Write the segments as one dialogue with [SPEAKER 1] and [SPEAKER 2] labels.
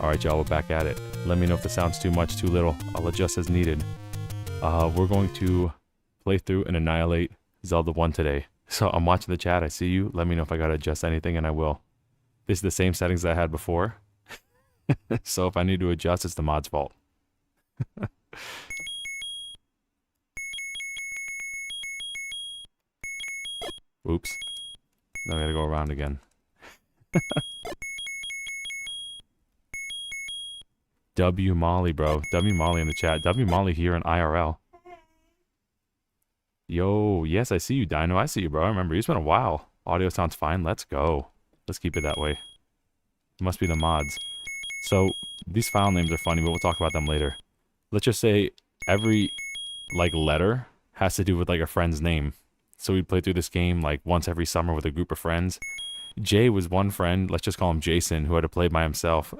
[SPEAKER 1] Alright, y'all, we're back at it. Let me know if the sound's too much, too little. I'll adjust as needed. We're going to play through and annihilate Zelda 1 today. So I'm watching the chat, I see you. Let me know if I gotta adjust anything, and I will. This is the same settings that I had before. So if I need to adjust, it's the mod's fault. Oops. Now I gotta go around again. W Molly, bro. W Molly in the chat. W Molly here in IRL. Yo, yes, I see you, Dino. I see you, bro. I remember. It's been a while. Audio sounds fine. Let's go. Let's keep it that way. It must be the mods. So, these file names are funny, but we'll talk about them later. Let's just say every, like, letter has to do with, like, a friend's name. So we'd play through this game, like, once every summer with a group of friends. Jay was one friend, let's just call him Jason, who had to play by himself.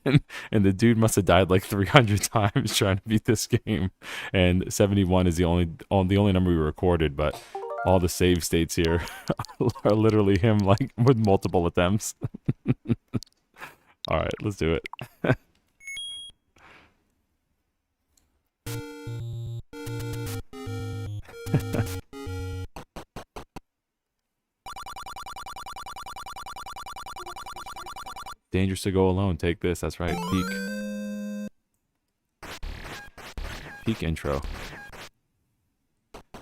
[SPEAKER 1] and the dude must have died like 300 times trying to beat this game. And 71 is the only number we recorded, but all the save states here are literally him, like, with multiple attempts. Alright, let's do it. Dangerous to go alone. Take this. That's right. Peak intro.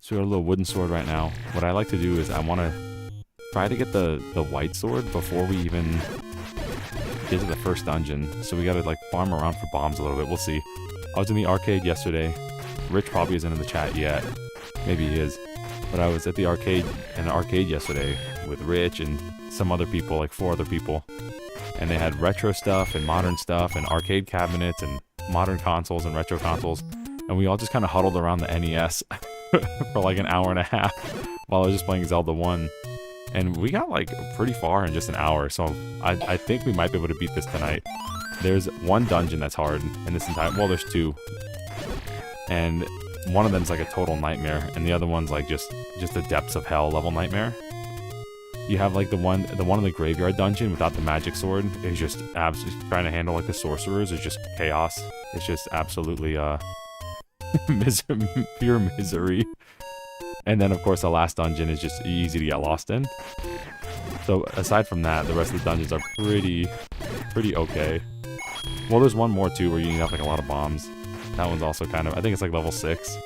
[SPEAKER 1] So we got a little wooden sword right now. What I like to do is I want to try to get the white sword before we even get to the first dungeon. So we got to, like, farm around for bombs a little bit. We'll see. I was in the arcade yesterday. Rich probably isn't in the chat yet. Maybe he is. But I was at the arcade yesterday with Rich and some other people, like 4 other people. And they had retro stuff and modern stuff and arcade cabinets and modern consoles and retro consoles. And we all just kind of huddled around the NES for like an hour and a half while I was just playing Zelda 1. And we got, like, pretty far in just an hour. So I think we might be able to beat this tonight. There's one dungeon that's hard in this entire... Well, there's 2. And one of them's like a total nightmare. And the other one's like just the depths of hell level nightmare. You have, like, the one in the graveyard dungeon without the magic sword is just absolutely trying to handle, like, the sorcerers is just chaos. It's just absolutely pure misery. And then, of course, the last dungeon is just easy to get lost in. So aside from that, the rest of the dungeons are pretty okay. Well, there's one more too where you have, like, a lot of bombs. That one's also kind of, I think it's like level 6.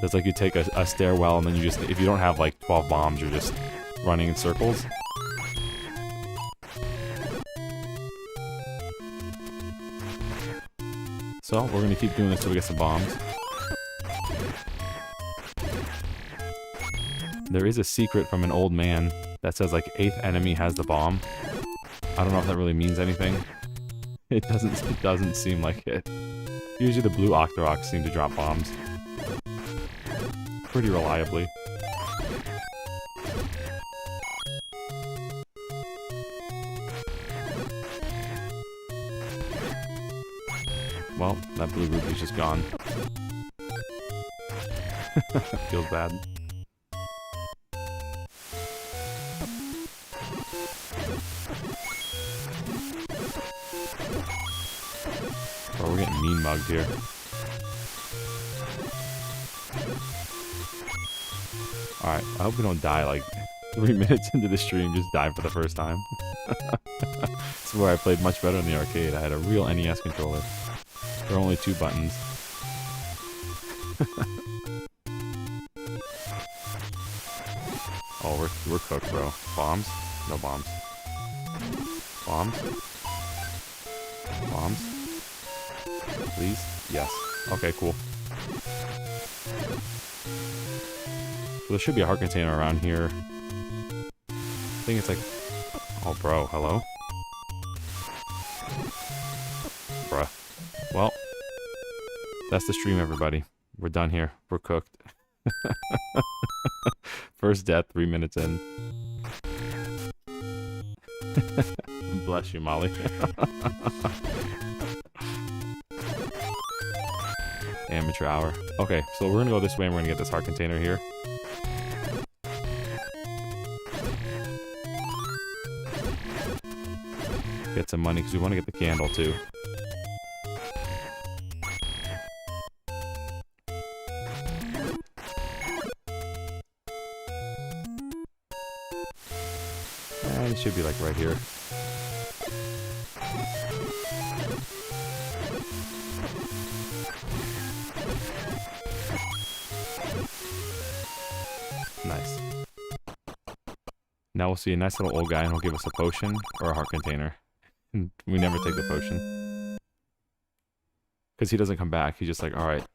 [SPEAKER 1] It's like you take a stairwell and then you just, if you don't have like 12 bombs, you're just running in circles. So we're gonna keep doing this till we get some bombs. There is a secret from an old man that says, like, 8th enemy has the bomb. I don't know if that really means anything. It doesn't seem like it. Usually the blue Octoroks seem to drop bombs pretty reliably. Well, that blue rupee's just gone. Feels bad. Bro, we're getting mean mugged here. Alright, I hope we don't die like 3 minutes into the stream, just die for the first time. This is where I played much better in the arcade. I had a real NES controller. There are only 2 buttons. Oh, we're cooked, bro. Bombs? No bombs. Bombs? Bombs? Please? Yes. Okay, cool. So there should be a heart container around here. I think it's like... Oh, bro, hello? Bruh. Well, that's the stream, everybody. We're done here. We're cooked. First death, 3 minutes in. Bless you, Molly. Amateur hour. Okay, so we're gonna go this way and we're gonna get this heart container here. Okay, get some money because we want to get the candle too. And it should be like right here. Nice. Now we'll see a nice little old guy and he'll give us a potion or a heart container. We never take the potion. Because he doesn't come back. He's just like, alright,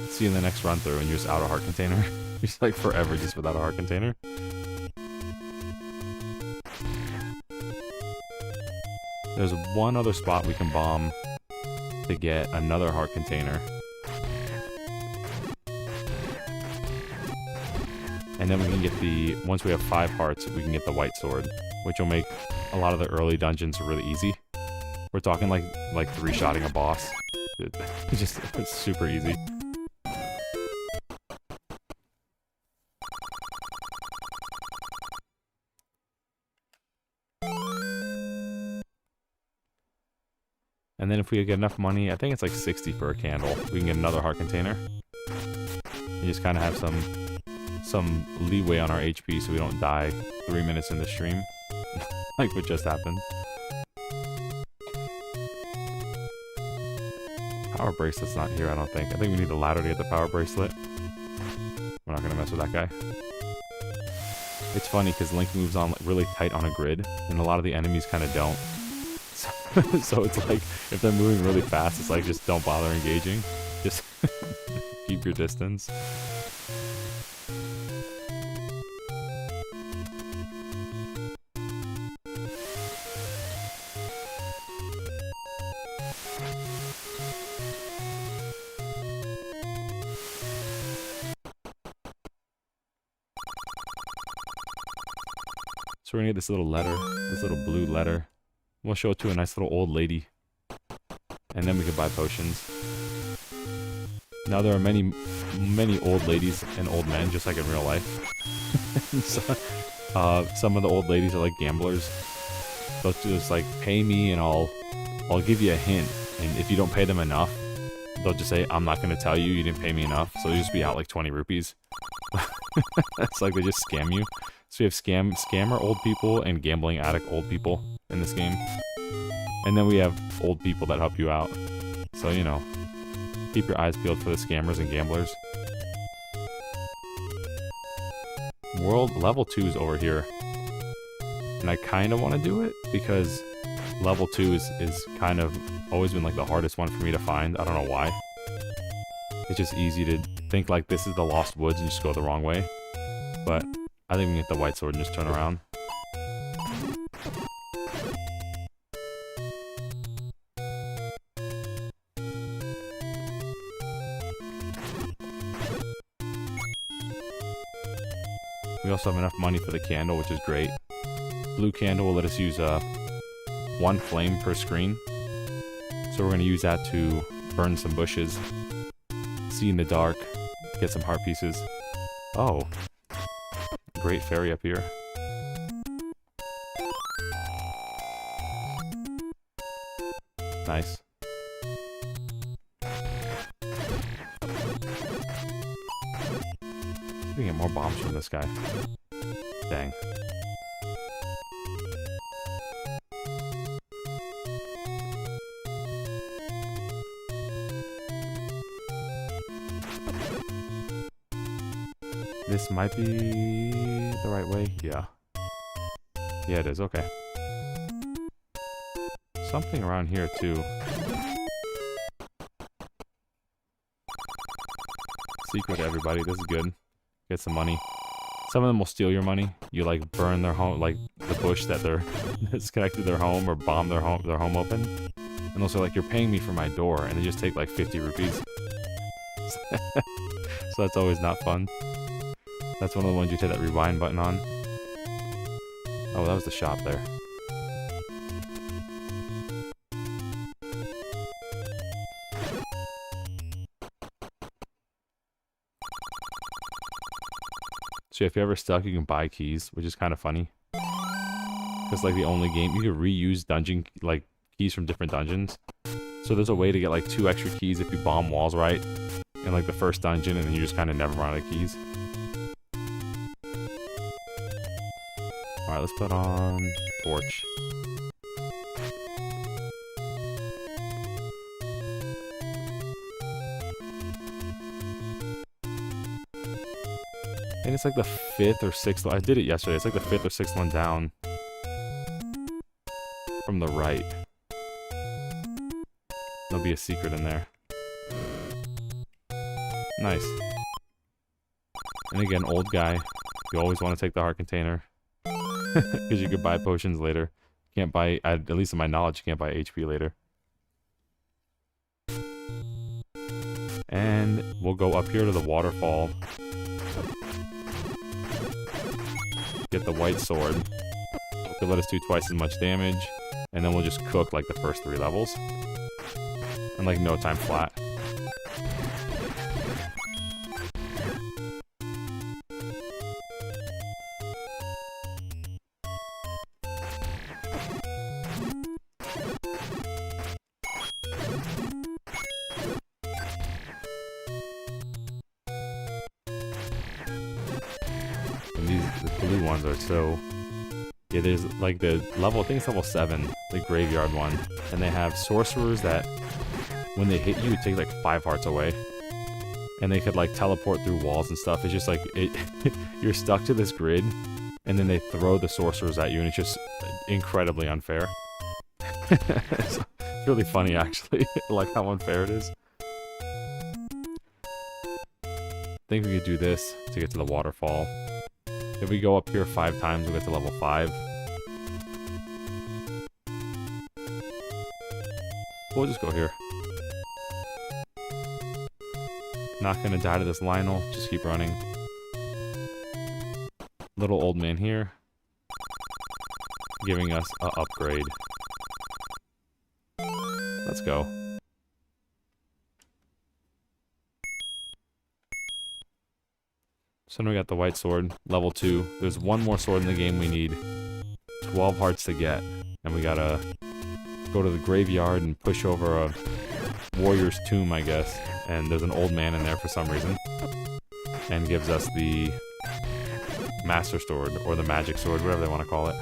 [SPEAKER 1] see you in the next run through, and you're just out of heart container. He's like forever just without a heart container. There's one other spot we can bomb to get another heart container. And then we can get the, once we have 5 hearts, we can get the white sword, which will make a lot of the early dungeons really easy. We're talking like 3-shotting a boss. It's super easy. And then if we get enough money, I think it's like 60 for a candle, we can get another heart container. You just kind of have some leeway on our HP so we don't die 3 minutes in the stream. Like what just happened. Power bracelet's not here, I don't think. I think we need a ladder to get the power bracelet. We're not gonna mess with that guy. It's funny because Link moves on really tight on a grid, and a lot of the enemies kind of don't. So it's like, if they're moving really fast, it's like, just don't bother engaging. Just keep your distance. So we're gonna get this little letter, this little blue letter. We'll show it to a nice little old lady. And then we can buy potions. Now there are many old ladies and old men, just like in real life. So, some of the old ladies are like gamblers. They'll just like, pay me and I'll give you a hint. And if you don't pay them enough, they'll just say, I'm not gonna tell you, you didn't pay me enough. So they'll just be out like 20 rupees. It's like they just scam you. So we have scammer old people and gambling addict old people in this game. And then we have old people that help you out. So, you know, keep your eyes peeled for the scammers and gamblers. Level 2 is over here. And I kind of want to do it because level 2 is kind of always been like the hardest one for me to find. I don't know why. It's just easy to think like this is the Lost Woods and just go the wrong way. But I think we can get the white sword and just turn around. We also have enough money for the candle, which is great. Blue candle will let us use 1 flame per screen. So we're going to use that to burn some bushes, see in the dark, get some heart pieces. Oh. Great fairy up here. Nice. We can get more bombs from this guy. Dang. This might be the right way. Yeah. Yeah, it is. Okay. Something around here, too. Secret, everybody. This is good. Get some money. Some of them will steal your money. You, like, burn their home, like, the bush that that's connected to their home, or bomb their home open. And also, like, you're paying me for my door, and they just take, like, 50 rupees. So that's always not fun. That's one of the ones you hit that rewind button on. Oh, that was the shop there. So if you're ever stuck, you can buy keys, which is kind of funny. It's like the only game you can reuse dungeon, like keys from different dungeons. So there's a way to get like 2 extra keys if you bomb walls right in like the first dungeon, and then you just kind of never run out of keys. Alright, let's put on torch. And it's like the 5th or 6th one. I did it yesterday. It's like the 5th or 6th one down from the right. There'll be a secret in there. Nice. And again, old guy. You always want to take the heart container. Because you could buy potions later. Can't buy, at least in my knowledge, you can't buy HP later. And we'll go up here to the waterfall. Get the white sword. To let us do twice as much damage. And then we'll just cook like the first 3 levels. And like no time flat. And the blue ones are so... Yeah, there's like the level, I think it's level 7, the graveyard one. And they have sorcerers that, when they hit you, take like 5 hearts away. And they could like teleport through walls and stuff. It's just like, you're stuck to this grid, and then they throw the sorcerers at you, and it's just incredibly unfair. It's really funny, actually, like how unfair it is. I think we could do this to get to the waterfall. If we go up here 5 times, we'll get to level 5. We'll just go here. Not gonna die to this Lionel, just keep running. Little old man here. Giving us an upgrade. Let's go. So now we got the white sword, level 2. There's 1 more sword in the game we need 12 hearts to get. And we gotta go to the graveyard and push over a warrior's tomb, I guess. And there's an old man in there for some reason. And gives us the master sword, or the magic sword, whatever they want to call it.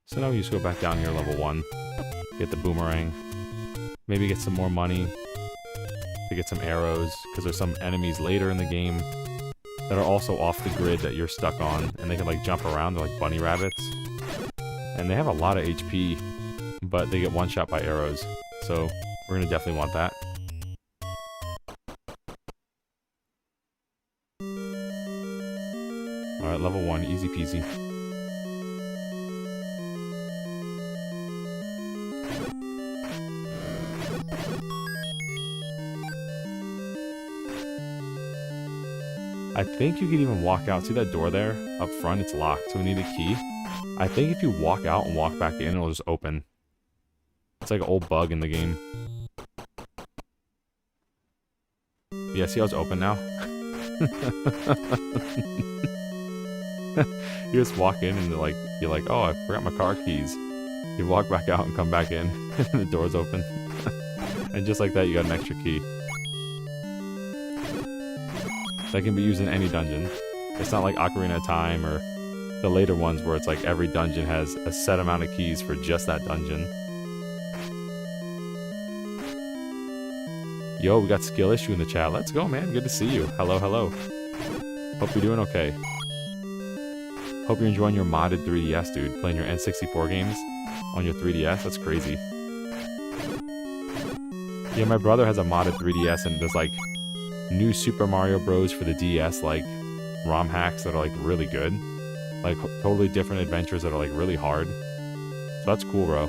[SPEAKER 1] So now we just go back down here, level 1. Get the boomerang. Maybe get some more money to get some arrows, because there's some enemies later in the game that are also off the grid that you're stuck on, and they can like jump around. They're like bunny rabbits. And they have a lot of HP, but they get one shot by arrows. So we're gonna definitely want that. Alright, level 1, easy peasy. I think you could even walk out. See that door there? Up front, it's locked, so we need a key. I think if you walk out and walk back in, it'll just open. It's like an old bug in the game. Yeah, see how it's open now? You just walk in and you're like, oh, I forgot my car keys. You walk back out and come back in, and the door's open. And just like that, you got an extra key. That can be used in any dungeon. It's not like Ocarina of Time or the later ones where it's like every dungeon has a set amount of keys for just that dungeon. Yo, we got skill issue in the chat. Let's go, man. Good to see you. Hello, hello. Hope you're doing okay. Hope you're enjoying your modded 3DS, dude. Playing your N64 games on your 3DS. That's crazy. Yeah, my brother has a modded 3DS, and there's like new Super Mario Bros. For the DS, like ROM hacks that are like really good. Like totally different adventures that are like really hard. So that's cool, bro.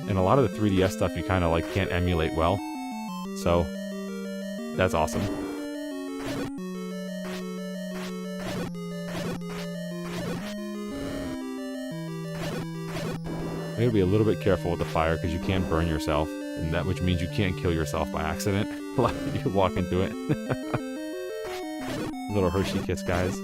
[SPEAKER 1] And a lot of the 3DS stuff you kind of like can't emulate well. So that's awesome. You gotta be a little bit careful with the fire because you can burn yourself, and which means you can't kill yourself by accident. Like you walk into it. Little Hershey Kiss, guys.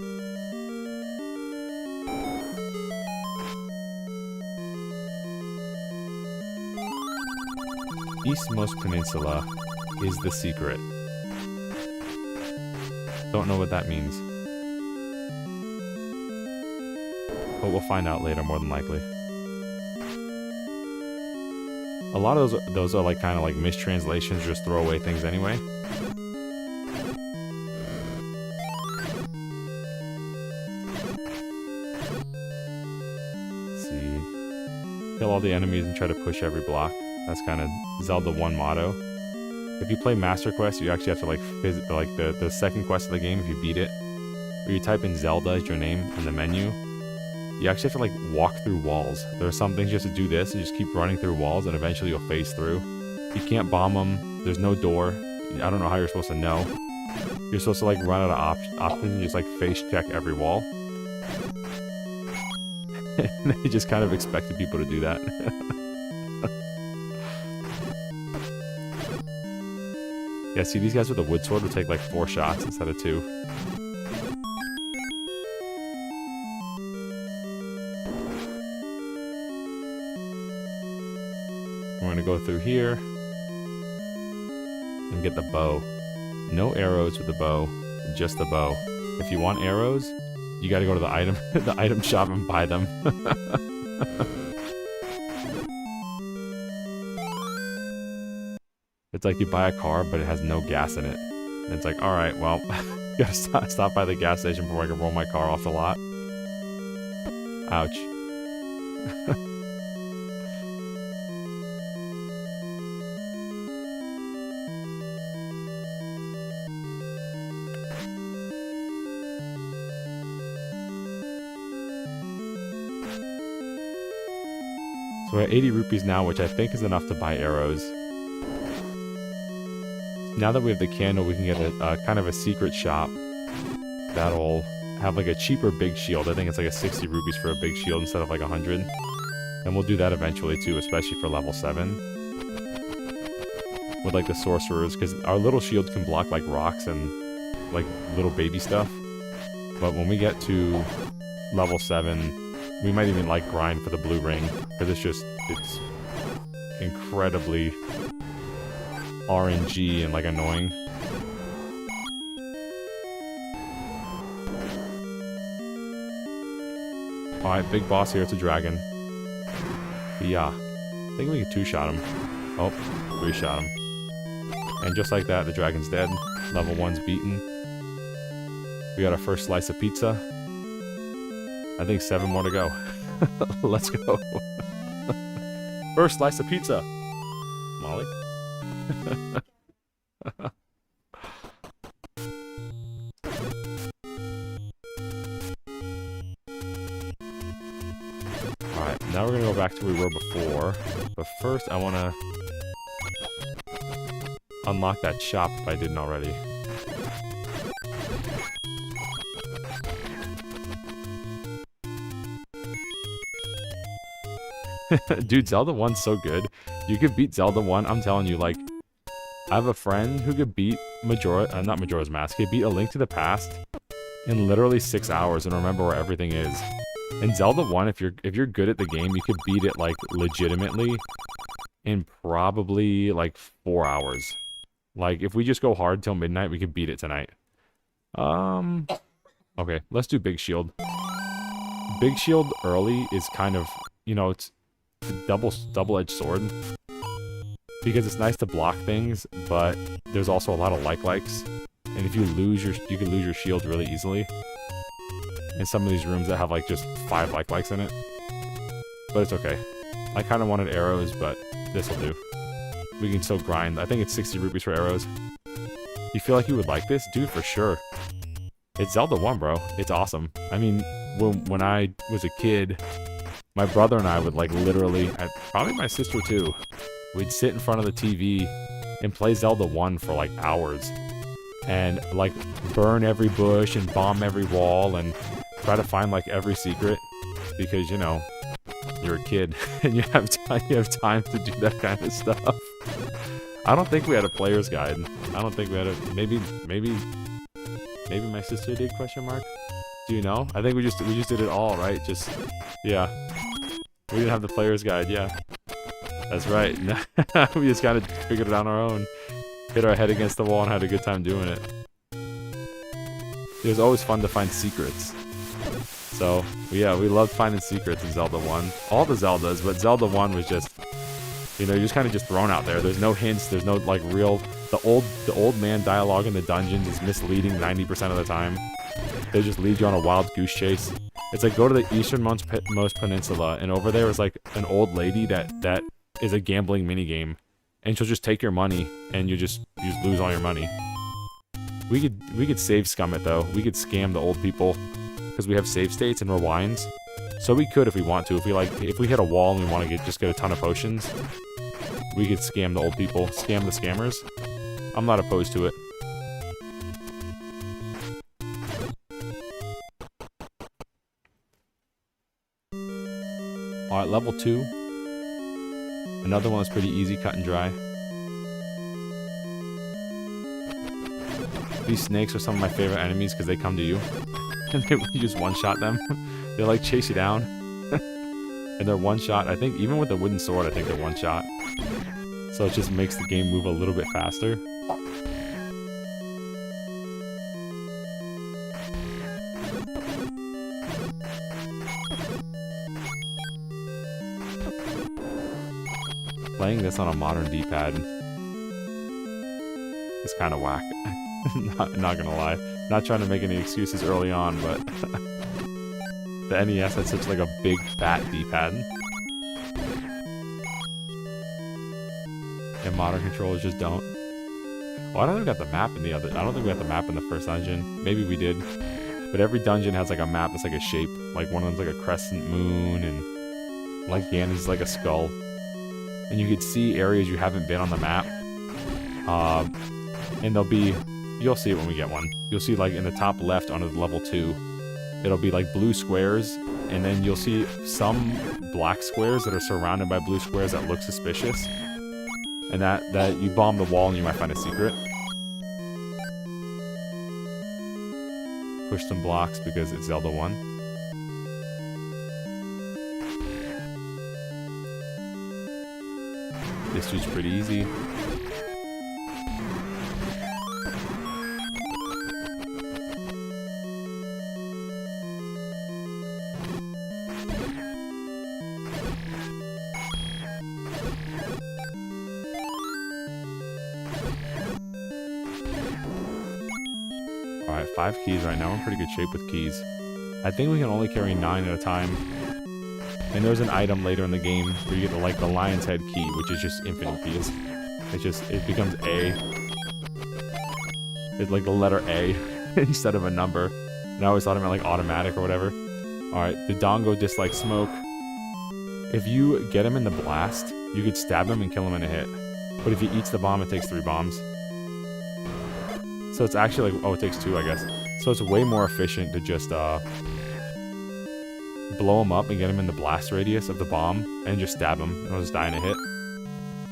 [SPEAKER 1] Eastmost Peninsula is the secret. Don't know what that means. But we'll find out later, more than likely. A lot of those are like kind of like mistranslations, just throwaway things anyway. Let's see. Kill all the enemies and try to push every block. That's kind of Zelda 1 motto. If you play Master Quest, you actually have to like visit like the second quest of the game if you beat it. Where you type in Zelda as your name in the menu. You actually have to like walk through walls. There are some things you have to do this and just keep running through walls and eventually you'll phase through. You can't bomb them. There's no door. I don't know how you're supposed to know. You're supposed to like run out of options and just like face check every wall. And they just kind of expected people to do that. Yeah, see, these guys with the wood sword would take like 4 shots instead of 2. We're gonna go through here and get the bow. No arrows with the bow, just the bow. If you want arrows, you gotta go to the item shop and buy them. It's like you buy a car, but it has no gas in it. And it's like, alright, well, gotta stop by the gas station before I can roll my car off the lot. Ouch. So we're at 80 rupees now, which I think is enough to buy arrows. Now that we have the candle, we can get a kind of a secret shop that'll have like a cheaper big shield. I think it's like a 60 rupees for a big shield instead of like 100. And we'll do that eventually too, especially for level 7. With like the sorcerers, because our little shields can block like rocks and like little baby stuff. But when we get to level 7, we might even like grind for the blue ring, because it's incredibly RNG and like annoying. Alright, big boss here, it's a dragon. Yeah. I think we can 2-shot him. Oh, 3-shot him. And just like that, the dragon's dead. Level 1's beaten. We got our first slice of pizza. I think 7 more to go. Let's go. First slice of pizza. Molly. Alright, now we're gonna go back to where we were before. But first I wanna unlock that shop if I didn't already. Dude, Zelda 1's so good. You could beat Zelda 1, I'm telling you, like, I have a friend who could beat not Majora's Mask, he could beat A Link to the Past in literally 6 hours and remember where everything is. In Zelda 1, if you're good at the game, you could beat it, like, legitimately in probably, like, 4 hours. Like, if we just go hard till midnight, we could beat it tonight. Okay, let's do Big Shield. Big Shield early is kind of, you know, it's a double-edged sword. Because it's nice to block things, but there's also a lot of likes. And if you lose you can lose your shield really easily. In some of these rooms that have like just 5 likes in it. But it's okay. I kind of wanted arrows, but this'll do. We can still grind. I think it's 60 rupees for arrows. You feel like you would like this? Dude, for sure. It's Zelda 1, bro. It's awesome. I mean, when I was a kid, my brother and I would like literally, probably my sister too, we'd sit in front of the TV and play Zelda 1 for like hours. And like burn every bush and bomb every wall and try to find like every secret. Because, you know, you're a kid and you have time to do that kind of stuff. I don't think we had a player's guide. I don't think we had a maybe my sister did, question mark? Do you know? I think we just did it all, right? Just yeah. We didn't have the player's guide, yeah. That's right. We just kind of figured it out on our own. Hit our head against the wall and had a good time doing it. It was always fun to find secrets. So, yeah, we loved finding secrets in Zelda 1. All the Zeldas, but Zelda 1 was just, you know, you're just kind of just thrown out there. There's no hints, there's no, like, real... The old man dialogue in the dungeons is misleading 90% of the time. They just lead you on a wild goose chase. It's like, go to the easternmost peninsula, and over there is, like, an old lady that is a gambling minigame. And she'll just take your money, and you just lose all your money. We could save scum it, though. We could scam the old people. Because we have save states and rewinds. So we could if we want to. If we hit a wall and we want to just get a ton of potions, we could scam the old people. Scam the scammers. I'm not opposed to it. Alright, level 2. Another one that's pretty easy, cut and dry. These snakes are some of my favorite enemies because they come to you. And you just one-shot them. They like chase you down. And they're one-shot. I think even with the wooden sword, I think they're one-shot. So it just makes the game move a little bit faster. Playing this on a modern D-pad is kind of whack. not gonna lie. Not trying to make any excuses early on, but the NES had such like a big fat D-pad. And modern controllers just don't. Well, I don't think we got the map in the other. I don't think we got the map in the first dungeon. Maybe we did. But every dungeon has like a map that's like a shape. Like one of them's like a crescent moon, and like Ganon's like a skull. And you could see areas you haven't been on the map. And there'll be, you'll see it when we get one. You'll see like in the top left on level 2, it'll be like blue squares, and then you'll see some black squares that are surrounded by blue squares that look suspicious. And that you bomb the wall and you might find a secret. Push some blocks because it's Zelda 1. This dude's pretty easy. Alright, 5 keys right now. We're in pretty good shape with keys. I think we can only carry 9 at a time. And there's an item later in the game where you get the lion's head key, which is just infinite keys. It becomes A. It's like the letter A instead of a number. And I always thought it meant like automatic or whatever. Alright, the Dongo dislikes smoke. If you get him in the blast, you could stab him and kill him in a hit. But if he eats the bomb, it takes 3 bombs. So it's actually like, oh, it takes 2, I guess. So it's way more efficient to just, blow him up and get him in the blast radius of the bomb and just stab him and he'll just die in a hit.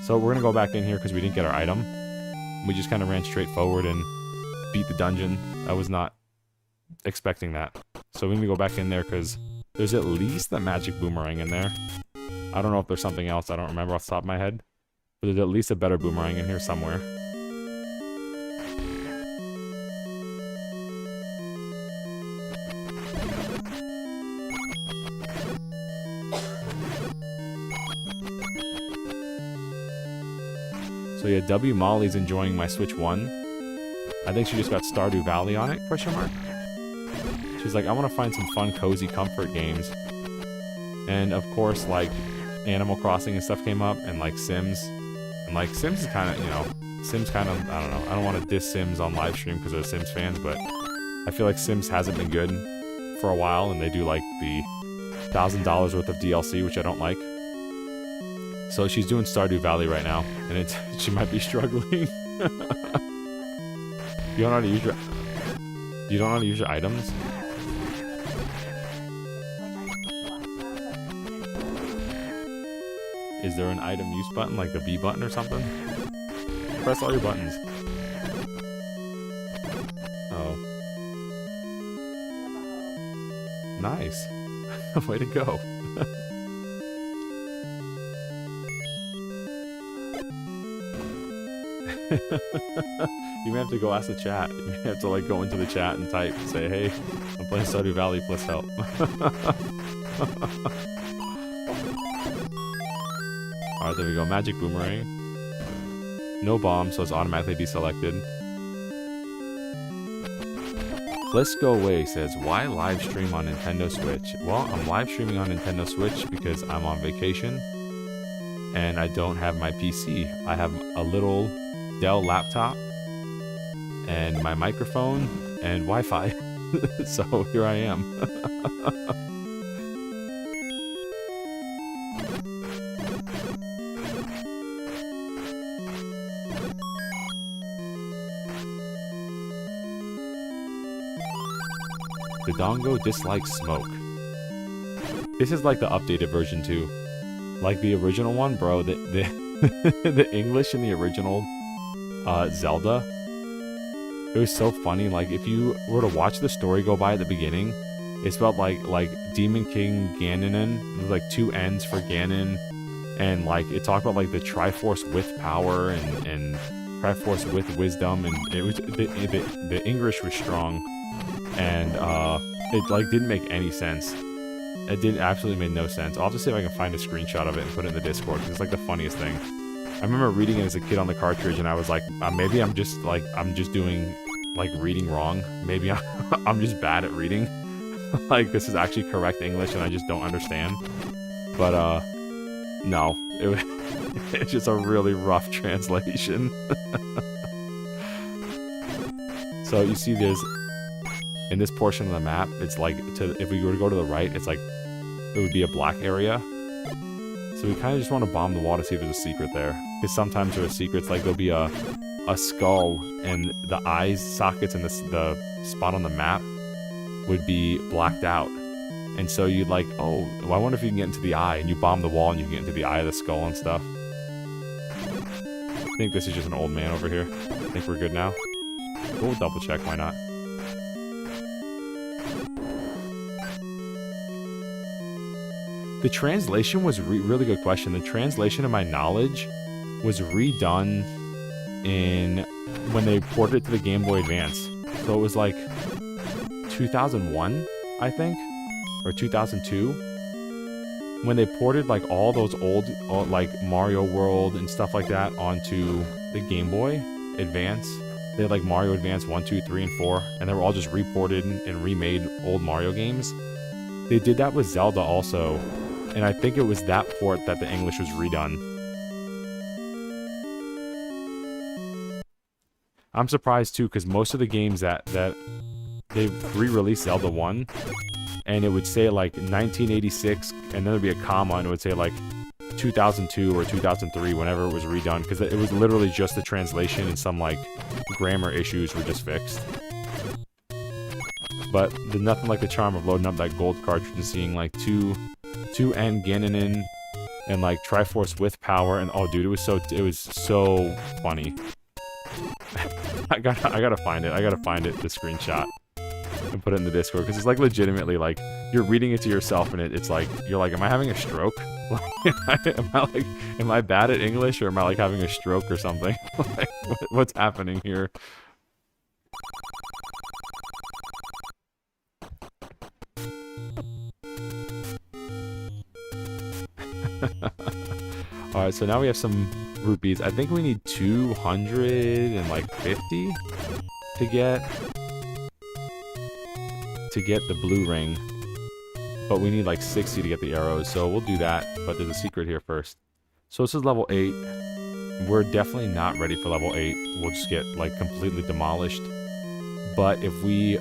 [SPEAKER 1] So we're gonna go back in here because we didn't get our item. We just kind of ran straight forward and beat the dungeon. I was not expecting that. So we're gonna go back in there because there's at least the magic boomerang in there. I don't know if there's something else I don't remember off the top of my head. But there's at least a better boomerang in here somewhere. So yeah, W. Molly's enjoying my Switch 1. I think she just got Stardew Valley on it, question mark? She's like, I want to find some fun, cozy comfort games. And of course, like, Animal Crossing and stuff came up, and like Sims. And like, Sims is kind of, you know, Sims kind of, I don't know. I don't want to diss Sims on live stream because they're Sims fans, but I feel like Sims hasn't been good for a while, and they do like the $1,000 worth of DLC, which I don't like. So she's doing Stardew Valley right now, and she might be struggling. You don't know how to use your items? there an item use button, like the B button or something? Press all your buttons. Oh. Nice. Way to go. You may have to go ask the chat. You may have to like go into the chat and type and say, hey, I'm playing Stardew Valley, please help. Alright, there we go. Magic Boomerang. No bomb, so it's automatically deselected. Let's Go Away says, why live stream on Nintendo Switch? Well, I'm live streaming on Nintendo Switch because I'm on vacation and I don't have my PC. I have a little Dell laptop and my microphone and Wi-Fi. So here I am. The Dongo dislikes smoke. This is like the updated version too. Like the original one, bro, the the English in the original Zelda, it was so funny. Like if you were to watch the story go by at the beginning, it spelled like Demon King Ganon, with like 2 N's for Ganon, and like it talked about like the Triforce with power and Triforce with wisdom, and it was the English was strong, and it like didn't make any sense. It did absolutely made no sense. I'll have to see if I can find a screenshot of it and put it in the Discord, because it's like the funniest thing. I remember reading it as a kid on the cartridge, and I was like, maybe I'm just doing like reading wrong. Maybe I'm just bad at reading. Like this is actually correct English, and I just don't understand. But no, it's just a really rough translation. So you see, there's in this portion of the map, it's like if we were to go to the right, it's like it would be a black area. So we kind of just want to bomb the wall to see if there's a secret there. Because sometimes there are secrets, like there'll be a skull, and the eyes sockets in the spot on the map would be blacked out. And so you'd like, oh, well, I wonder if you can get into the eye, and you bomb the wall and you can get into the eye of the skull and stuff. I think this is just an old man over here. I think we're good now. We'll double check, why not? The translation was really good question. The translation of my knowledge was redone when they ported it to the Game Boy Advance. So it was like 2001, I think, or 2002, when they ported like all those old like Mario World and stuff like that onto the Game Boy Advance. They had like Mario Advance 1, 2, 3, and 4, and they were all just reported and remade old Mario games. They did that with Zelda also. And I think it was that port that the English was redone. I'm surprised too, because most of the games that they've re-released Zelda 1, and it would say like 1986, and then there'd be a comma, and it would say like 2002 or 2003, whenever it was redone, because it was literally just the translation and some like grammar issues were just fixed. But there's nothing like the charm of loading up that gold cartridge and seeing like 2N Ganon and like Triforce with power, and oh dude, it was so funny. I gotta find it. I gotta find it, the screenshot, and put it in the Discord, because it's like legitimately like you're reading it to yourself, and it's like you're like, am I having a stroke? Am I bad at English, or am I like having a stroke or something? Like, what's happening here? Alright, so now we have some rupees. I think we need 250 to get the blue ring. But we need like 60 to get the arrows, so we'll do that. But there's a secret here first. So this is level 8. We're definitely not ready for level 8. We'll just get like completely demolished. But if we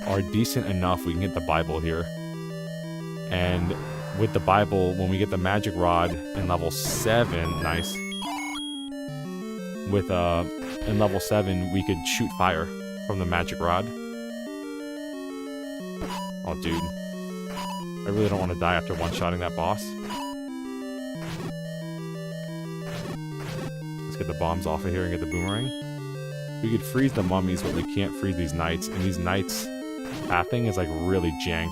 [SPEAKER 1] are decent enough, we can get the Bible here. And with the Bible, when we get the magic rod in level 7, nice. With in level 7, we could shoot fire from the magic rod. Oh, dude. I really don't want to die after one-shotting that boss. Let's get the bombs off of here and get the boomerang. We could freeze the mummies, but we can't freeze these knights. And these knights pathing is like really jank.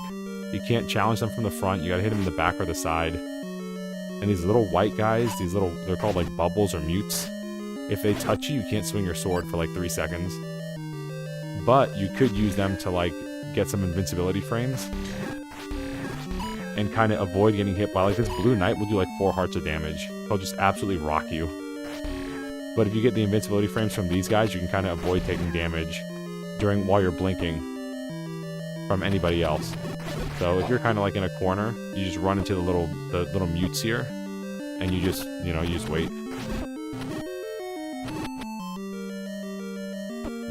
[SPEAKER 1] You can't challenge them from the front. You gotta hit them in the back or the side. And these little white guys, they're called like bubbles or mutes. If they touch you, you can't swing your sword for like 3 seconds. But you could use them to like get some invincibility frames. And kind of avoid getting hit by, like, this blue knight will do like 4 hearts of damage. He'll just absolutely rock you. But if you get the invincibility frames from these guys, you can kind of avoid taking damage while you're blinking from anybody else. So if you're kind of like in a corner, you just run into the little mutes here, and you just wait.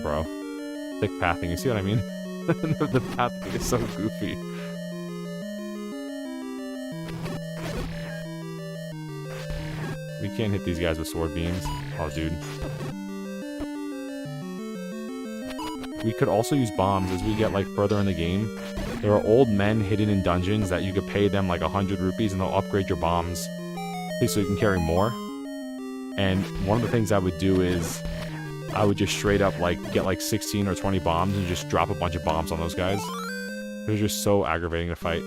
[SPEAKER 1] Bro, thick pathing. You see what I mean? The pathing is so goofy. We can't hit these guys with sword beams. Oh, dude. We could also use bombs as we get, like, further in the game. There are old men hidden in dungeons that you could pay them, like, 100 rupees, and they'll upgrade your bombs so you can carry more. And one of the things I would do is I would just straight up, like, get, like, 16 or 20 bombs and just drop a bunch of bombs on those guys. They're just so aggravating to fight.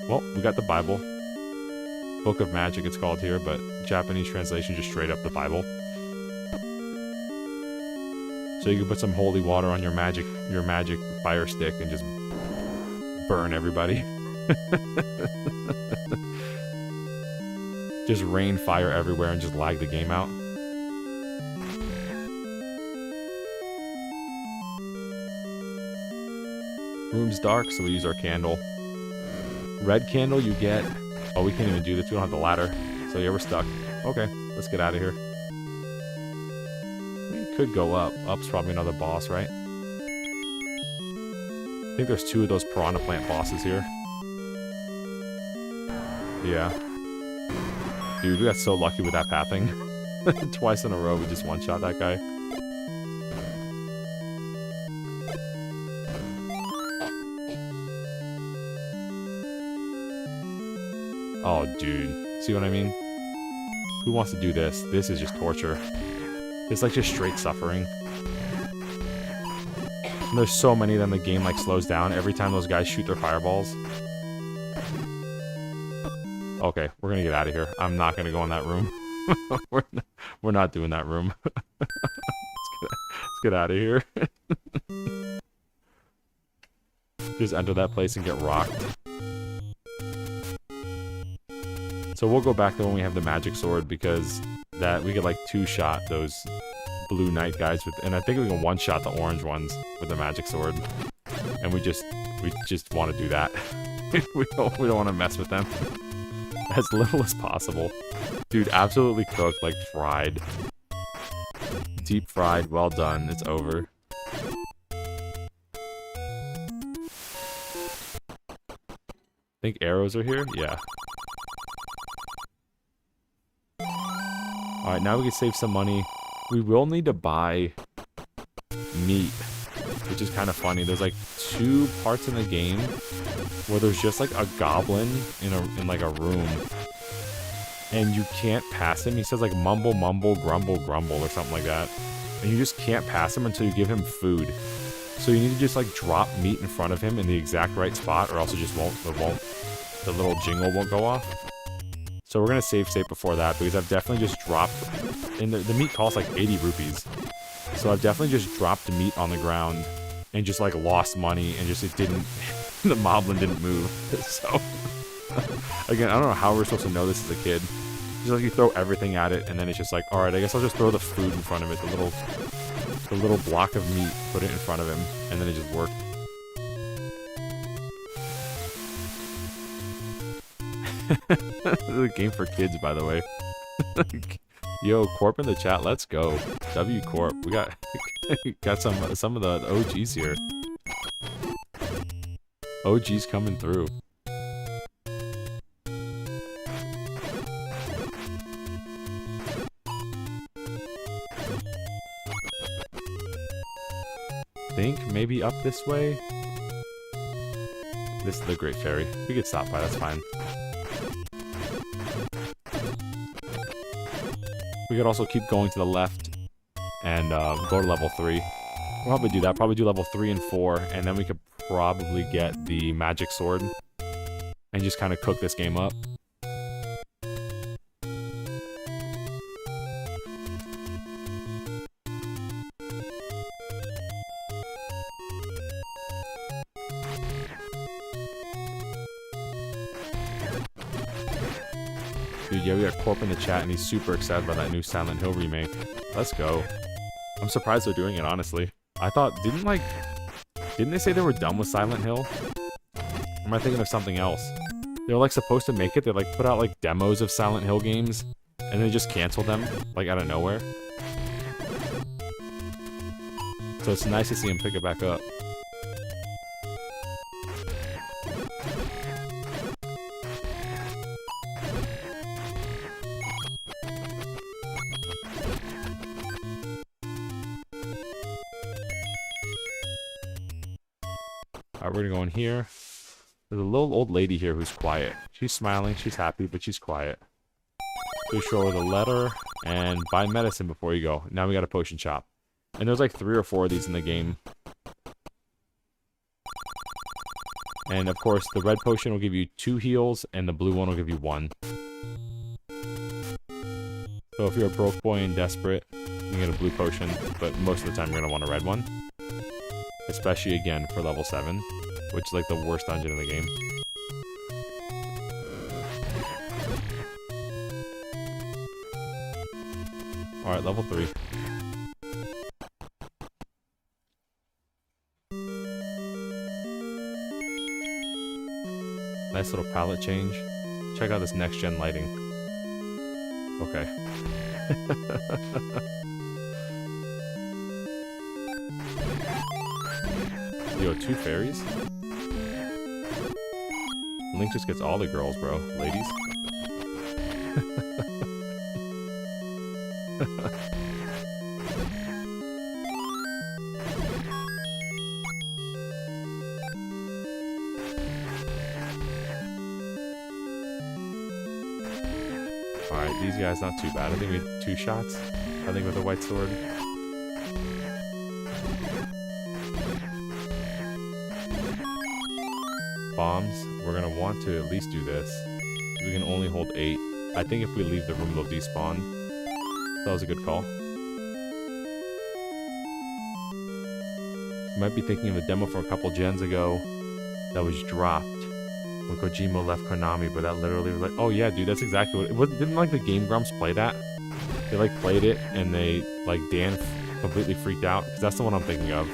[SPEAKER 1] Well, we got the Bible. Book of Magic it's called here, but Japanese translation just straight up the Bible. So you can put some holy water on your magic fire stick and just burn everybody. Just rain fire everywhere and just lag the game out. Room's dark, so we use our candle. Red candle you get... Oh, we can't even do this. We don't have the ladder. So yeah, we're stuck. Okay, let's get out of here. We could go up. Up's probably another boss, right? I think there's 2 of those piranha plant bosses here. Yeah. Dude, we got so lucky with that pathing. Twice in a row, we just one-shot that guy. Oh, dude. See what I mean? Who wants to do this? This is just torture. It's like just straight suffering. And there's so many of them, the game like slows down every time those guys shoot their fireballs. Okay, we're gonna get out of here. I'm not gonna go in that room. We're not doing that room. Let's get out of here. Just enter that place and get rocked. So we'll go back to when we have the magic sword, because that we could like 2-shot those blue knight guys with, and I think we can 1-shot the orange ones with the magic sword. And we just want to do that. we don't want to mess with them as little as possible. Dude, absolutely cooked, like fried. Deep fried, well done. It's over. Think arrows are here? Yeah. Alright, now we can save some money. We will need to buy meat, which is kind of funny. There's like 2 parts in the game where there's just like a goblin in like a room. And you can't pass him. He says like mumble, mumble, grumble, grumble or something like that. And you just can't pass him until you give him food. So you need to just like drop meat in front of him in the exact right spot, or else it just won't, the little jingle won't go off. So we're going to save state before that, because I've definitely just dropped... And the meat costs like 80 rupees. So I've definitely just dropped the meat on the ground and just like lost money, and just it didn't... the Moblin didn't move. So... Again, I don't know how we're supposed to know this as a kid. Just like you throw everything at it, and then it's just like, alright, I guess I'll just throw the food in front of it. The little block of meat, put it in front of him, and then it just worked. This is a game for kids, by the way. Yo, Corp in the chat, let's go. W Corp, we got some of the OGs here. OGs coming through. Think maybe up this way. This is the Great Fairy. We could stop by, that's fine. We could also keep going to the left and go to level 3. We'll probably do that. Probably do level 3 and 4, and then we could probably get the magic sword and just kind of cook this game up. Dude, yeah, we got Corp in the chat, and he's super excited about that new Silent Hill remake. Let's go. I'm surprised they're doing it, honestly. I thought, didn't they say they were done with Silent Hill? Or am I thinking of something else? They were, like, supposed to make it. They, like, put out, like, demos of Silent Hill games, and they just canceled them, like, out of nowhere. So it's nice to see him pick it back up. Alright, we're gonna go in here. There's a little old lady here who's quiet. She's smiling, she's happy, but she's quiet. So show her the letter and buy medicine before you go. Now we got a potion shop. And there's like 3 or 4 of these in the game. And of course, the red potion will give you 2 heals, and the blue one will give you 1. So if you're a broke boy and desperate, you can get a blue potion, but most of the time you're gonna want a red one. Especially, again, for level 7, which is like the worst dungeon in the game. Alright, level 3. Nice little palette change. Check out this next-gen lighting. Okay. Yo, 2 fairies? Link just gets all the girls, bro. Ladies. Alright, these guys not too bad. I think we had 2 shots. I think with a white sword. Bombs, we're gonna want to at least do this. We can only hold 8. I think if we leave the room, they'll despawn. That was a good call. You might be thinking of a demo from a couple gens ago that was dropped when Kojima left Konami, but that literally was like, oh yeah, dude, that's exactly what it was. Didn't like the Game Grumps play that? They like played it and they like Dan completely freaked out, because that's the one I'm thinking of.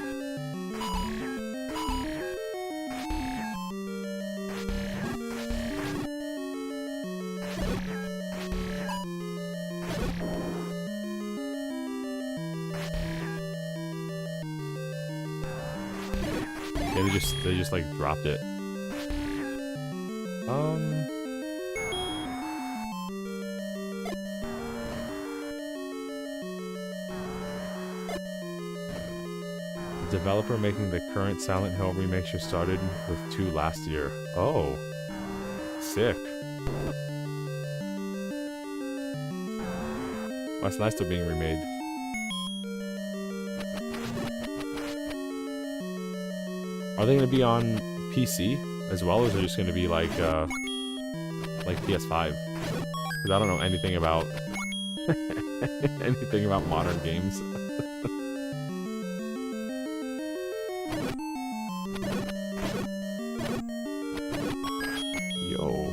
[SPEAKER 1] They just like dropped it. The developer making the current Silent Hill remakes just started with 2 last year. Oh, sick. Well, that's nice they're being remade. Are they going to be on PC as well, or is it just going to be like PS5? Because I don't know anything about anything about modern games. Yo.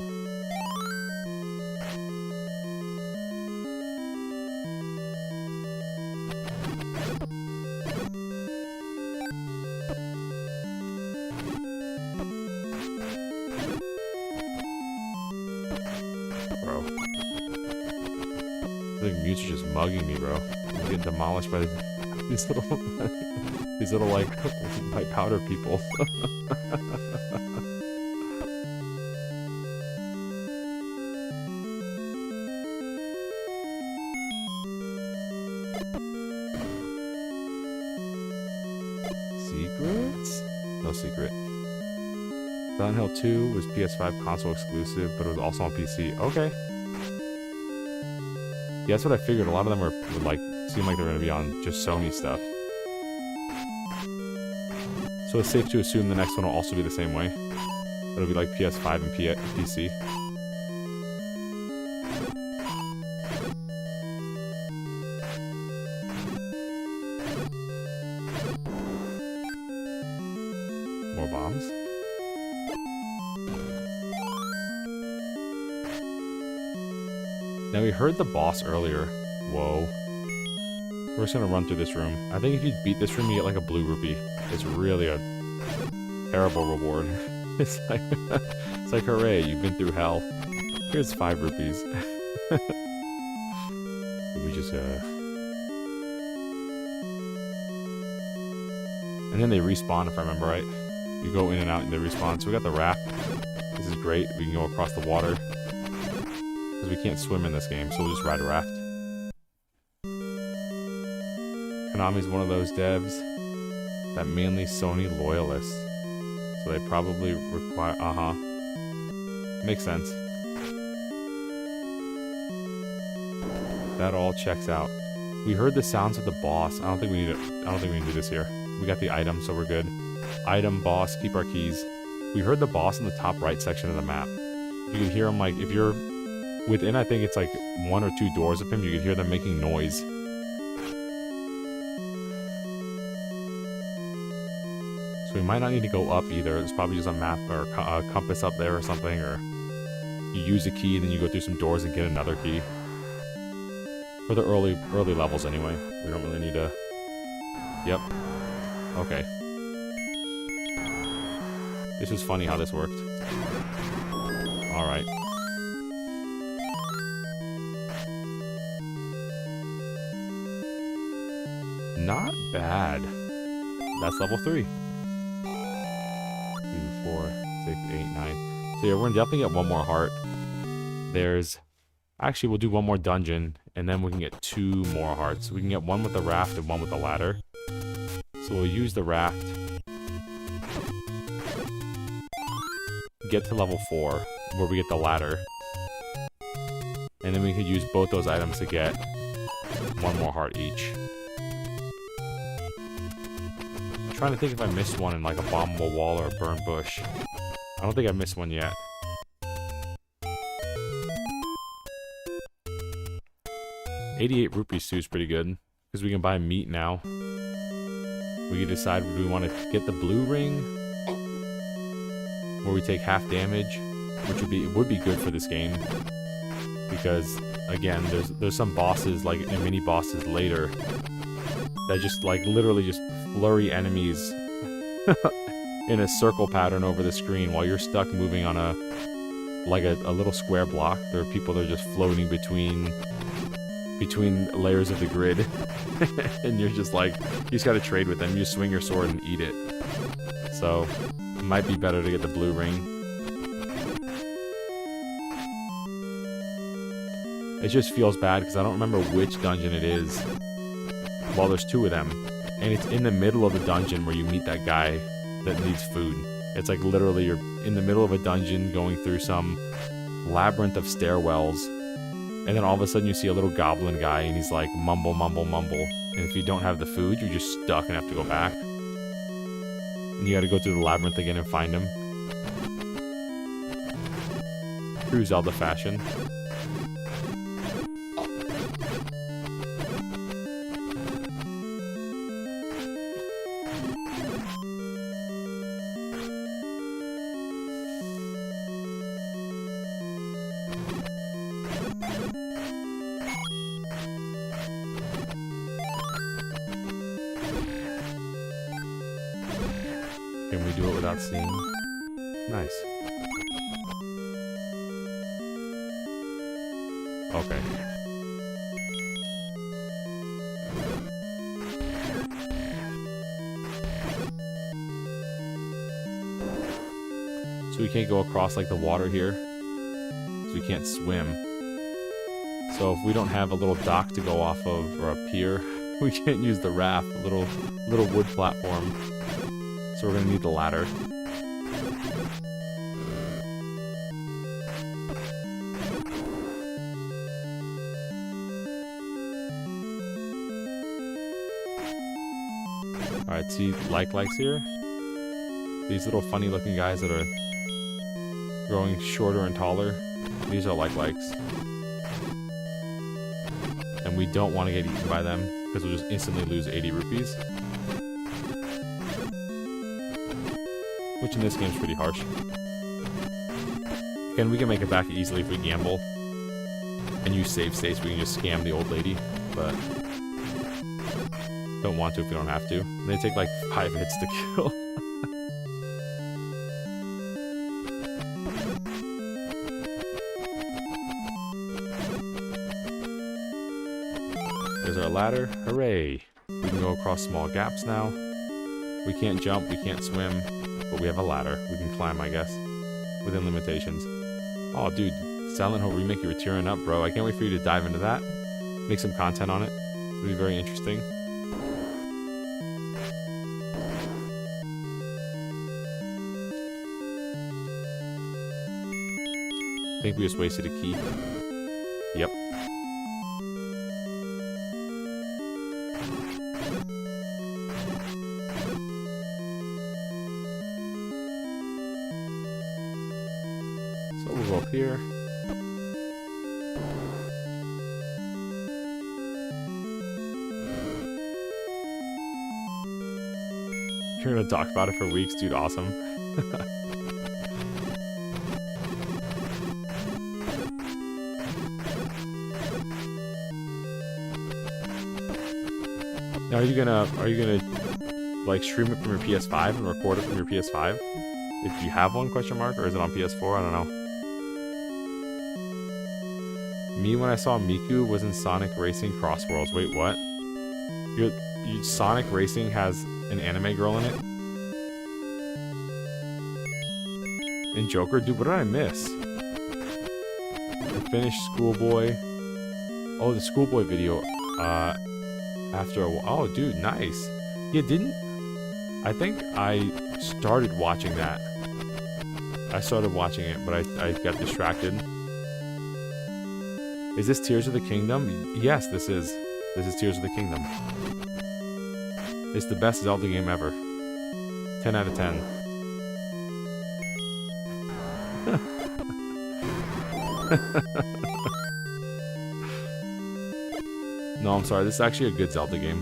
[SPEAKER 1] Mutes are just mugging me, bro. I'm getting demolished by these little like white powder people. Secrets? No secret. Silent Hill 2 was PS5 console exclusive, but it was also on PC. Okay. Yeah, that's what I figured. A lot of them would like seem like they're going to be on just Sony stuff. So it's safe to assume the next one will also be the same way. It'll be like PS5 and PC. More bombs. Now we heard the boss earlier. Whoa. We're just gonna run through this room. I think if you beat this room, you get like a blue rupee. It's really a terrible reward. It's like, hooray, you've been through hell. Here's 5 rupees. We just, And then they respawn, if I remember right. You go in and out and they respawn. So we got the raft. This is great. We can go across the water. Because we can't swim in this game, so we'll just ride a raft. Konami's one of those devs that mainly Sony loyalists. So they probably require... Makes sense. That all checks out. We heard the sounds of the boss. I don't think we need to do this here. We got the item, so we're good. Item, boss, keep our keys. We heard the boss in the top right section of the map. You can hear him, like, if you're within, I think it's like 1 or 2 doors of him, you can hear them making noise. So we might not need to go up either. There's probably just a map or a compass up there or something, or you use a key, then you go through some doors and get another key. For the early levels anyway. We don't really need to... Yep. Okay. This was funny how this worked. Alright. Not bad. That's level 3. 2, 4, 6, 8, 9. So yeah, we're gonna definitely get 1 more heart. There's... Actually, we'll do 1 more dungeon, and then we can get 2 more hearts. We can get 1 with the raft and 1 with the ladder. So we'll use the raft. Get to level 4, where we get the ladder. And then we could use both those items to get 1 more heart each. I'm trying to think if I missed one in like a bombable wall or a burned bush. I don't think I missed one yet. $88 rupees too is pretty good, because we can buy meat now. We can decide, do we want to get the blue ring, where we take half damage, which would be good for this game, because again, there's some bosses, like and mini bosses later, that just like literally just flurry enemies in a circle pattern over the screen while you're stuck moving on a little square block. There are people that are just floating between layers of the grid. And you're just like, you just gotta trade with them. You swing your sword and eat it. So, it might be better to get the blue ring. It just feels bad because I don't remember which dungeon it is. Well, there's 2 of them. And it's in the middle of the dungeon where you meet that guy that needs food. It's like literally you're in the middle of a dungeon going through some labyrinth of stairwells. And then all of a sudden you see a little goblin guy and he's like, mumble, mumble, mumble. And if you don't have the food, you're just stuck and have to go back. And you gotta go through the labyrinth again and find him. True Zelda fashion. Can we do it without seeing? Nice. Okay. So we can't go across like the water here. So we can't swim. So if we don't have a little dock to go off of, or a pier, we can't use the raft, a little wood platform. So we're gonna need the ladder. See likes here? These little funny looking guys that are growing shorter and taller. These are likes. And we don't want to get eaten by them because we'll just instantly lose 80 rupees. Which in this game is pretty harsh. Again, we can make it back easily if we gamble and use save states. We can just scam the old lady, but don't want to if we don't have to. They take like 5 hits to kill. There's our ladder. Hooray! We can go across small gaps now. We can't jump, we can't swim, but we have a ladder. We can climb, I guess, within limitations. Oh, dude, Silent Hill Remake, you were tearing up, bro. I can't wait for you to dive into that. Make some content on it. It'll be very interesting. I think we just wasted a key. Yep. So we'll go up here. You're gonna talk about it for weeks, dude. Awesome. Now, are you gonna like stream it from your PS5 and record it from your PS5? If you have one, question mark, or is it on PS4? I don't know. Me, when I saw Miku, was in Sonic Racing Cross Worlds. Wait, what? Sonic Racing has an anime girl in it? In Joker? Dude, what did I miss? I finished Schoolboy. Oh, the Schoolboy video. After a while. Oh, dude, nice. Yeah, I think I started watching that. I started watching it, but I got distracted. Is this Tears of the Kingdom? Yes, this is. This is Tears of the Kingdom. It's the best Zelda game ever. 10 out of 10. No, I'm sorry. This is actually a good Zelda game.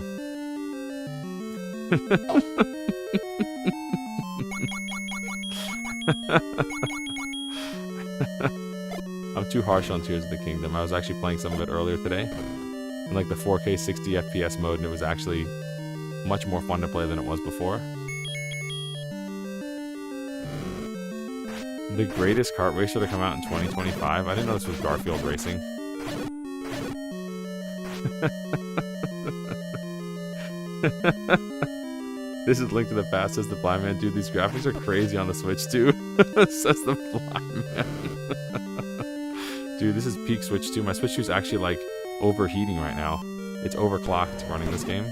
[SPEAKER 1] I'm too harsh on Tears of the Kingdom. I was actually playing some of it earlier today. In like the 4K 60 FPS mode, and it was actually much more fun to play than it was before. The greatest kart racer to come out in 2025? I didn't know this was Garfield Racing. This is Link to the Past, says the blind man. Dude, these graphics are crazy on the Switch too. Says the blind man. Dude, this is peak Switch 2. My Switch 2 is actually like overheating right now. It's overclocked running this game.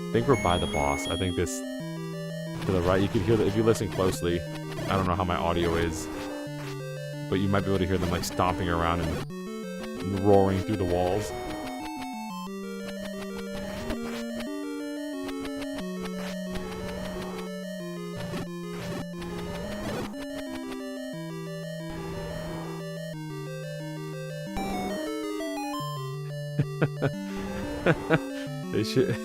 [SPEAKER 1] I think we're by the boss. I think this to the right. You can hear that if you listen closely. I don't know how my audio is, but you might be able to hear them like stomping around and roaring through the walls. They should.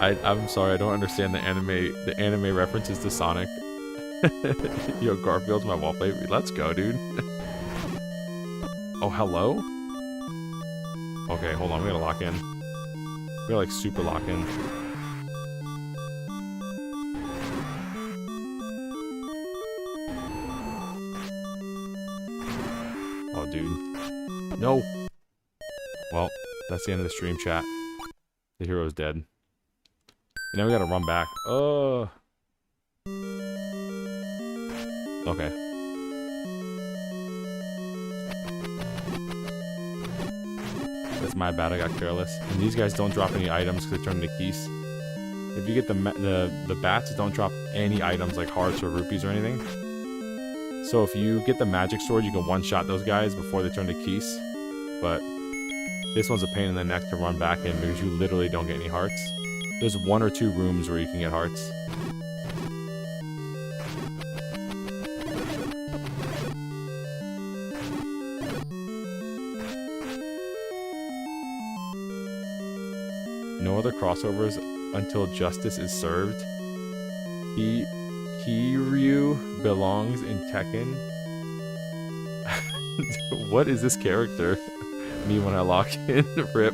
[SPEAKER 1] I'm sorry, I don't understand the anime references to Sonic. Yo, Garfield's my wallpaper. Let's go, dude. Oh, hello? Okay, hold on, we gotta lock in. We gotta like super lock in. Oh, dude. No! Well, that's the end of the stream, chat. The hero's dead. And now we gotta run back. Okay. That's my bad, I got careless. And these guys don't drop any items because they turn into keys. If you get the bats, don't drop any items like hearts or rupees or anything. So if you get the magic sword, you can one-shot those guys before they turn to keys. But This one's a pain in the neck to run back in because you literally don't get any hearts. There's 1 or 2 rooms where you can get hearts. No other crossovers until justice is served. Kiryu belongs in Tekken. What is this character? Me when I lock in. Rip.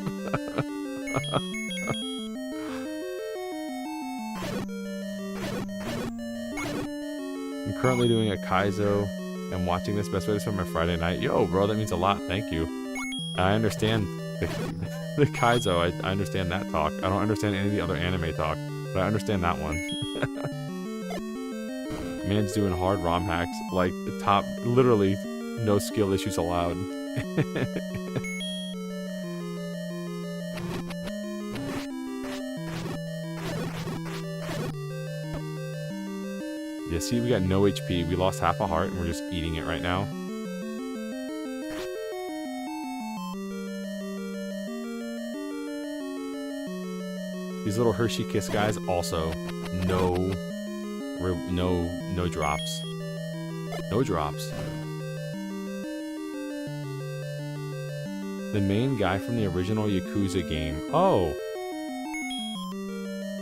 [SPEAKER 1] I'm currently doing a Kaizo and watching this. Best way to spend my Friday night. Yo, bro, that means a lot. Thank you. I understand the Kaizo. I understand that talk. I don't understand any of the other anime talk, but I understand that one. Man's doing hard ROM hacks. Like, the top, literally, no skill issues allowed. Yeah, see, we got no HP. We lost half a heart, and we're just eating it right now. These little Hershey Kiss guys also no drops. No drops. The main guy from the original Yakuza game. Oh.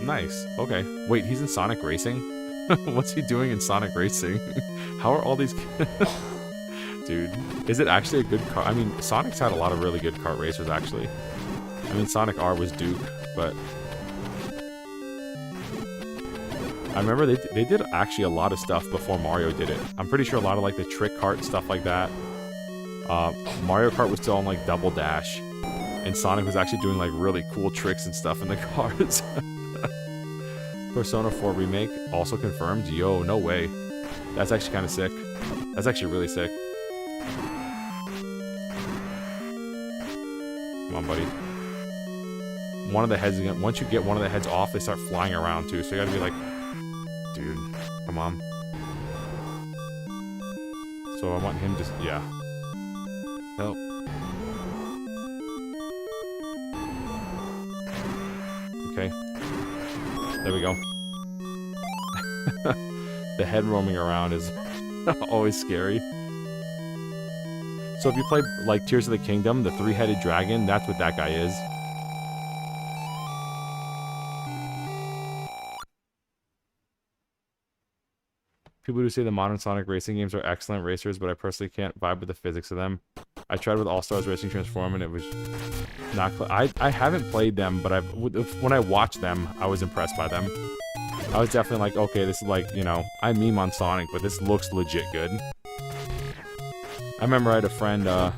[SPEAKER 1] Nice. Okay. Wait, he's in Sonic Racing? What's he doing in Sonic Racing? How are all these... Dude, is it actually a good car? I mean, Sonic's had a lot of really good kart racers, actually. I mean, Sonic R was Duke, but... I remember they did actually a lot of stuff before Mario did it. I'm pretty sure a lot of, like, the trick kart stuff like that. Mario Kart was still on, like, Double Dash. And Sonic was actually doing, like, really cool tricks and stuff in the cars. Persona 4 Remake also confirmed. Yo, no way. That's actually kind of sick. That's actually really sick. Come on, buddy. One of the heads, once you get one of the heads off, they start flying around too. So you gotta be like, dude, come on. So I want him to, yeah. Help. Okay. There we go. The head roaming around is always scary. So if you play, like, Tears of the Kingdom, the 3-headed dragon, that's what that guy is. People who say the modern Sonic racing games are excellent racers, but I personally can't vibe with the physics of them. I tried with All-Stars Racing Transform, and it was not... I haven't played them, but when I watched them, I was impressed by them. I was definitely like, okay, this is like, you know, I meme on Sonic, but this looks legit good. I remember I had a friend, the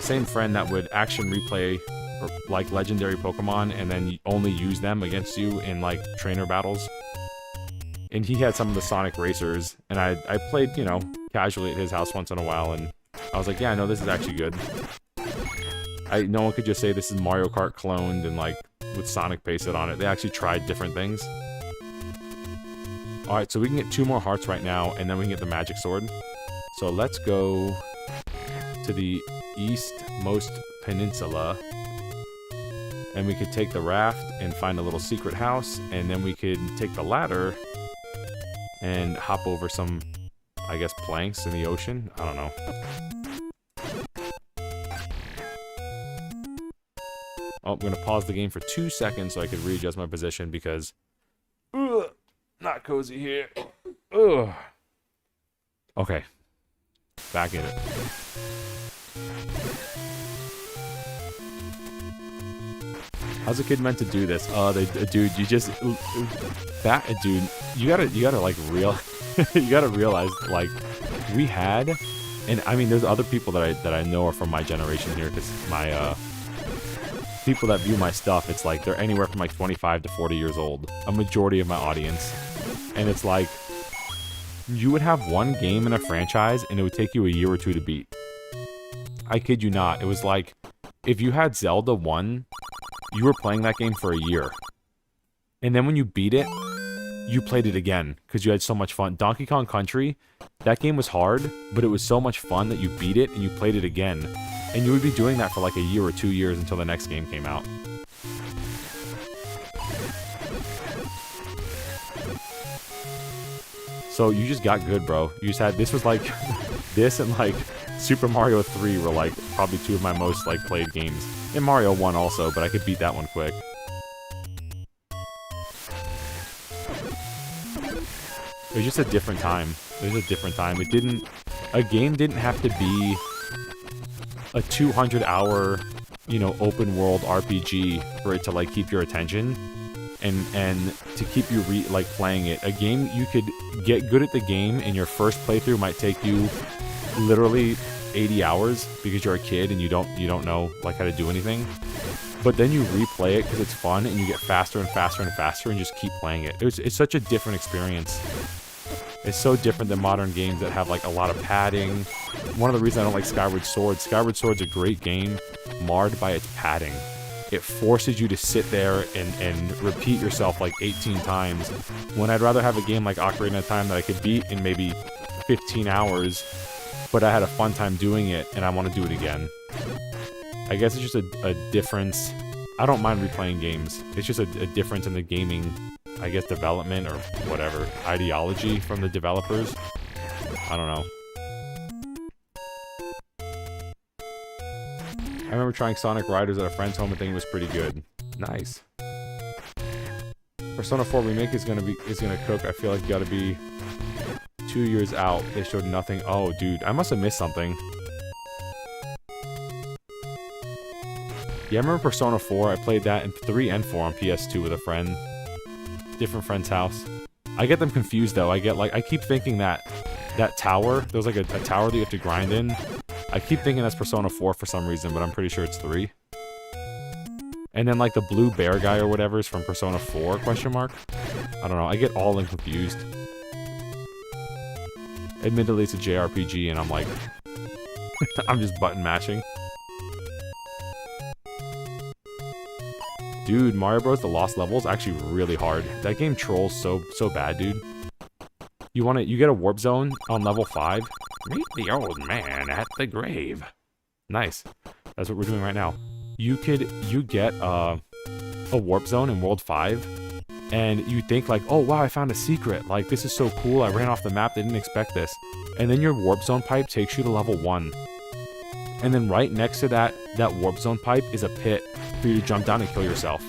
[SPEAKER 1] same friend that would action replay, or, like, legendary Pokemon, and then only use them against you in, like, trainer battles. And he had some of the Sonic racers, and I played, you know, casually at his house once in a while, and I was like, yeah, I know this is actually good. No one could just say this is Mario Kart cloned and, like, with Sonic pasted on it. They actually tried different things. Alright, so we can get 2 more hearts right now, and then we can get the magic sword. So let's go to the eastmost peninsula. And we could take the raft and find a little secret house, and then we could take the ladder and hop over some, I guess, planks in the ocean. I don't know. Oh, I'm going to pause the game for 2 seconds so I could readjust my position because... Ugh, not cozy here. Ugh. Okay. Back in it. How's a kid meant to do this? Dude, you just... dude, you gotta, like, you gotta realize, like, we had... And, I mean, there's other people that I know are from my generation here, because my, people that view my stuff, it's like, they're anywhere from, like, 25 to 40 years old. A majority of my audience. And it's like, you would have one game in a franchise, and it would take you a year or 2 to beat. I kid you not. It was like, if you had Zelda 1... you were playing that game for a year. And then when you beat it, you played it again, because you had so much fun. Donkey Kong Country, that game was hard, but it was so much fun that you beat it and you played it again. And you would be doing that for like a year or 2 years until the next game came out. So you just got good, bro. You just had, this was like, this and like Super Mario 3 were like probably 2 of my most like played games. And Mario 1 also, but I could beat that one quick. It was just a different time. It was a different time. It didn't, a game didn't have to be a 200-hour, you know, open world RPG for it to like keep your attention. And to keep you like playing it. A game, you could get good at the game and your first playthrough might take you literally 80 hours because you're a kid and you don't know like how to do anything. But then you replay it because it's fun and you get faster and faster and faster and just keep playing it. It's such a different experience. It's so different than modern games that have like a lot of padding. One of the reasons I don't like Skyward Sword. Skyward Sword's a great game marred by its padding. It forces you to sit there and repeat yourself like 18 times. When I'd rather have a game like Ocarina of Time that I could beat in maybe 15 hours, but I had a fun time doing it and I want to do it again. I guess it's just a difference. I don't mind replaying games. It's just a difference in the gaming, I guess, development or whatever, ideology from the developers. I don't know. I remember trying Sonic Riders at a friend's home and thinking it was pretty good. Nice. Persona 4 Remake is gonna cook. I feel like you gotta be 2 years out. They showed nothing. Oh, dude, I must have missed something. Yeah, I remember Persona 4. I played that in 3 and 4 on PS2 with a friend. Different friend's house. I get them confused though. I keep thinking that tower, there was like a tower that you have to grind in. I keep thinking that's Persona 4 for some reason, but I'm pretty sure it's 3. And then like the blue bear guy or whatever is from Persona 4, question mark? I don't know, I get all confused. Admittedly, it's a JRPG and I'm like, I'm just button mashing. Dude, Mario Bros. The Lost Levels actually really hard. That game trolls so bad, dude. You get a warp zone on level 5. Meet the old man at the grave. Nice. That's what we're doing right now. You get a warp zone in World 5, and you think like, oh wow, I found a secret. Like, this is so cool. I ran off the map. They didn't expect this. And then your warp zone pipe takes you to level 1. And then right next to that warp zone pipe is a pit for you to jump down and kill yourself.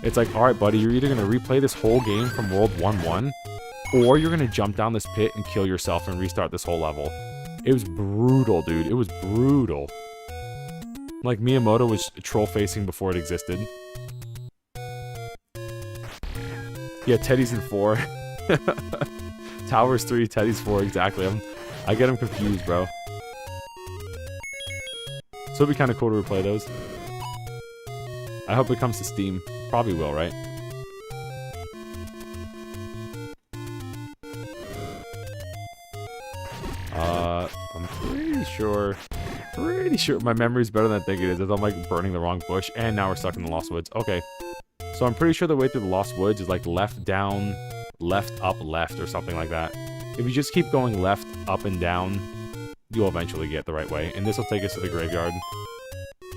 [SPEAKER 1] It's like, alright buddy, you're either going to replay this whole game from World 1-1, or you're going to jump down this pit and kill yourself and restart this whole level. It was brutal, dude. It was brutal. Like, Miyamoto was troll-facing before it existed. Yeah, Teddy's in 4. Towers 3, Teddy's 4, exactly. I get them confused, bro. So it'd be kind of cool to replay those. I hope it comes to Steam. Probably will, right? I'm pretty sure my memory's better than I think it is. I'm like burning the wrong bush, and now we're stuck in the Lost Woods. Okay. So I'm pretty sure the way through the Lost Woods is like left, down, left, up, left, or something like that. If you just keep going left, up, and down, you'll eventually get the right way. And this will take us to the graveyard.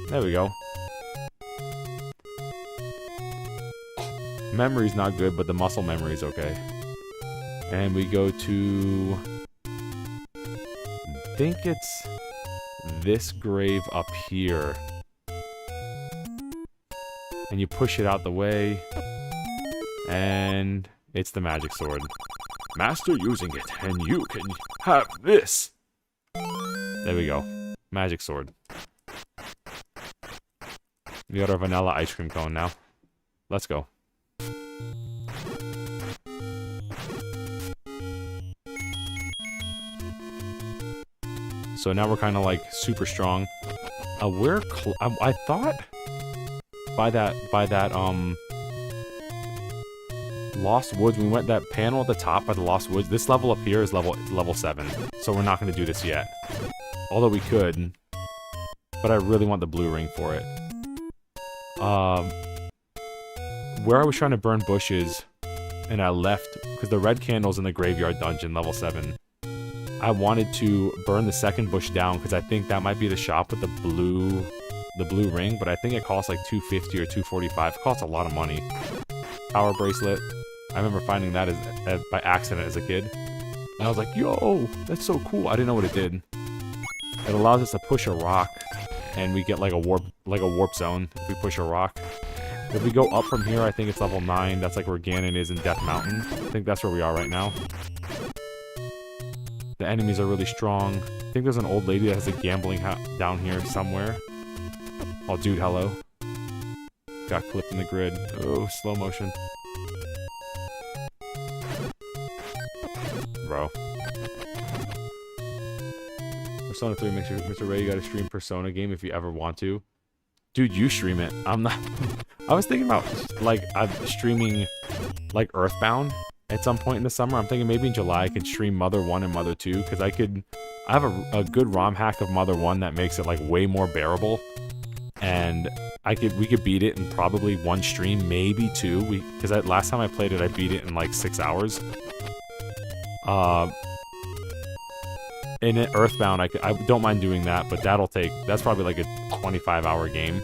[SPEAKER 1] There we go. Memory's not good, but the muscle memory is okay. And we go to... I think it's this grave up here. And you push it out the way. And it's the magic sword. Master using it, and you can have this! There we go. Magic sword. We got our vanilla ice cream cone now. Let's go. So now we're kind of like super strong. I thought by that Lost Woods, we went that panel at the top by the Lost Woods. This level up here is level 7, so we're not going to do this yet. Although we could, but I really want the blue ring for it. Where I was trying to burn bushes, and I left because the red candle's in the graveyard dungeon, level 7. I wanted to burn the second bush down because I think that might be the shop with the blue ring, but I think it costs like $250 or $245. It costs a lot of money. Power bracelet. I remember finding that by accident as a kid. And I was like, yo, that's so cool. I didn't know what it did. It allows us to push a rock, and we get like a warp zone if we push a rock. If we go up from here, I think it's level 9. That's like where Ganon is in Death Mountain. I think that's where we are right now. The enemies are really strong. I think there's an old lady that has a gambling down here somewhere. Oh, dude, hello. Got clipped in the grid. Oh, slow motion. Bro. Persona 3 makes you, Mr. Ray, you gotta stream Persona game if you ever want to. Dude, you stream it. I'm not... I was thinking about, like, streaming, like, Earthbound at some point in the summer. I'm thinking maybe in July I could stream Mother 1 and Mother 2, because I have a good ROM hack of Mother 1 that makes it, like, way more bearable. And we could beat it in probably one stream, maybe two. Because last time I played it, I beat it in, like, 6 hours. In Earthbound, I don't mind doing that, but that's probably like a 25-hour game.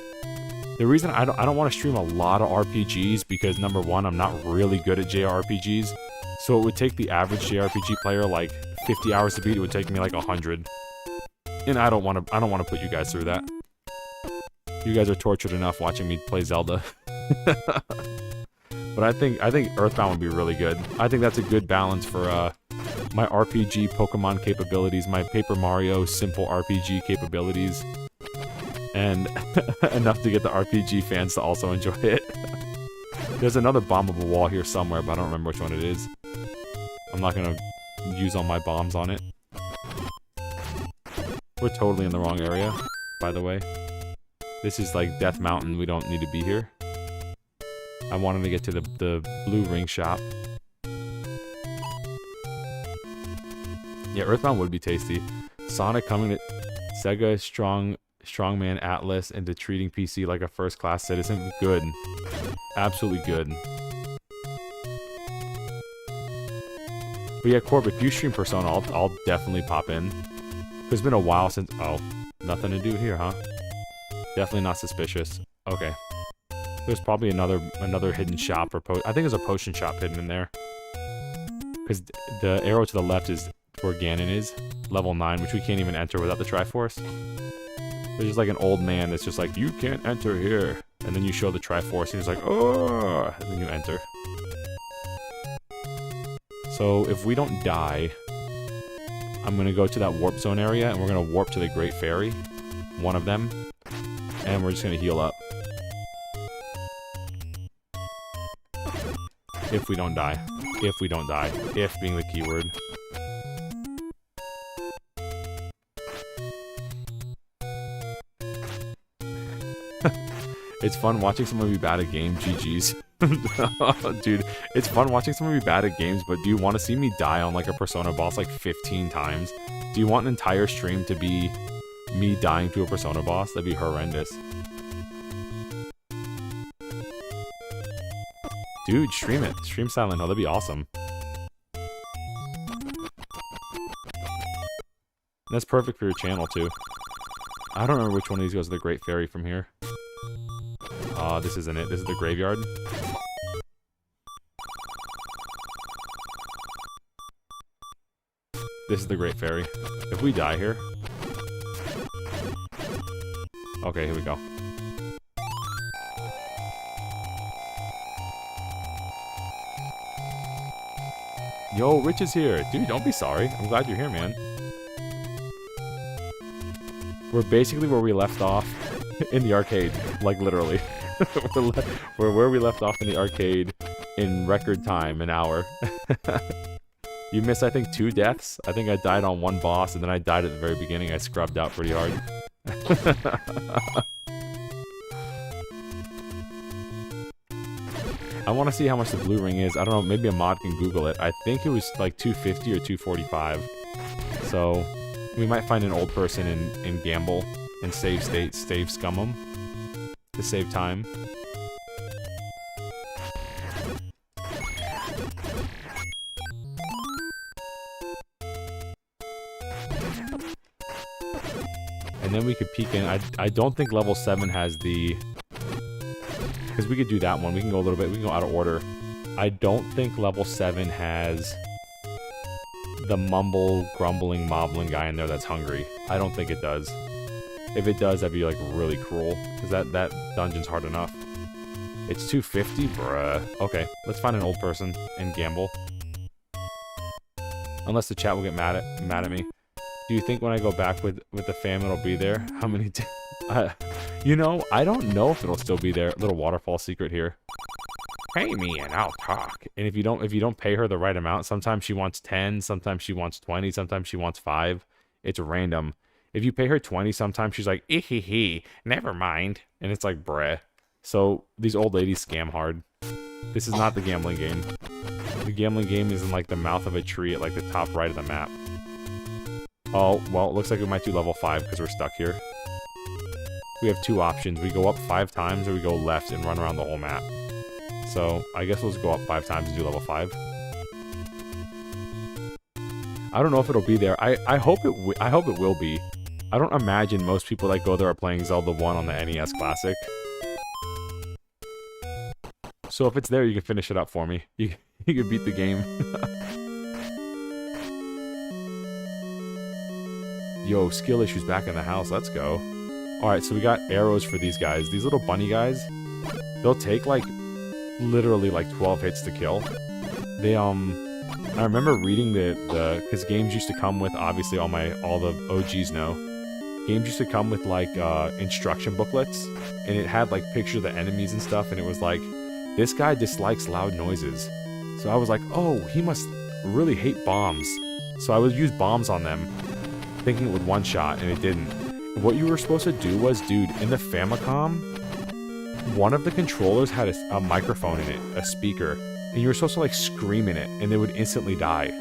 [SPEAKER 1] The reason I don't want to stream a lot of RPGs because number one, I'm not really good at JRPGs, so it would take the average JRPG player like 50 hours to beat. It would take me like 100, and I don't want to put you guys through that. You guys are tortured enough watching me play Zelda. But I think Earthbound would be really good. I think that's a good balance for my RPG Pokemon capabilities, my Paper Mario simple RPG capabilities, and enough to get the RPG fans to also enjoy it. There's another bombable wall here somewhere, but I don't remember which one it is. I'm not gonna use all my bombs on it. We're totally in the wrong area, by the way. This is like Death Mountain. We don't need to be here. I wanted to get to the blue ring shop. Yeah, Earthbound would be tasty. Sonic coming to Sega Strongman Atlas into treating PC like a first-class citizen. Good. Absolutely good. But yeah, Corb, if you stream Persona, I'll definitely pop in. It's been a while since... Oh, nothing to do here, huh? Definitely not suspicious. Okay. There's probably another hidden shop or I think there's a potion shop hidden in there. Because the arrow to the left is where Ganon is, level 9, which we can't even enter without the Triforce. There's just like an old man that's just like, you can't enter here. And then you show the Triforce and he's like, oh, and then you enter. So if we don't die, I'm going to go to that warp zone area and we're going to warp to the Great Fairy, one of them, and we're just going to heal up. If we don't die. If we don't die. If being the keyword. It's fun watching someone be bad at games. GG's. Dude, it's fun watching someone be bad at games, but do you want to see me die on like a Persona boss like 15 times? Do you want an entire stream to be me dying to a Persona boss? That'd be horrendous. Dude, stream it. Stream Silent Hill. That'd be awesome. That's perfect for your channel, too. I don't remember which one of these goes to the Great Fairy from here. This isn't it. This is the graveyard. This is the Great Fairy. If we die here... Okay, here we go. Yo, Rich is here. Dude, don't be sorry. I'm glad you're here, man. We're basically where we left off in the arcade. Like, literally. We're where we left off in the arcade in record time, an hour. You missed, I think, 2 deaths. I think I died on one boss, and then I died at the very beginning. I scrubbed out pretty hard. I want to see how much the blue ring is. I don't know, maybe a mod can Google it. I think it was like 250 or 245. So, we might find an old person in Gamble and save state, save Scummum to save time. then we could peek in. I don't think level 7 has the... Because we could do that one. We can go a little bit. We can go out of order. I don't think level 7 has the mumble, grumbling, moblin guy in there that's hungry. I don't think it does. If it does, that'd be like really cruel. Because that dungeon's hard enough. It's 250? Bruh. Okay, let's find an old person and gamble. Unless the chat will get mad at me. Do you think when I go back with the fam it'll be there? How many you know, I don't know if it'll still be there. Little waterfall secret here. Pay me and I'll talk. And if you don't pay her the right amount, sometimes she wants 10, sometimes she wants 20, sometimes she wants 5. It's random. If you pay her 20, sometimes she's like, hee, never mind. And it's like, bruh. So these old ladies scam hard. This is not the gambling game. The gambling game is in like the mouth of a tree at like the top right of the map. Oh, well, it looks like we might do level 5 because we're stuck here. We have 2 options. We go up 5 times or we go left and run around the whole map. So I guess we'll just go up 5 times and do level 5. I don't know if it'll be there. I hope it will be. I don't imagine most people that go there are playing Zelda 1 on the NES Classic. So if it's there, you can finish it up for me. You can beat the game. Yo, skill issues back in the house. Let's go. Alright, so we got arrows for these guys. These little bunny guys, they'll take like literally like 12 hits to kill. They I remember reading because games used to come with, obviously all the OGs know. Games used to come with like instruction booklets, and it had like pictures of the enemies and stuff, and it was like, this guy dislikes loud noises. So I was like, oh, he must really hate bombs. So I would use bombs on them, thinking it would one-shot, and it didn't. What you were supposed to do was, dude, in the Famicom, one of the controllers had a microphone in it, a speaker, and you were supposed to like scream in it, and they would instantly die.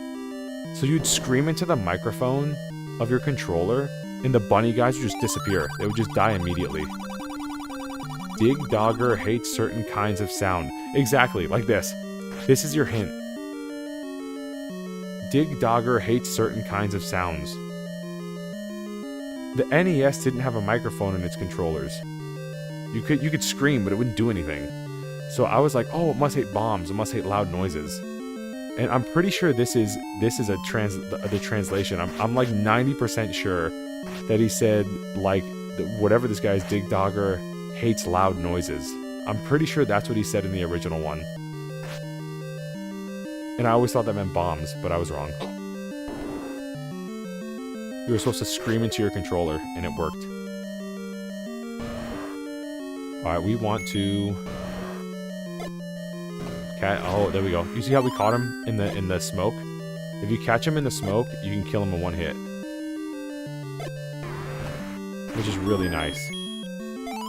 [SPEAKER 1] So you'd scream into the microphone of your controller, and the bunny guys would just disappear. They would just die immediately. Dig Dogger hates certain kinds of sound. Exactly, like this. This is your hint. Dig Dogger hates certain kinds of sounds. The NES didn't have a microphone in its controllers. You could scream, but it wouldn't do anything. So I was like, oh, it must hate bombs. It must hate loud noises. And I'm pretty sure this is the translation. I'm like 90% sure that he said like whatever this guy's Dig Dogger hates loud noises. I'm pretty sure that's what he said in the original one. And I always thought that meant bombs, but I was wrong. You were supposed to scream into your controller, and it worked. Alright, we want to... Oh, there we go. You see how we caught him in the smoke? If you catch him in the smoke, you can kill him in one hit. Which is really nice.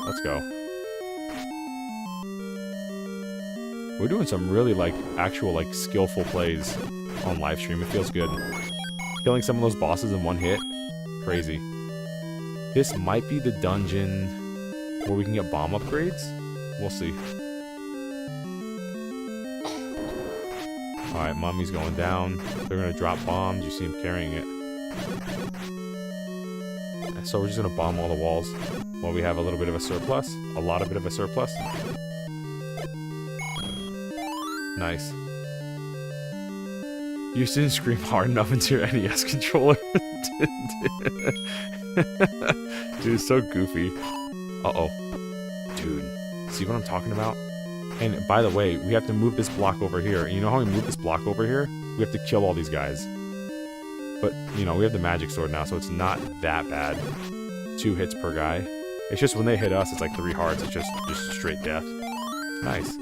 [SPEAKER 1] Let's go. We're doing some really, like, actual, like, skillful plays on live stream. It feels good. Killing some of those bosses in one hit. Crazy. This might be the dungeon where we can get bomb upgrades. We'll see. Alright, Mummy's going down. They're gonna drop bombs. You see him carrying it. So we're just gonna bomb all the walls while we have a little bit of a surplus. A lot of bit of a surplus. Nice. You didn't scream hard enough into your NES controller. Dude, it's so goofy. Uh-oh. Dude, see what I'm talking about? And by the way, we have to move this block over here. And you know how we move this block over here? We have to kill all these guys. But, you know, we have the magic sword now, so it's not that bad. 2 hits per guy. It's just when they hit us, it's like 3 hearts. It's just straight death. Nice.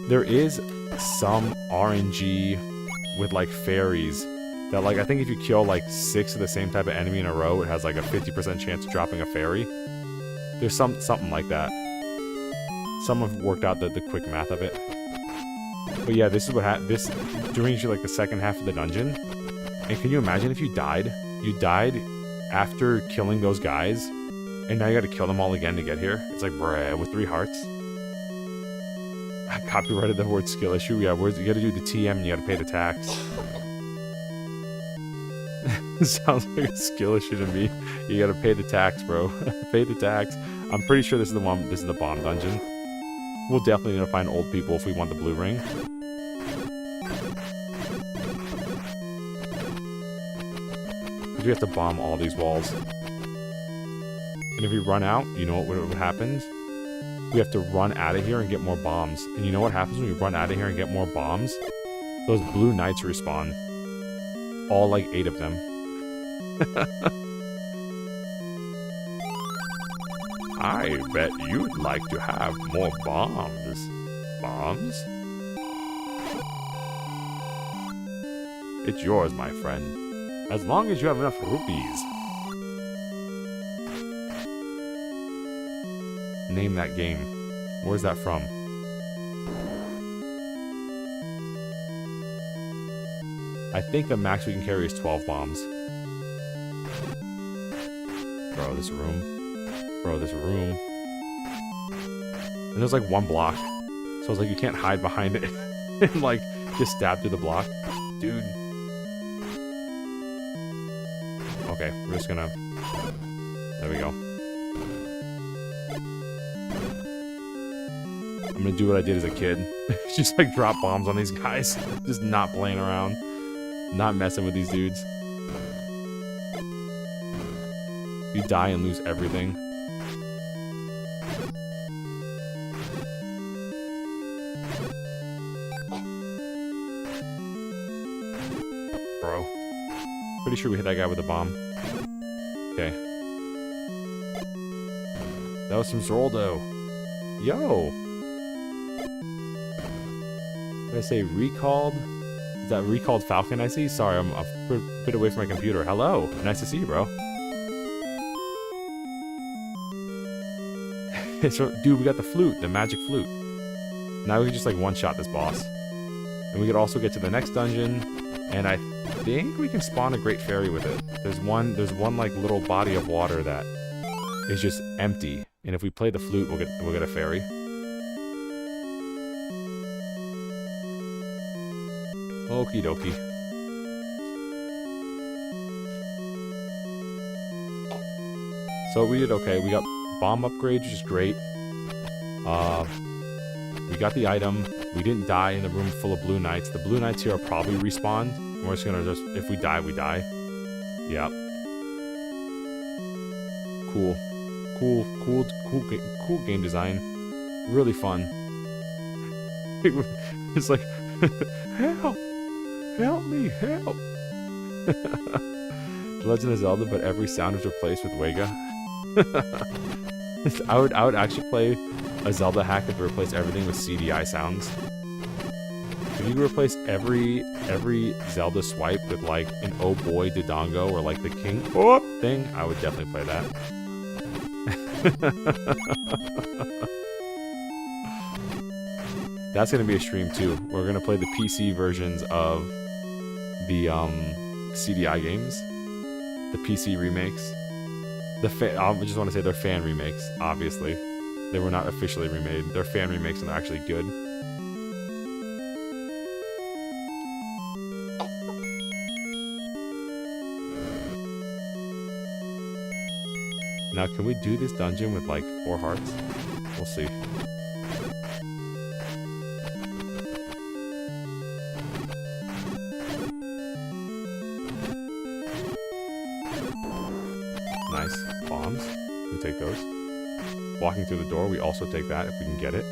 [SPEAKER 1] There is some RNG with, like, fairies that, like, I think if you kill, like, 6 of the same type of enemy in a row, it has, like, a 50% chance of dropping a fairy. There's something like that. Some have worked out the quick math of it. But yeah, this is what happened. This during like the second half of the dungeon. And can you imagine if you died? You died after killing those guys, and now you got to kill them all again to get here. It's like, bruh, with 3 hearts. I copyrighted the word skill issue. Yeah, you got to do the TM and you got to pay the tax. Sounds like a skill issue to me. You gotta pay the tax, bro. Pay the tax. I'm pretty sure this is the one. This is the bomb dungeon. We'll definitely need to find old people if we want the blue ring. We have to bomb all these walls. And if we run out, you know what happens? We have to run out of here and get more bombs. And you know what happens when we run out of here and get more bombs? Those blue knights respawn. All like 8 of them. I bet you'd like to have more bombs. Bombs? It's yours, my friend. As long as you have enough rupees. Name that game. Where's that from? I think the max we can carry is 12 bombs. Bro, this room. Bro, this room. And there's like one block. So it's like you can't hide behind it and like just stab through the block. Dude. Okay, we're just gonna... There we go. I'm gonna do what I did as a kid. Just like drop bombs on these guys. Just not playing around. Not messing with these dudes. You die and lose everything. Bro. Pretty sure we hit that guy with a bomb. Okay. That was some Zoldo. Yo! Did I say recalled? Is that recalled Falcon I see? Sorry, I'm a bit away from my computer. Hello! Nice to see you, bro. So, dude, we got the flute, the magic flute. Now we can just like one-shot this boss. And we could also get to the next dungeon. And I think we can spawn a great fairy with it. There's one like little body of water that is just empty. And if we play the flute, we'll get a fairy. Okie dokie. So we did okay. We got bomb upgrades, which is great. We got the item. We didn't die in the room full of blue knights. The blue knights here are probably respawned. We're just gonna if we die, we die. Yeah. Cool game design. Really fun. It's like, help! Help me, help! The Legend of Zelda, but every sound is replaced with Wega. I would actually play a Zelda hack that would replace everything with CDI sounds. If you could replace every Zelda swipe with like an oh boy Dodongo or like the king oh thing, I would definitely play that. That's gonna be a stream too. We're gonna play the PC versions of the CDI games, the PC remakes. I just want to say they're fan remakes. Obviously, they were not officially remade. They're fan remakes and they're actually good. Now, can we do this dungeon with like 4 hearts? We'll see. Nice. Bombs. We take those. Walking through the door, we also take that if we can get it.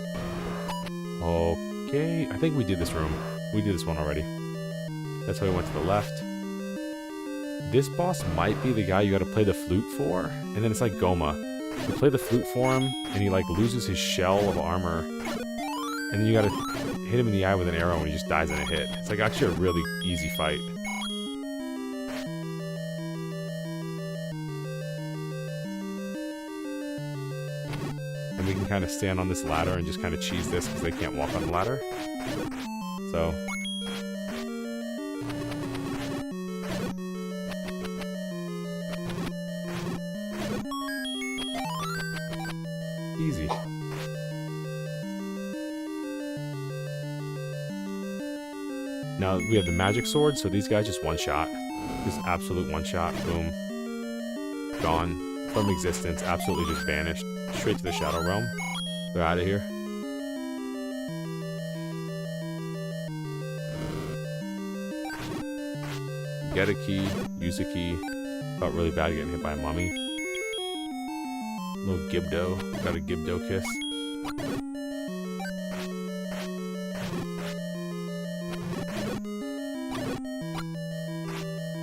[SPEAKER 1] Okay. I think we did this room. We did this one already. That's why we went to the left. This boss might be the guy you gotta play the flute for, and then it's like Goma. You play the flute for him, and he like loses his shell of armor, and then you gotta hit him in the eye with an arrow and he just dies in a hit. It's like actually a really easy fight. And we can kind of stand on this ladder and just kind of cheese this because they can't walk on the ladder. So... easy. Now we have the magic sword, so these guys just one shot. Just absolute one shot. Boom. Gone. From existence. Absolutely just vanished. Straight to the Shadow Realm. They're out of here. Get a key. Use a key. Felt really bad getting hit by a mummy. Little Gibdo. Got a Gibdo kiss.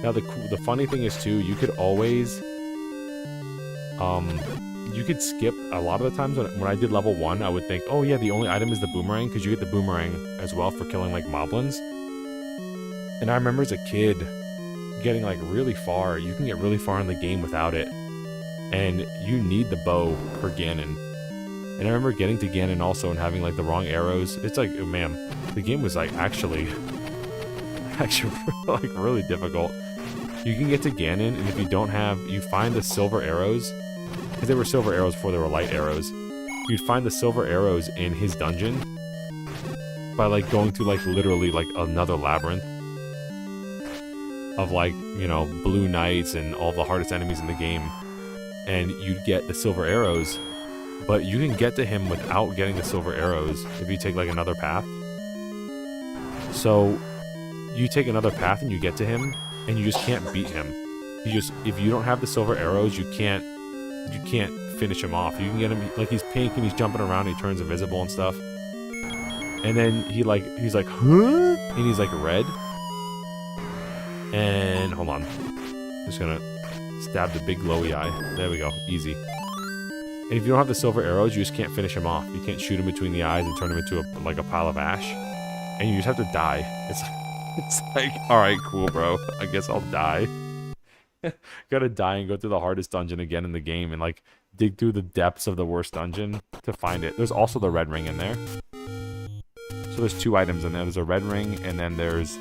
[SPEAKER 1] Now the funny thing is too, you could always, you could skip a lot of the times when I did level 1, I would think, oh yeah, the only item is the boomerang, because you get the boomerang as well for killing like moblins. And I remember as a kid getting like really far. You can get really far in the game without it, and you need the bow for Ganon. And I remember getting to Ganon also and having like the wrong arrows. It's like, oh, man, the game was like actually like really difficult. You can get to Ganon, and if you don't have, you find the silver arrows, because they were silver arrows before they were light arrows. You'd find the silver arrows in his dungeon by like going through like literally like another labyrinth of like, you know, blue knights and all the hardest enemies in the game, and you'd get the silver arrows, but you can get to him without getting the silver arrows if you take like another path. So you take another path and you get to him, and you just can't beat him. If you don't have the silver arrows, you can't finish him off. You can get him, like, he's pink and he's jumping around and he turns invisible and stuff. And then he's like, huh? And he's like red. And hold on. Just gonna stab the big glowy eye. There we go. Easy. And if you don't have the silver arrows, you just can't finish him off. You can't shoot him between the eyes and turn him into a pile of ash. And you just have to die. It's like, alright, cool, bro. I guess I'll die. Gotta die and go through the hardest dungeon again in the game and like dig through the depths of the worst dungeon to find it. There's also the red ring in there. So there's 2 items in there. There's a red ring and then there's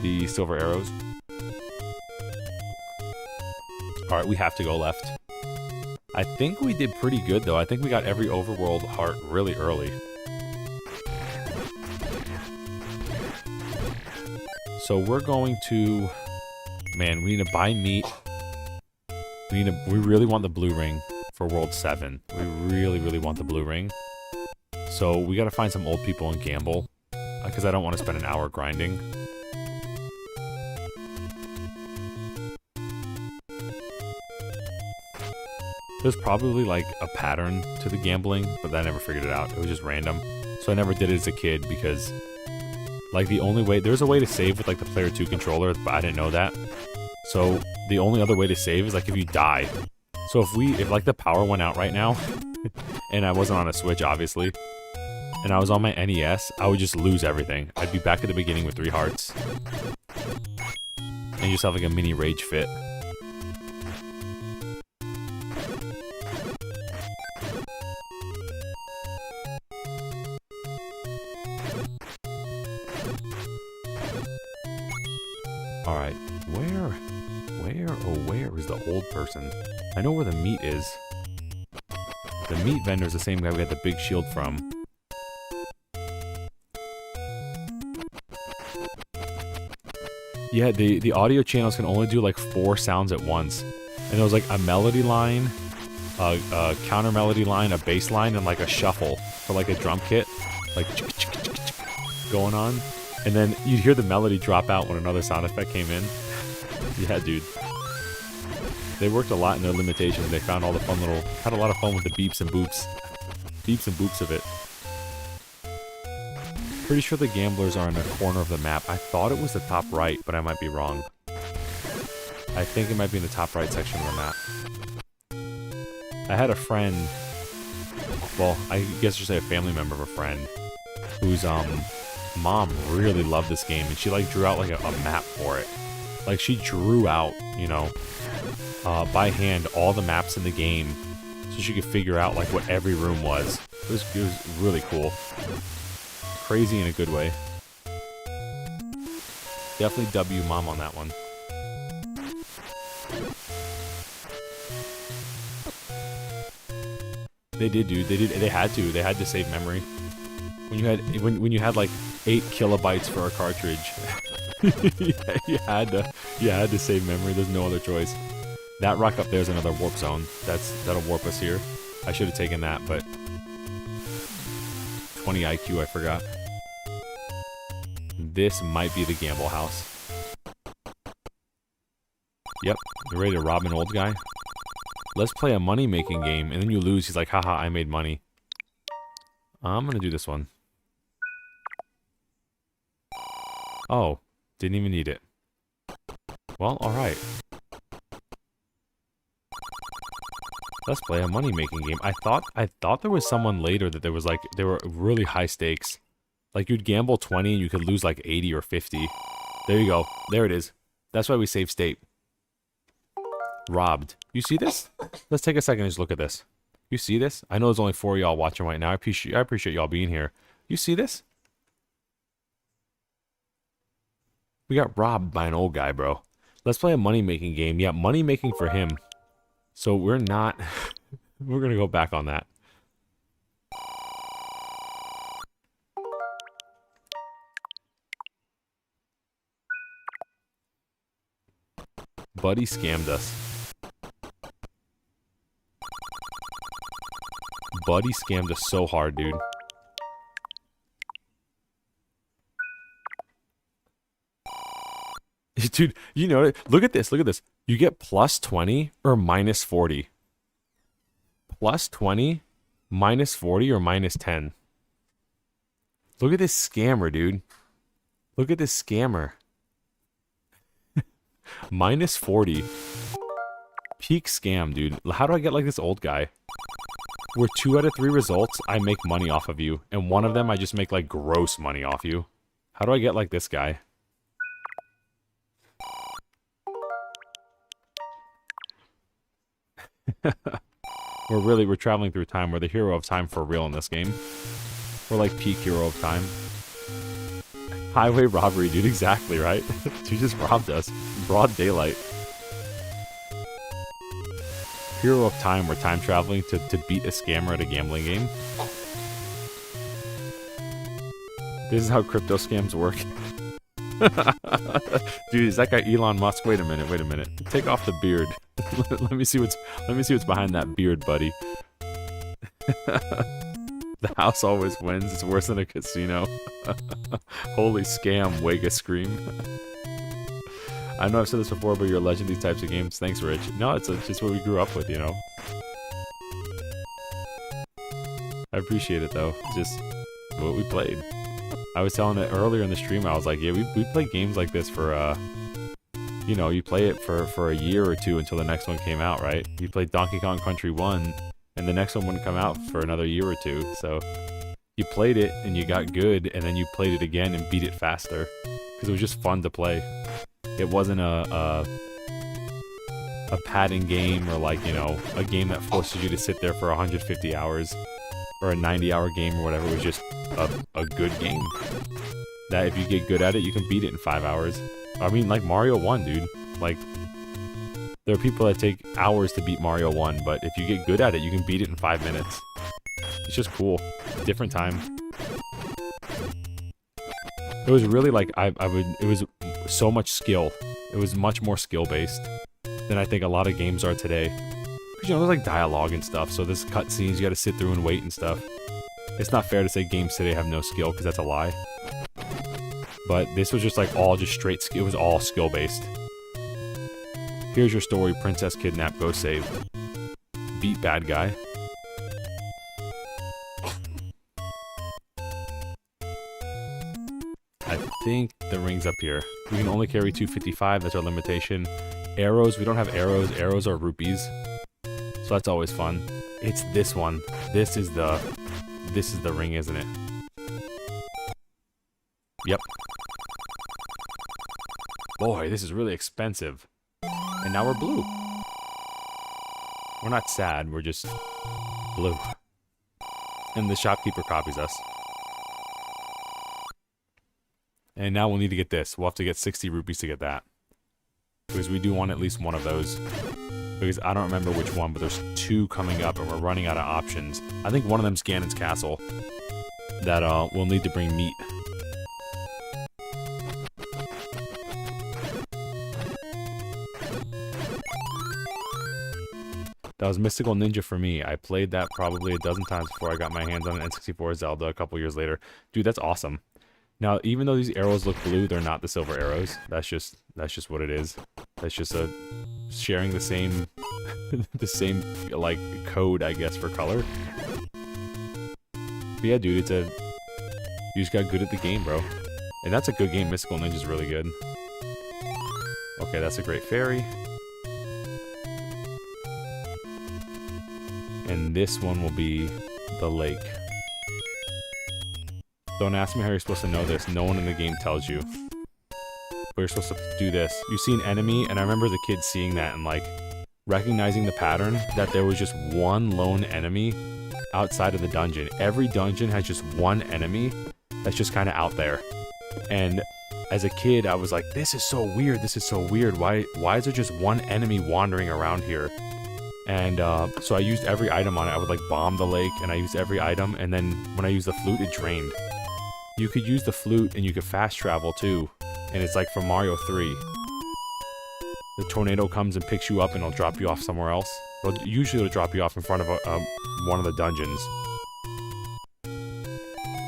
[SPEAKER 1] the silver arrows. Alright, we have to go left. I think we did pretty good though. I think we got every overworld heart really early. So we're going to, man, we need to buy meat. We really want the blue ring for World 7. We really, really want the blue ring. So we gotta find some old people and gamble, because I don't want to spend an hour grinding. There's probably like a pattern to the gambling, but I never figured it out. It was just random. So I never did it as a kid because like the only way, there's a way to save with like the player 2 controller, but I didn't know that. So the only other way to save is like if you die. So if like the power went out right now, and I wasn't on a Switch obviously, and I was on my NES, I would just lose everything. I'd be back at the beginning with 3 hearts. And you just have like a mini rage fit. Alright, where is the old person? I know where the meat is. The meat vendor is the same guy we got the big shield from. Yeah, the audio channels can only do like 4 sounds at once. And there was like a melody line, a counter melody line, a bass line, and like a shuffle for like a drum kit. Like going on. And then you'd hear the melody drop out when another sound effect came in. Yeah, dude. They worked a lot in their limitations. They found all the fun little... Had a lot of fun with the beeps and boops. Beeps and boops of it. Pretty sure the gamblers are in a corner of the map. I thought it was the top right, but I might be wrong. I think it might be in the top right section of the map. I had a friend... Well, I guess I should say a family member of a friend. Whose, mom really loved this game, and she like drew out like a map for it. Like she drew out, you know, by hand all the maps in the game, so she could figure out like what every room was. It was really cool, crazy in a good way. Definitely W mom on that one. They did, dude. They had to save memory. When you had like 8 kilobytes for a cartridge, you had to save memory. There's no other choice. That rock up there is another warp zone. That'll warp us here. I should have taken that, but 20 IQ, I forgot. This might be the gamble house. Yep, you're ready to rob an old guy? Let's play a money-making game, and then you lose. He's like, haha, I made money. I'm gonna do this one. Oh, didn't even need it. Well, alright. Let's play a money-making game. I thought there was someone later that there were really high stakes. Like, you'd gamble 20 and you could lose like 80 or 50. There you go. There it is. That's why we save state. Robbed. You see this? Let's take a second and just look at this. You see this? I know there's only 4 of y'all watching right now. I appreciate y'all being here. You see this? We got robbed by an old guy, bro. Let's play a money-making game. Yeah, money-making for him. So we're not... we're gonna go back on that. Buddy scammed us. Buddy scammed us so hard, dude. Dude, you know it. Look at this. Look at this. You get plus 20 or minus 40. Plus 20, minus 40, or minus 10. Look at this scammer, dude. Look at this scammer. Minus 40. Peak scam, dude. How do I get like this old guy? Where 2 out of 3 results, I make money off of you. And 1 of them, I just make like gross money off you. How do I get like this guy? We're traveling through time. We're the hero of time for real in this game. We're like peak hero of time. Highway robbery, dude. Exactly, right? You just robbed us. Broad daylight. Hero of time. We're time traveling to beat a scammer at a gambling game. This is how crypto scams work. Dude, is that guy Elon Musk? Wait a minute. Take off the beard. let me see what's behind that beard, buddy. The house always wins. It's worse than a casino. Holy scam, Wega scream. I know I've said this before, but you're a legend these types of games. Thanks, Rich. No, it's just what we grew up with, you know. I appreciate it though. It's just what we played. I was telling it earlier in the stream, I was like, yeah, we play games like this for, you know, you play it for a year or 2 until the next one came out, right? You played Donkey Kong Country 1, and the next one wouldn't come out for another year or 2, so you played it, and you got good, and then you played it again and beat it faster, because it was just fun to play. It wasn't a padding game, or like, you know, a game that forces you to sit there for 150 hours. Or a 90-hour game or whatever. It was just a good game. That if you get good at it, you can beat it in 5 hours. I mean, like Mario 1, dude. Like, there are people that take hours to beat Mario 1, but if you get good at it, you can beat it in 5 minutes. It's just cool. Different time. It was really like, it was so much skill. It was much more skill-based than I think a lot of games are today. You know, there's like dialogue and stuff, so there's cutscenes you gotta sit through and wait and stuff. It's not fair to say games today have no skill, because that's a lie. But this was just like all just straight skill. It was all skill based. Here's your story: princess kidnapped, go save. Beat bad guy. I think the ring's up here. We can only carry 255, that's our limitation. Arrows, we don't have arrows. Arrows are rupees. So that's always fun. It's this one. This is the ring, isn't it? Yep. Boy, this is really expensive. And now we're blue. We're not sad, we're just blue. And the shopkeeper copies us. And now we'll need to get this. We'll have to get 60 rupees to get that. Because we do want at least one of those. Because I don't remember which one, but there's 2 coming up and we're running out of options. I think one of them's Ganon's castle. that we'll need to bring meat. That was Mystical Ninja for me. I played that probably a dozen times before I got my hands on an N64 Zelda a couple years later. Dude, that's awesome. Now, even though these arrows look blue, they're not the silver arrows. That's just what it is. That's just a sharing the same the same like code, I guess, for color. But yeah, dude, it's a you just got good at the game, bro. And that's a good game. Mystical Ninja's really good. Okay, that's a great fairy. And this one will be the lake. Don't ask me how you're supposed to know this. No one in the game tells you. But you're supposed to do this. You see an enemy, and I remember the kid seeing that and like recognizing the pattern that there was just one lone enemy outside of the dungeon. Every dungeon has just one enemy that's just kind of out there. And as a kid, I was like, this is so weird. This is so weird. Why is there just one enemy wandering around here? And so I used every item on it. I would like bomb the lake, and I used every item. And then when I used the flute, it drained. You could use the flute, and you could fast travel too. And it's like from Mario 3. The tornado comes and picks you up, and it'll drop you off somewhere else. Well, usually it'll drop you off in front of one of the dungeons.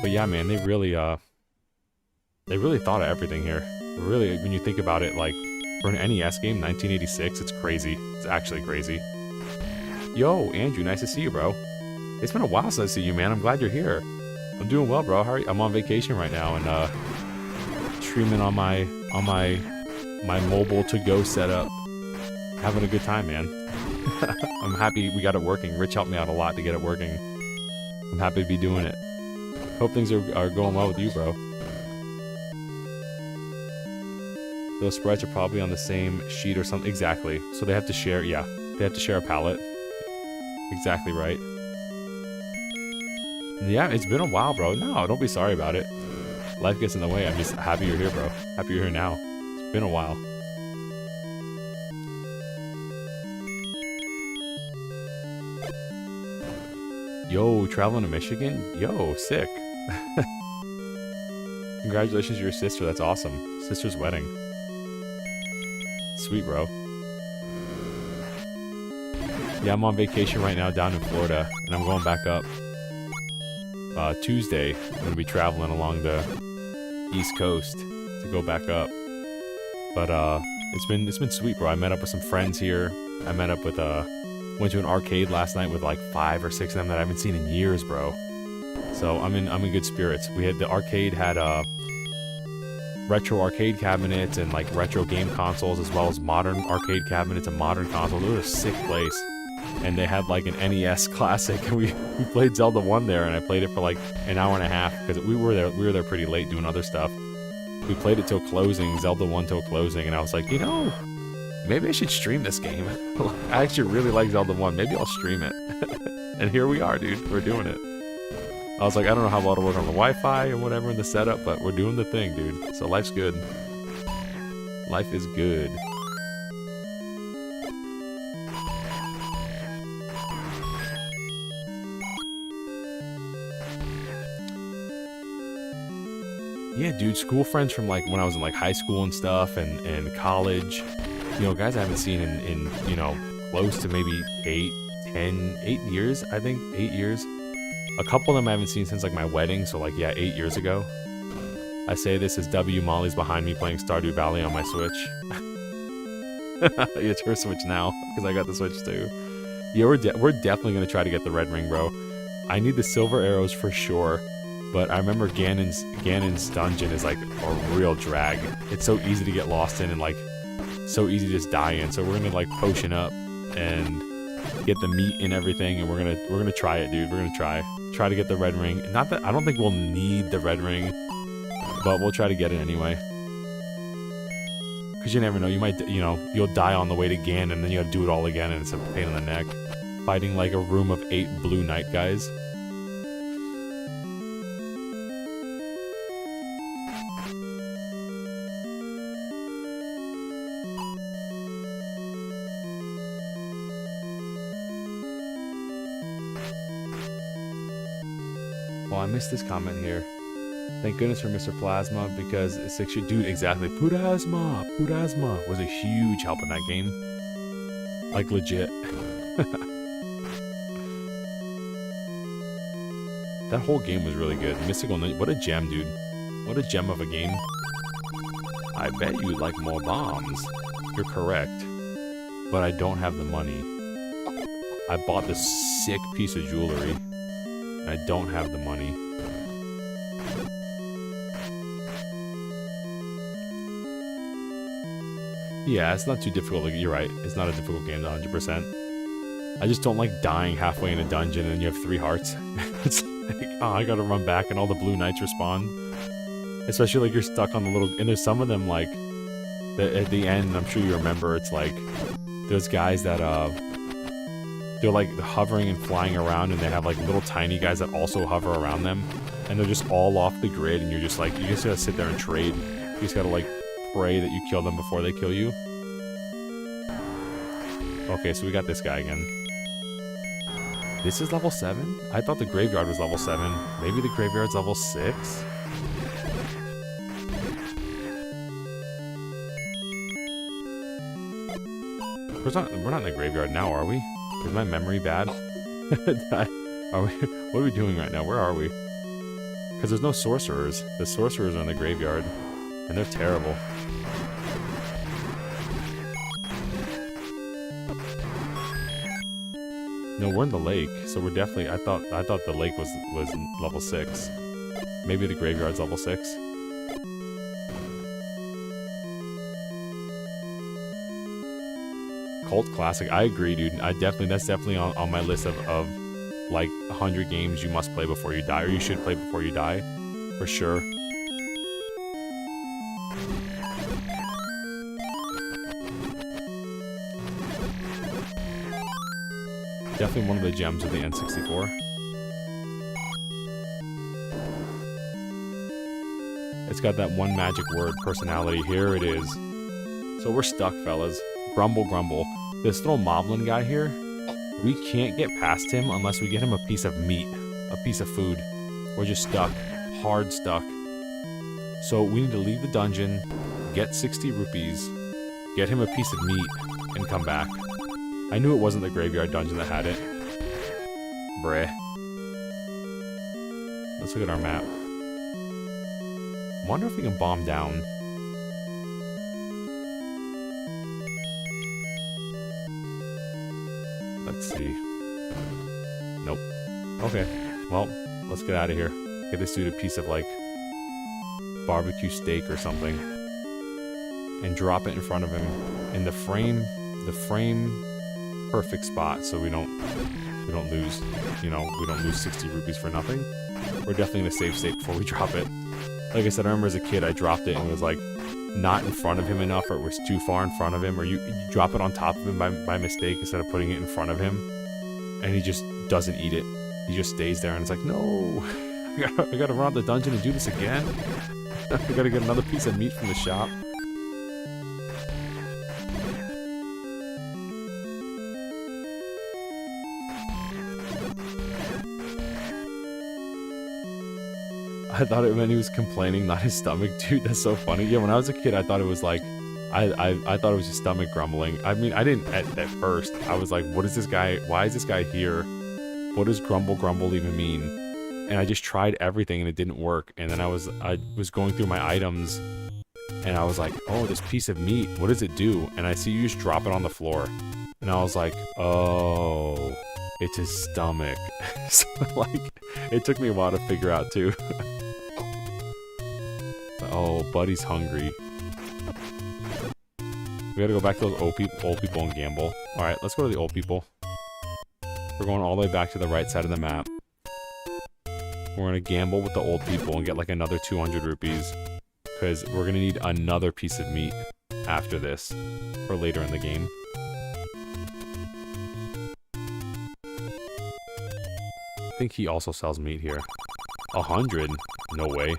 [SPEAKER 1] But yeah, man, they really thought of everything here. Really, when you think about it, like for an NES game, 1986, it's crazy. It's actually crazy. Yo, Andrew, nice to see you, bro. It's been a while since I see you, man. I'm glad you're here. I'm doing well, bro. How are you? I'm on vacation right now and streaming on my mobile to-go setup. Having a good time, man. I'm happy we got it working. Rich helped me out a lot to get it working. I'm happy to be doing it. Hope things are going well with you, bro. Those sprites are probably on the same sheet or something. Exactly. So they have to share, yeah. They have to share a palette. Exactly right. Yeah, it's been a while, bro. No, don't be sorry about it. Life gets in the way. I'm just happy you're here, bro. Happy you're here now. It's been a while. Yo, traveling to Michigan? Yo, sick. Congratulations to your sister. That's awesome. Sister's wedding. Sweet, bro. Yeah, I'm on vacation right now down in Florida, and I'm going back up. Tuesday, I'm going to be traveling along the East Coast to go back up. But it's been sweet, bro. I met up with some friends here. I met up with went to an arcade last night with like 5 or 6 of them that I haven't seen in years, bro. So I'm in good spirits. The arcade had retro arcade cabinets and like retro game consoles, as well as modern arcade cabinets and modern consoles. It was a sick place. And they had like an NES classic, and we played Zelda 1 there, and I played it for like an hour and a half because we were there pretty late doing other stuff. We played it till closing, Zelda 1 till closing, and I was like, you know, maybe I should stream this game. I actually really like Zelda 1. Maybe I'll stream it. And here we are, dude. We're doing it. I was like, I don't know how well it'll work on the Wi-Fi or whatever in the setup, but we're doing the thing, dude. So life's good. Life is good. Yeah, dude, school friends from like when I was in like high school and stuff and college. You know, guys I haven't seen in you know, close to maybe 8 years, I think. 8 years. A couple of them I haven't seen since like my wedding, so like, yeah, 8 years ago. I say this as W. Molly's behind me playing Stardew Valley on my Switch. It's her Switch now, because I got the Switch too. Yeah, we're definitely going to try to get the red ring, bro. I need the silver arrows for sure. But I remember Ganon's dungeon is like a real drag. It's so easy to get lost in and like so easy to just die in. So we're gonna like potion up and get the meat and everything, and we're gonna try it, dude. We're gonna try to get the red ring. Not that I don't think we'll need the red ring, but we'll try to get it anyway. Cause you never know. You might, you know, you'll die on the way to Ganon, and then you gotta do it all again, and it's a pain in the neck. Fighting like a room of 8 blue knight guys. I missed this comment here. Thank goodness for Mr. Plasma, because it's like, dude, exactly. Plasma was a huge help in that game. Like, legit. That whole game was really good. Mystical Ninja, what a gem, dude. What a gem of a game. I bet you'd like more bombs. You're correct. But I don't have the money. I bought this sick piece of jewelry. And I don't have the money. Yeah, it's not too difficult. Like, you're right. It's not a difficult game, 100%. I just don't like dying halfway in a dungeon and you have 3 hearts. It's like, oh, I gotta run back and all the blue knights respawn. Especially like you're stuck on the little... And there's some of them like... at the end, I'm sure you remember, it's like... Those guys that, they're like hovering and flying around and they have like little tiny guys that also hover around them. And they're just all off the grid and you're just like... You just gotta sit there and trade. You just gotta like... pray that you kill them before they kill you. Okay, so we got this guy again. This is level 7? I thought the graveyard was level 7. Maybe the graveyard's level 6? We're not in the graveyard now, are we? Is my memory bad? Are we? What are we doing right now? Where are we? Because there's no sorcerers. The sorcerers are in the graveyard. And they're terrible. No, we're in the lake, so we're definitely... I thought the lake was level 6. Maybe the graveyard's level 6. Cult Classic. I agree, dude. That's definitely on my list of like 100 games you must play before you die, or you should play before you die. For sure. Definitely one of the gems of the N64. It's got that one magic word, personality. Here it is. So we're stuck, fellas. Grumble, grumble. This little Moblin guy here, we can't get past him unless we get him a piece of meat, a piece of food. We're just stuck. Hard stuck. So we need to leave the dungeon, get 60 rupees, get him a piece of meat, and come back. I knew it wasn't the graveyard dungeon that had it. Bruh. Let's look at our map. Wonder if we can bomb down. Let's see. Nope. Okay. Well, let's get out of here. Get this dude a piece of, like, barbecue steak or something. And drop it in front of him in the frame perfect spot, so we don't lose, you know, we don't lose 60 rupees for nothing. We're definitely in a safe state before we drop it. Like I said, I remember as a kid I dropped it and it was like not in front of him enough, or it was too far in front of him, or you drop it on top of him by mistake instead of putting it in front of him, and he just doesn't eat it. He just stays there and it's like, no, I gotta run out the dungeon and do this again. I gotta get another piece of meat from the shop. I thought it meant he was complaining, not his stomach. Dude, that's so funny. Yeah, when I was a kid, I thought it was like... I thought it was his stomach grumbling. I mean, I didn't at first. I was like, what is this guy... Why is this guy here? What does grumble even mean? And I just tried everything and it didn't work. And then I was going through my items and I was like, oh, this piece of meat, what does it do? And I see you just drop it on the floor. And I was like, oh, it's his stomach. So, like, it took me a while to figure out, too. Oh, buddy's hungry. We gotta go back to those old people and gamble. Alright, let's go to the old people. We're going all the way back to the right side of the map. We're gonna gamble with the old people and get like another 200 rupees. Because we're gonna need another piece of meat after this. For later in the game. I think he also sells meat here. 100? No way.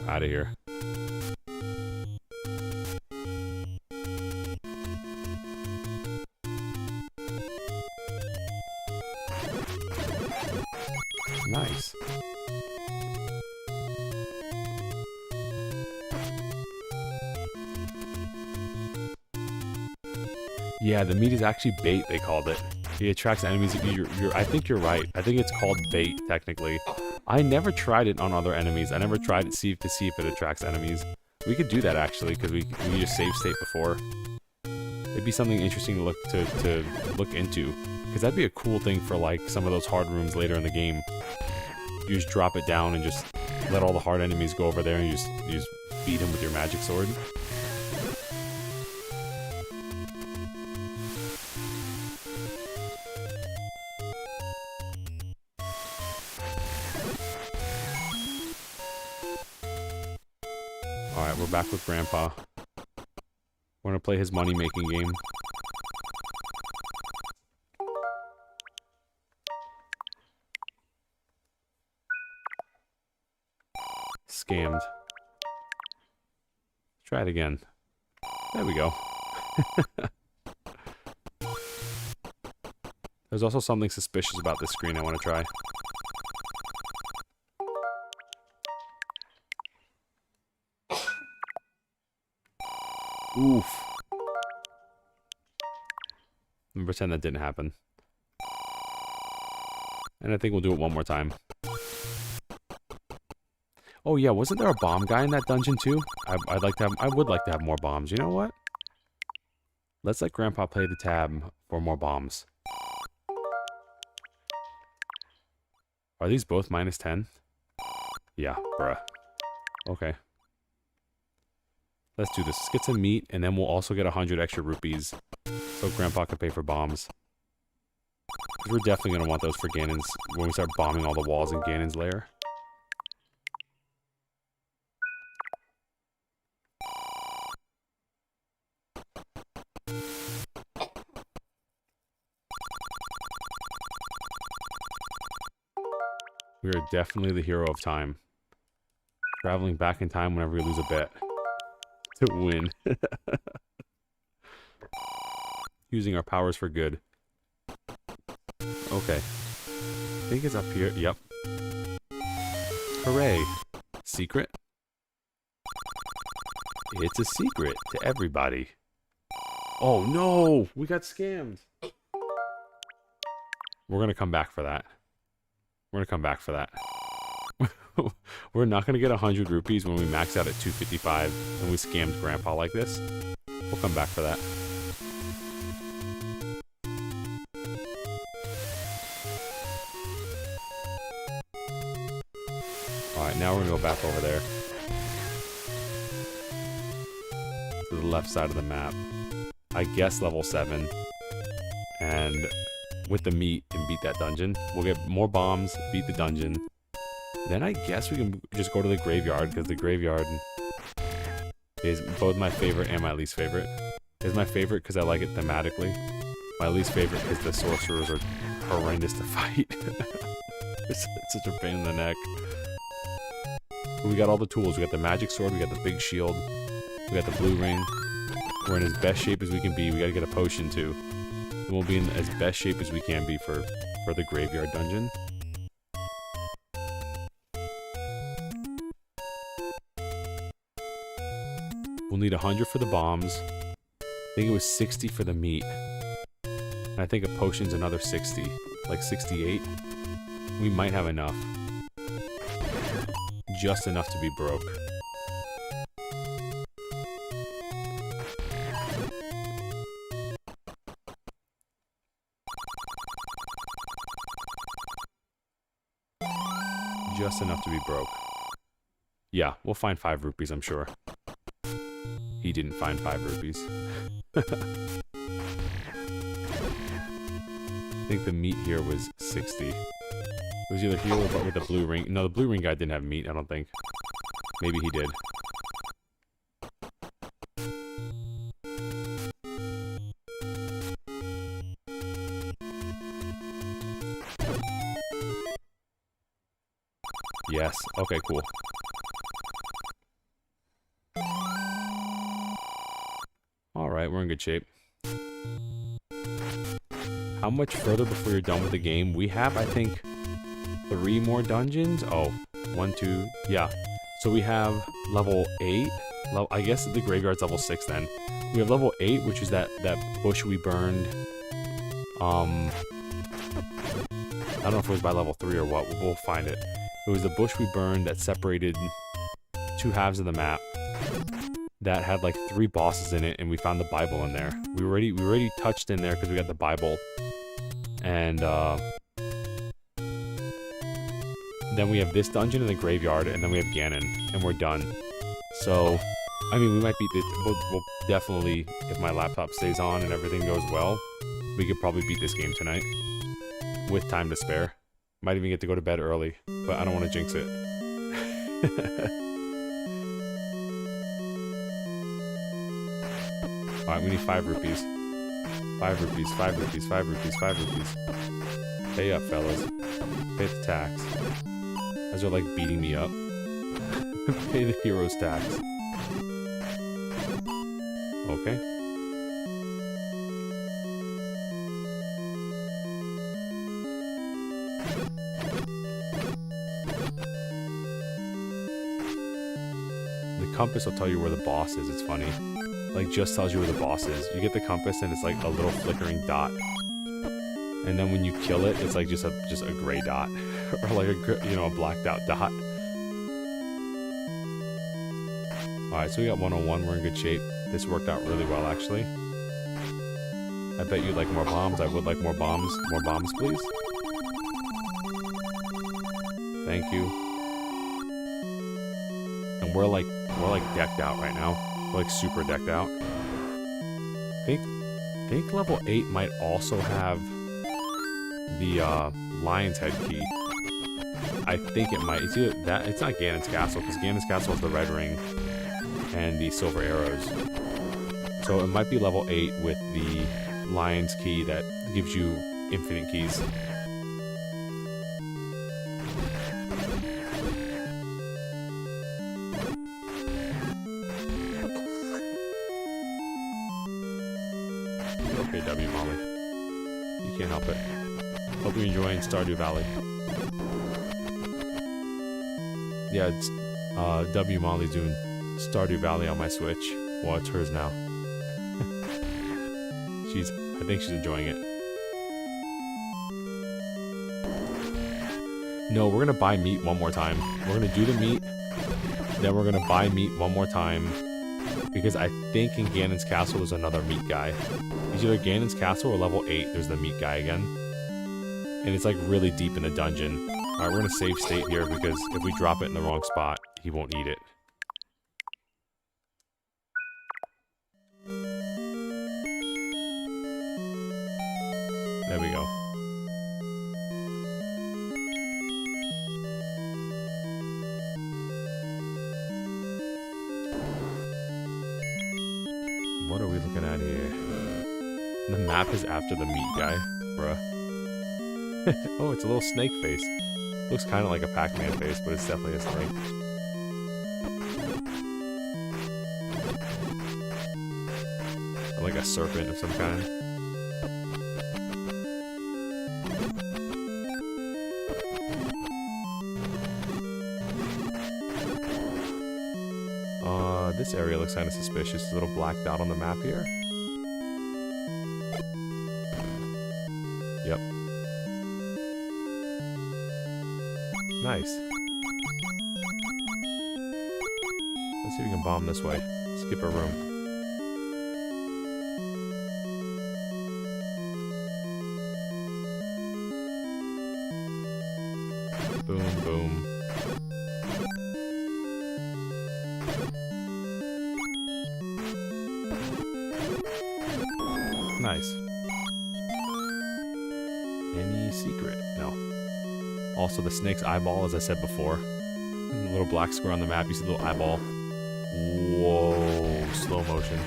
[SPEAKER 1] Out of here. Nice. Yeah, the meat is actually bait, they called it. It attracts enemies. I think you're right. I think it's called bait, technically. I never tried it on other enemies. I never tried it to see if it attracts enemies. We could do that, actually, because we just save state before. It'd be something interesting to look into. Because that'd be a cool thing for, like, some of those hard rooms later in the game. You just drop it down and just let all the hard enemies go over there and you just beat them with your magic sword. Alright, we're back with Grandpa. We're gonna play his money-making game. Scammed. Try it again. There we go. There's also something suspicious about this screen I want to try. Oof. I'm gonna pretend that didn't happen. And I think we'll do it one more time. Oh yeah, wasn't there a bomb guy in that dungeon too? I would like to have more bombs. You know what? Let's let Grandpa play the tab for more bombs. Are these both -10? Yeah, bruh. Okay. Let's do this. Let's get some meat, and then we'll also get 100 extra rupees, so Grandpa can pay for bombs. We're definitely gonna want those for Ganon's when we start bombing all the walls in Ganon's lair. We are definitely the hero of time. Traveling back in time whenever we lose a bet. To win. Using our powers for good. Okay. I think it's up here. Yep. Hooray. Secret? It's a secret to everybody. Oh no! We got scammed! We're gonna come back for that. We're gonna come back for that. We're not gonna get 100 rupees when we max out at 255 and we scammed Grandpa like this. We'll come back for that. Alright, now we're gonna go back over there. To the left side of the map. I guess level 7. And with the meat and beat that dungeon. We'll get more bombs, beat the dungeon. Then I guess we can just go to the graveyard, because the graveyard is both my favorite and my least favorite. It's my favorite because I like it thematically. My least favorite because the sorcerers are horrendous to fight. It's such a pain in the neck. We got all the tools. We got the magic sword, we got the big shield, we got the blue ring. We're in as best shape as we can be. We gotta get a potion too. And we'll be in as best shape as we can be for the graveyard dungeon. We'll need 100 for the bombs. I think it was 60 for the meat. And I think a potion's another 60. Like 68. We might have enough. Just enough to be broke. Just enough to be broke. Yeah, we'll find 5 rupees, I'm sure. He didn't find 5 rupees. I think the meat here was 60. It was either here or with the blue ring. No, the blue ring guy didn't have meat, I don't think. Maybe he did. Yes. Okay, cool. Alright, we're in good shape. How much further before you're done with the game? We have, I think, 3 more dungeons. Oh, 1, 2, yeah. So we have level 8, I guess the graveyard's level 6 then. We have level 8, which is that bush we burned. I don't know if it was by level 3 or what. We'll find it. It was the bush we burned that separated 2 halves of the map. That had like 3 bosses in it, and we found the Bible in there. We already touched in there because we got the Bible. And then we have this dungeon in the graveyard, and then we have Ganon, and we're done. So, I mean, we might beat this. We'll definitely, if my laptop stays on and everything goes well, we could probably beat this game tonight with time to spare. Might even get to go to bed early, but I don't want to jinx it. Alright, we need 5 rupees. 5 rupees, 5 rupees, 5 rupees, 5 rupees. Pay up, fellas. Pay the tax. As they're like beating me up. Pay the hero's tax. Okay. The compass will tell you where the boss is. It's funny. Like, just tells you where the boss is. You get the compass and it's like a little flickering dot. And then when you kill it, it's like just a gray dot. Or like a blacked out dot. Alright, so we got 101. We're in good shape. This worked out really well, actually. I bet you'd like more bombs. I would like more bombs. More bombs, please. Thank you. And we're like decked out right now. We're like super decked out. I think level 8 might also have the Lion's Head key. I think it might. It's either that. It's not Ganon's Castle, because Ganon's Castle is the red ring and the silver arrows. So it might be level 8 with the Lion's key that gives you infinite keys. Okay, W Molly. You can't help it. Hope you're enjoying Stardew Valley. Yeah, it's W Molly's doing Stardew Valley on my Switch. Well, it's hers now. I think she's enjoying it. No, we're gonna buy meat one more time. We're gonna do the meat, then we're gonna buy meat one more time, because I think in Ganon's Castle there's another meat guy. It's either Ganon's Castle or level 8, there's the meat guy again. And it's like really deep in the dungeon. Alright, we're gonna save state here, because if we drop it in the wrong spot, he won't eat it. There we go. What are we looking at here? The map is after the meat guy, bruh. Oh, it's a little snake face. Looks kind of like a Pac-Man face, but it's definitely a snake. Or like a serpent of some kind. This area looks kind of suspicious. A little black dot on the map here. Yep. Nice. Let's see if we can bomb this way. Skip a room. Boom, boom. Nice. Any secret? No. Also, the snake's eyeball, as I said before. The little black square on the map, you see the little eyeball. Whoa, slow motion.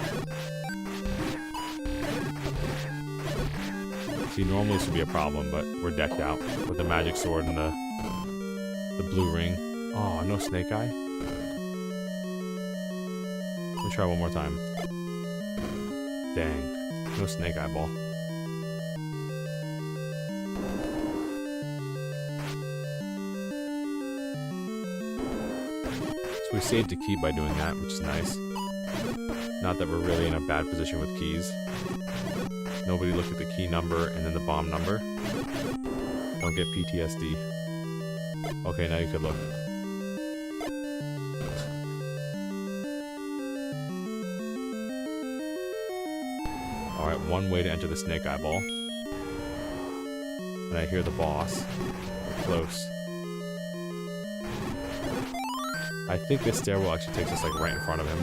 [SPEAKER 1] See, normally this would be a problem, but we're decked out with the magic sword and the blue ring. Oh, no snake eye? Let me try one more time. Dang. No snake eyeball. So we saved a key by doing that, which is nice. Not that we're really in a bad position with keys. Nobody looked at the key number and then the bomb number. Don't get PTSD. Okay, now you could look. Alright, one way to enter the snake eyeball. And I hear the boss. We're close. I think this stairwell actually takes us like right in front of him.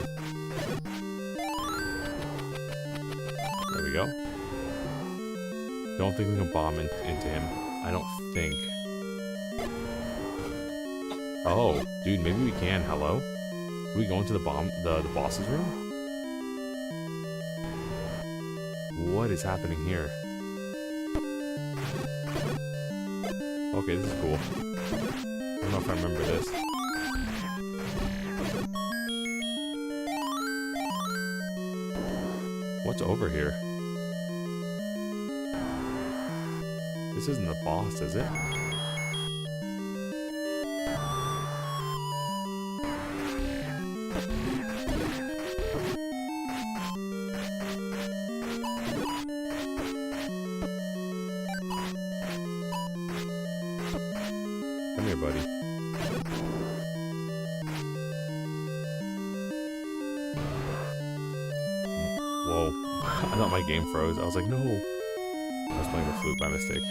[SPEAKER 1] There we go. Don't think we can bomb into him. I don't think. Oh, dude, maybe we can. Hello? Can we go into the boss's room? What is happening here? Okay, this is cool. I don't know if I remember this. What's over here? This isn't the boss, is it? Come here, buddy. Whoa. I thought my game froze. I was like, no. I was playing the flute by mistake.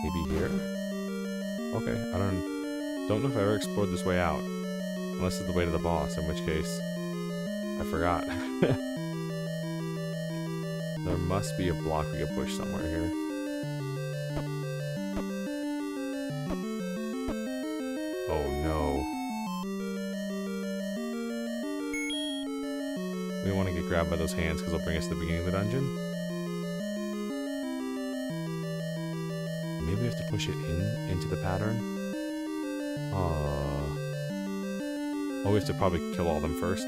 [SPEAKER 1] Maybe here? Okay, I don't know if I ever explored this way out. Unless it's the way to the boss, in which case, I forgot. There must be a block we can push somewhere here. Oh no. We don't want to get grabbed by those hands because they'll bring us to the beginning of the dungeon. Maybe we have to push it into the pattern. Oh, we have to probably kill all of them first.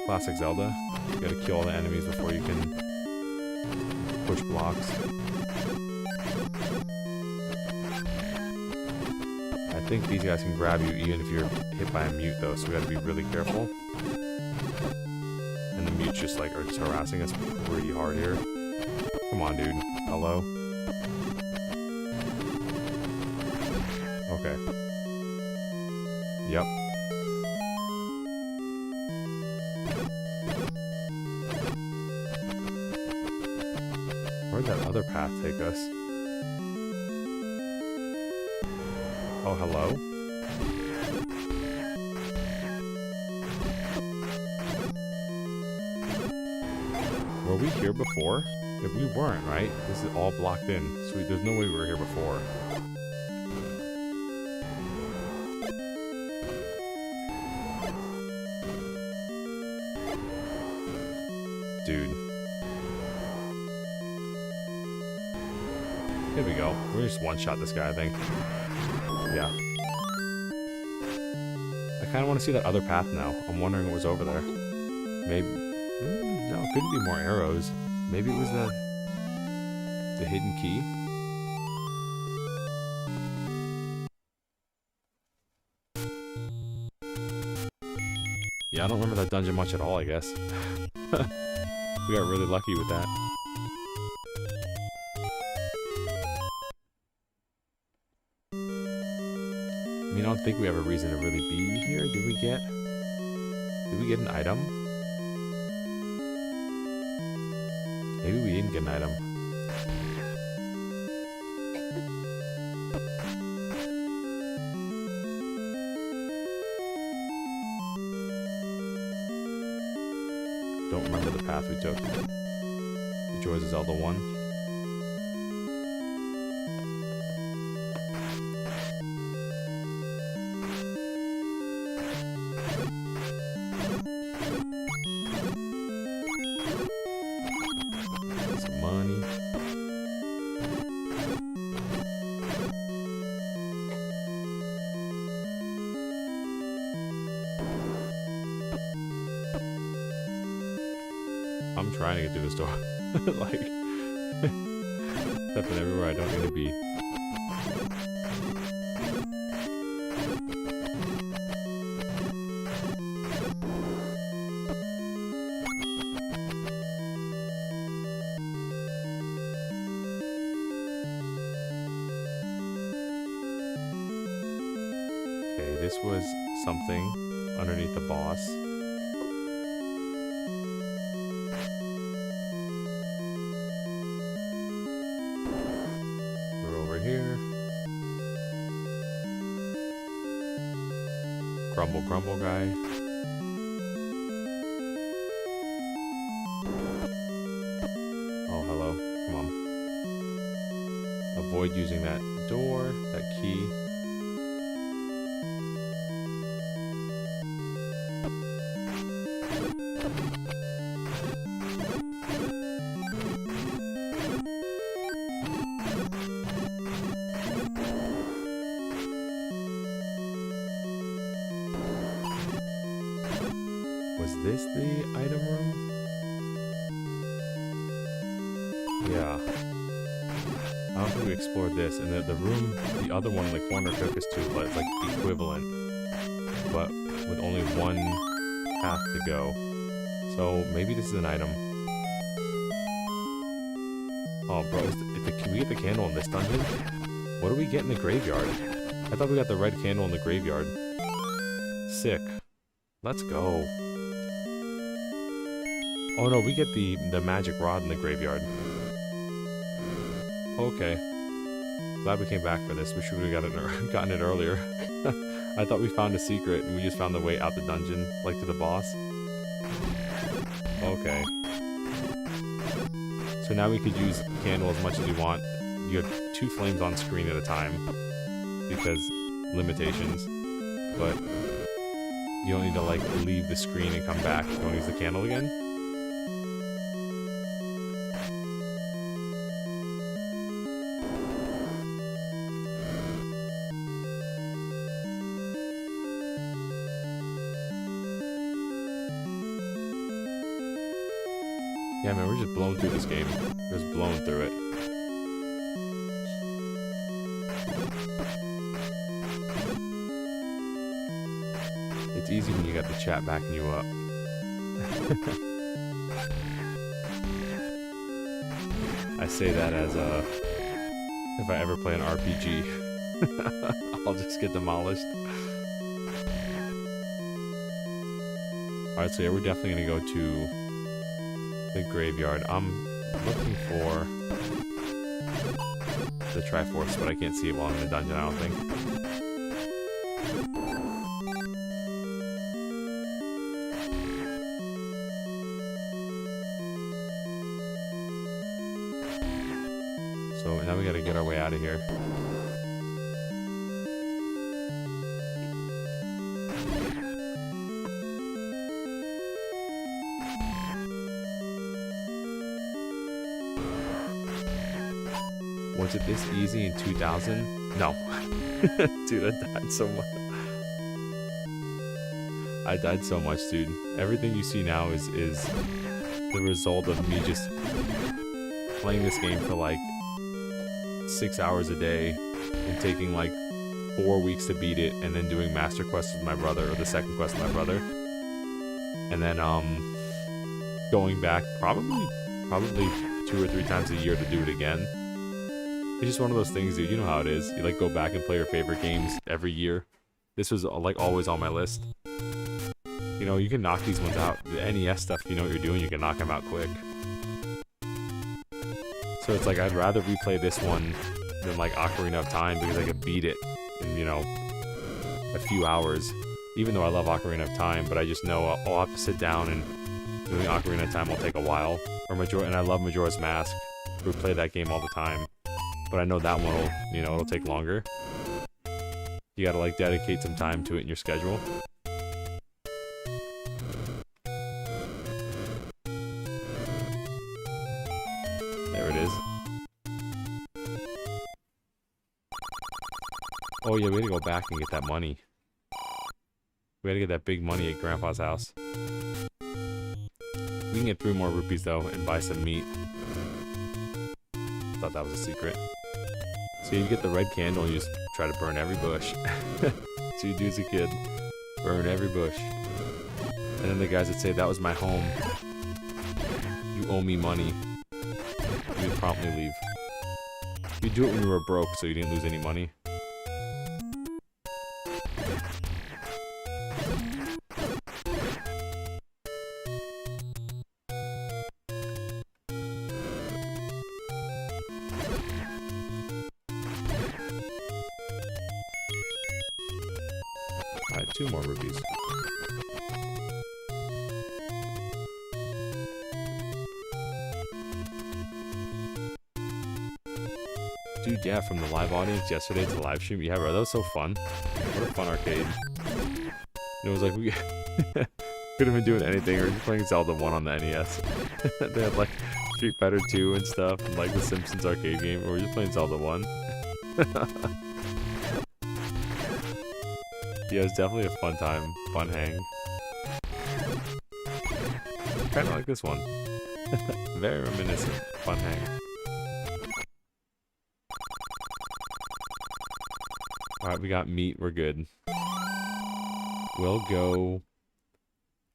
[SPEAKER 1] Classic Zelda. You gotta kill all the enemies before you can push blocks. I think these guys can grab you even if you're hit by a mute though, so we gotta be really careful. And the mutes just like are just harassing us pretty hard here. Come on, dude. Hello? Okay. Yep. Where'd that other path take us? Oh, hello? Were we here before? If we weren't, right? This is all blocked in. Sweet, there's no way we were here before. Dude. Here we go. We're just one-shot this guy, I think. Yeah. I kind of want to see that other path now. I'm wondering what was over there. Maybe... no, it couldn't be more arrows. Maybe it was the hidden key? Yeah, I don't remember that dungeon much at all, I guess. We got really lucky with that. I mean, I don't think we have a reason to really be here. Did we get an item? Maybe we didn't get an item. Don't remember the path we took. The Joys of Zelda 1. Some money. I'm trying to get through the store. Like, stepping everywhere I don't need to be. Okay, this was something underneath the boss. Here. Grumble, grumble guy. Oh, hello. Come on. Avoid using that door, that key. Was this the item room? Yeah. I don't think we explored this. And the room, the other one in the corner took us to, like equivalent. But with only one path to go. So maybe this is an item. Oh, bro, can we get the candle in this dungeon? What do we get in the graveyard? I thought we got the red candle in the graveyard. Sick. Let's go. Oh no, we get the magic rod in the graveyard. Okay. Glad we came back for this. We should have gotten it earlier. I thought we found a secret and we just found the way out the dungeon, like to the boss. Okay. So now we could use candle as much as we want. You have 2 flames on screen at a time. Because limitations. But you don't need to like leave the screen and come back. Don't use the candle again. Yeah, man, we're just blowing through this game. We're just blowing through it. It's easy when you got the chat backing you up. I say that as if I ever play an RPG, I'll just get demolished. Alright, so yeah, we're definitely gonna go to the graveyard. I'm looking for the Triforce, but I can't see it while I'm in the dungeon, I don't think. So now we gotta get our way out of here. Was it this easy in 2000? No. Dude, I died so much. I died so much, dude. Everything you see now is the result of me just playing this game for like 6 hours a day and taking like 4 weeks to beat it, and then doing master quests with my brother, or the second quest with my brother. And then going back probably 2 or 3 times a year to do it again. It's just one of those things, dude. You know how it is. You like go back and play your favorite games every year. This was like always on my list. You know, you can knock these ones out. The NES stuff, you know what you're doing, you can knock them out quick. So it's like I'd rather replay this one than like Ocarina of Time, because I could beat it in, you know, a few hours. Even though I love Ocarina of Time, but I just know I'll have to sit down, and doing Ocarina of Time will take a while. Or and I love Majora's Mask. We play that game all the time. But I know that one will, you know, it'll take longer. You gotta like dedicate some time to it in your schedule. There it is. Oh yeah, we gotta go back and get that money. We gotta get that big money at Grandpa's house. We can get 3 more rupees though and buy some meat. Thought that was a secret. So you get the red candle and you just try to burn every bush. So you do as a kid. Burn every bush. And then the guys that say, that was my home. You owe me money. You would promptly leave. You do it when you were broke so you didn't lose any money. Alright, 2 more rupees. Dude, yeah, from the live audience yesterday to live stream. Yeah, bro, that was so fun. What a fun arcade. It was like, we could have been doing anything. We were just playing Zelda 1 on the NES. They had like Street Fighter 2 and stuff, and like the Simpsons arcade game. We were just playing Zelda 1. Yeah, it was definitely a fun time. Fun hang. Kind of like this one. Very reminiscent. Fun hang. Alright, we got meat. We're good. We'll go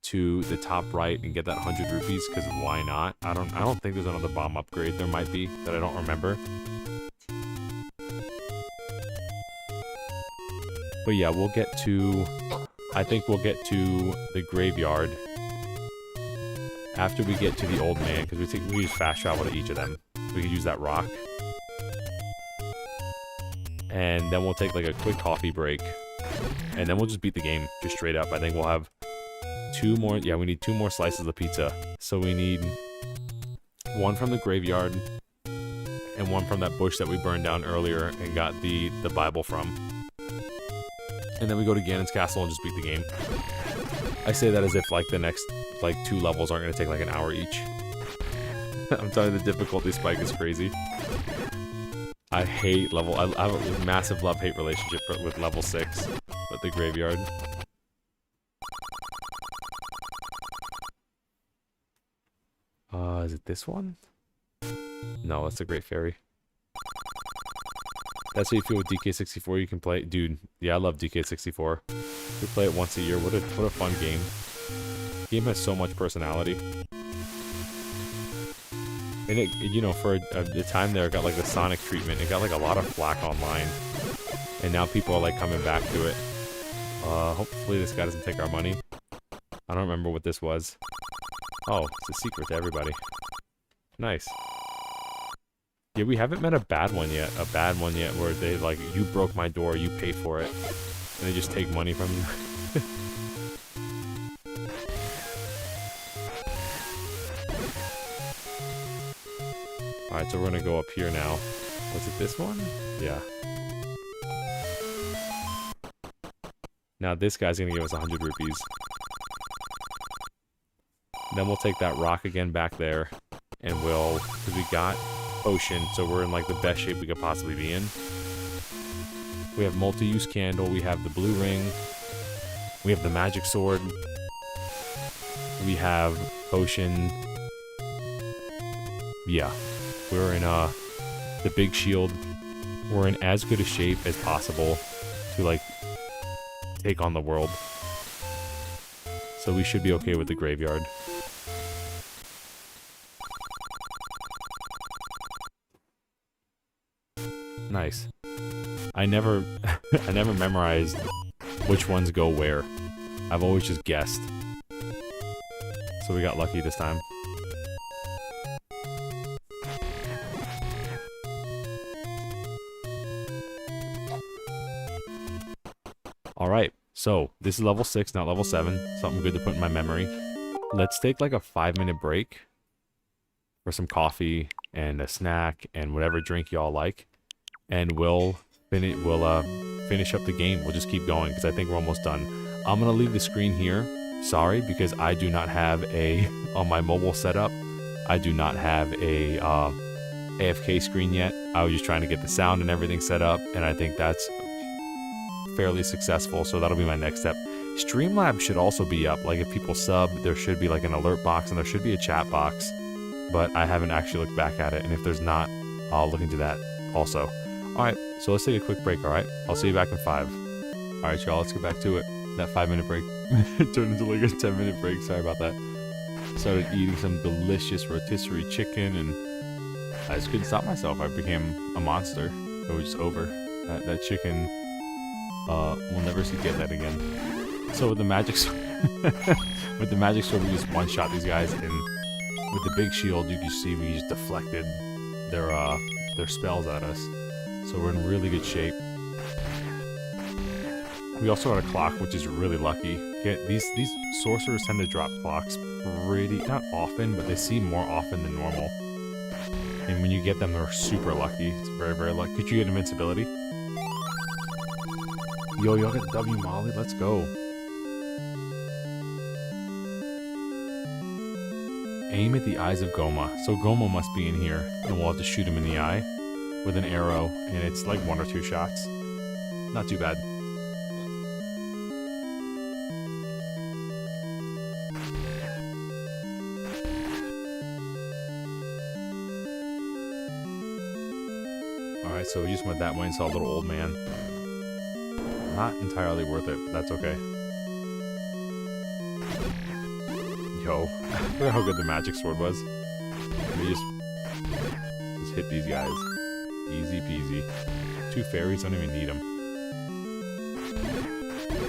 [SPEAKER 1] to the top right and get that 100 rupees, because why not? I don't think there's another bomb upgrade. There might be, that I don't remember. But yeah, we'll get to... I think we'll get to the graveyard after we get to the old man, because we use fast travel to each of them. We can use that rock. And then we'll take like a quick coffee break. And then we'll just beat the game, just straight up. I think we'll have 2 more... Yeah, we need 2 more slices of pizza. So we need 1 from the graveyard and 1 from that bush that we burned down earlier and got the Bible from. And then we go to Ganon's castle and just beat the game. I say that as if like the next like 2 levels aren't going to take like an hour each. I'm telling you, the difficulty spike is crazy. I hate level... I have a massive love-hate relationship with level 6 with the graveyard. Is it this one? No, that's a Great Fairy. That's how you feel with DK64. You can play... Dude, yeah, I love DK64. We play it once a year. What a fun game. The game has so much personality. And it, you know, for a time there, it got like the Sonic treatment. It got like a lot of flack online. And now people are like coming back to it. Hopefully this guy doesn't take our money. I don't remember what this was. Oh, it's a secret to everybody. Nice. Yeah, we haven't met a bad one yet. A bad one yet where they like, you broke my door, you pay for it. And they just take money from you. Alright, so we're gonna go up here now. Was it this one? Yeah. Now this guy's gonna give us 100 rupees. Then we'll take that rock again back there. And we'll... Because we got potion, so we're in like the best shape we could possibly be in. We have multi-use candle, we have the blue ring. We have the magic sword. We have potion. Yeah. We're in the big shield. We're in as good a shape as possible to like take on the world. So we should be okay with the graveyard. Nice. I never memorized which ones go where. I've always just guessed. So we got lucky this time. Alright, so this is level 6, not level 7. Something good to put in my memory. Let's take like a 5-minute break for some coffee and a snack and whatever drink y'all like. And we'll finish up the game. We'll just keep going because I think we're almost done. I'm going to leave the screen here. Sorry, because I do not have a... On my mobile setup, I do not have a AFK screen yet. I was just trying to get the sound and everything set up, and I think that's fairly successful, so that'll be my next step. Streamlabs should also be up. Like if people sub, there should be like an alert box and there should be a chat box. But I haven't actually looked back at it, and if there's not, I'll look into that also. Alright, so let's take a quick break, alright? I'll see you back in 5. Alright, y'all, let's get back to it. That 5-minute break turned into like a 10-minute break. Sorry about that. Started eating some delicious rotisserie chicken, and I just couldn't stop myself. I became a monster. It was just over. That chicken, we'll never see get that again. So with the magic sword, we just one-shot these guys, and with the big shield, you can see we just deflected their spells at us. So we're in really good shape. We also got a clock, which is really lucky. These sorcerers tend to drop clocks pretty, not often, but they seem more often than normal. And when you get them, they're super lucky. It's very, very lucky. Could you get invincibility? Yo, y'all got W Molly? Let's go. Aim at the eyes of Goma. So Goma must be in here, and we'll have to shoot him in the eye with an arrow, and it's like 1 or 2 shots. Not too bad. Alright, so we just went that way and saw a little old man. Not entirely worth it, but that's okay. Yo, I forgot how good the magic sword was. We just hit these guys. Easy peasy. 2 fairies, don't even need them.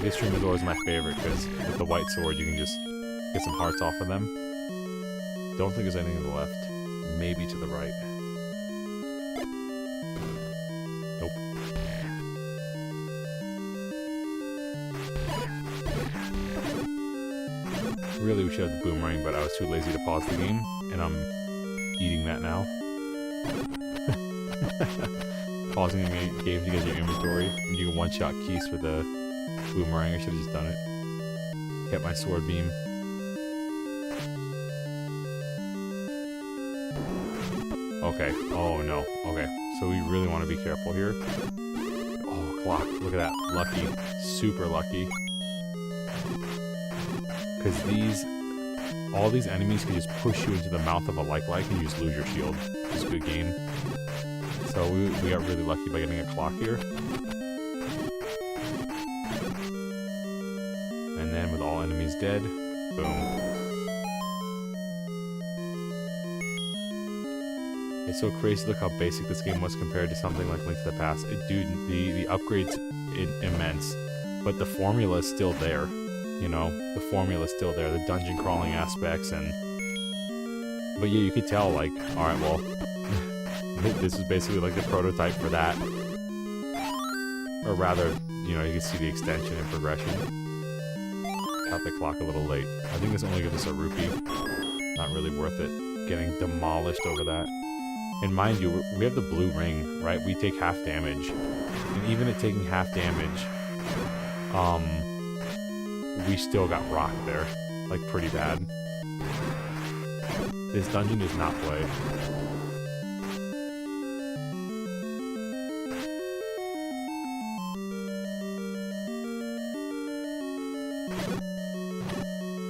[SPEAKER 1] This room is always my favorite, because with the white sword you can just get some hearts off of them. Don't think there's anything to the left. Maybe to the right. Nope. Really, we should have the boomerang, but I was too lazy to pause the game, and I'm eating that now. Pausing the game to get your inventory. You can one-shot Keys with a boomerang. I should have just done it. Kept my sword beam. Okay. Oh no. Okay. So we really want to be careful here. Oh, clock. Look at that. Lucky. Super lucky. Because all these enemies can just push you into the mouth of a like and you just lose your shield. It's a good game. So we got really lucky by getting a clock here. And then with all enemies dead, boom. It's so crazy. Look how basic this game was compared to something like Link to the Past. Dude, the upgrade's immense, but the formula is still there. You know, the formula's still there, the dungeon crawling aspects, but yeah, you could tell, like, alright, well, this is basically like the prototype for that. Or rather, you know, you can see the extension and progression. Got the clock a little late. I think this only gives us a rupee. Not really worth it. Getting demolished over that. And mind you, we have the blue ring, right? We take half damage. And even at taking half damage, we still got rocked there, like pretty bad. This dungeon does not play.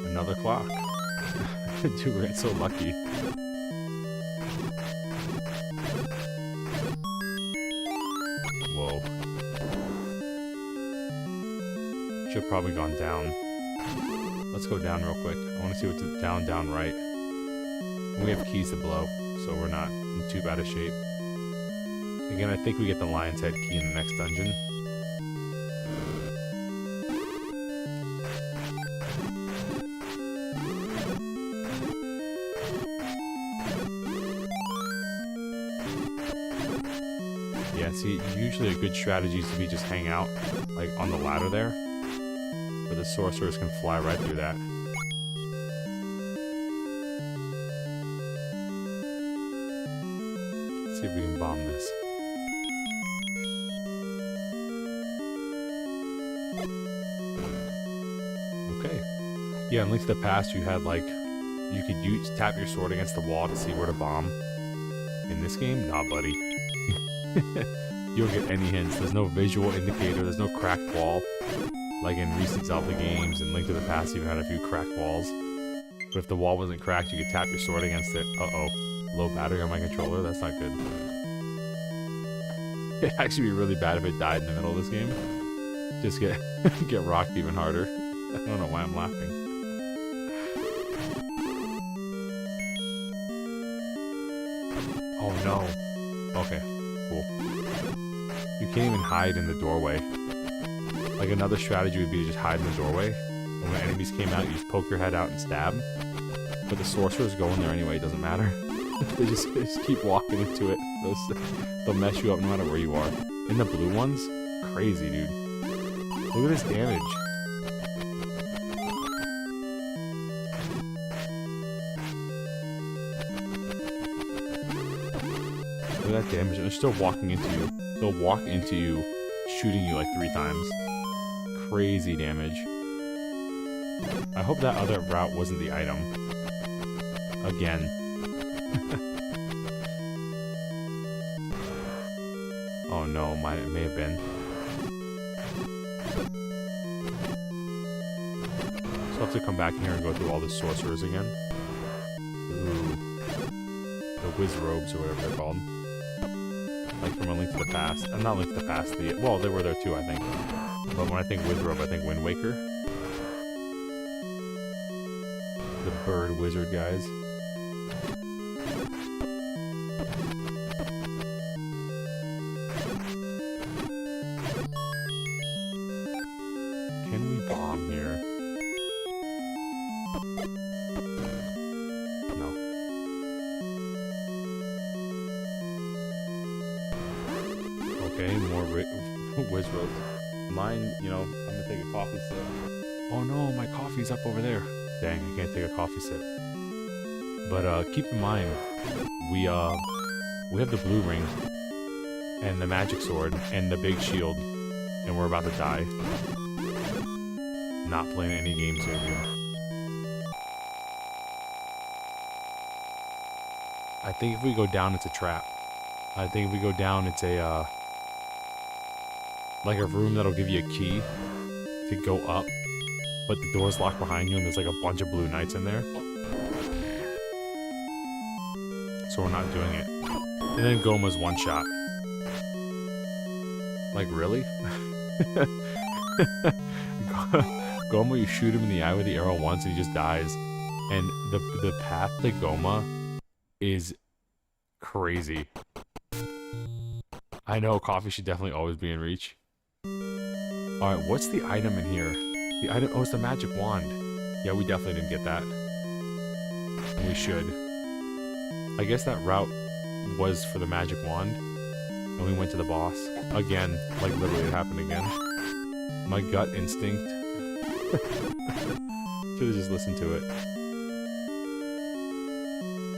[SPEAKER 1] Another clock. Dude, we're getting so lucky. Whoa. Should have probably gone down. Let's go down real quick. I want to see what's down right. And we have keys to blow, so we're not in too bad a shape. Again, I think we get the lion's head key in the next dungeon. Yeah, see, usually a good strategy is to just hang out, like, on the ladder there. But the sorcerers can fly right through that. Let's see if we can bomb this. Okay. Yeah, in Link to the Past, you had, like, you could tap your sword against the wall to see where to bomb. In this game, nah, buddy. You don't get any hints. There's no visual indicator. There's no cracked wall. Like in recent Zelda games and Link to the Past even had a few cracked walls. But if the wall wasn't cracked, you could tap your sword against it. Uh-oh. Low battery on my controller? That's not good. It'd actually be really bad if it died in the middle of this game. Just get rocked even harder. I don't know why I'm laughing. Oh no. Okay, cool. You can't even hide in the doorway. Like another strategy would be to just hide in the doorway. And when enemies came out, you just poke your head out and stab. But the sorcerers go in there anyway, it doesn't matter. they just keep walking into it. They'll mess you up no matter where you are. And the blue ones? Crazy, dude. Look at this damage. Look at that damage. And they're still walking into you. They'll walk into you, shooting you like 3 times. Crazy damage. I hope that other route wasn't the item. Again. Oh no, it may have been. So I'll have to come back here and go through all the sorcerers again. Ooh. The whiz robes or whatever they're called. Like from A Link to the Past. Not Link to the Past. Well, they were there too, I think. But when I think whiz robe, I think Wind Waker. The bird wizard guys. Can we bomb here? No. Okay, more whiz robes. Mine, you know, I'm gonna take a coffee sip. Oh no, my coffee's up over there. Dang, I can't take a coffee sip. But keep in mind, we have the blue ring and the magic sword and the big shield, and we're about to die. Not playing any games here, dude. I think if we go down, it's a trap. I think if we go down, it's a like a room that'll give you a key to go up, but the door's locked behind you and there's like a bunch of blue knights in there. So we're not doing it. And then Goma's one shot. Like, really? Goma, you shoot him in the eye with the arrow once and he just dies. And the path to Goma is crazy. I know coffee should definitely always be in reach. Alright, what's the item in here? The item, oh, it's the magic wand. Yeah, we definitely didn't get that. We should. I guess that route was for the magic wand. And we went to the boss. Again. Like, literally, it happened again. My gut instinct. Should've just listened to it.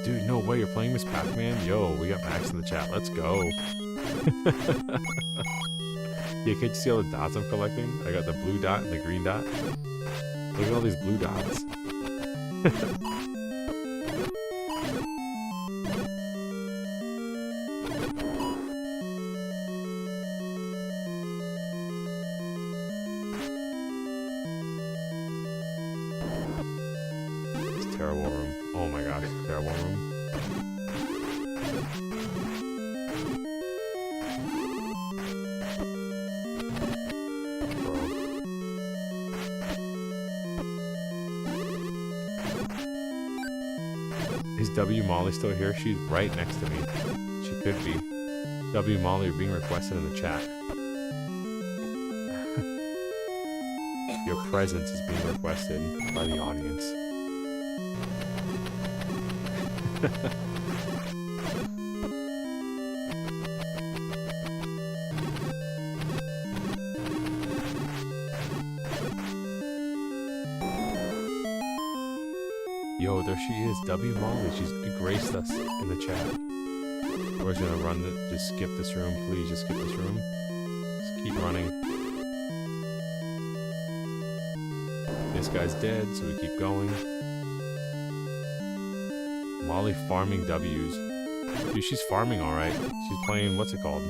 [SPEAKER 1] Dude, no way, you're playing Miss Pac-Man? Yo, we got Max in the chat. Let's go. Yeah, can't you see all the dots I'm collecting? I got the blue dot and the green dot. Look at all these blue dots. It's a terrible room. Oh my gosh, terrible room. Is W Molly still here? She's right next to me. She could be. W Molly, you're being requested in the chat. Your presence is being requested by the audience. Yo, there she is, W Molly. She's graced us in the chat. We're just gonna run it. Just skip this room, please. Just skip this room. Just keep running. This guy's dead, so we keep going. Molly farming W's. Dude, she's farming alright. She's playing, what's it called?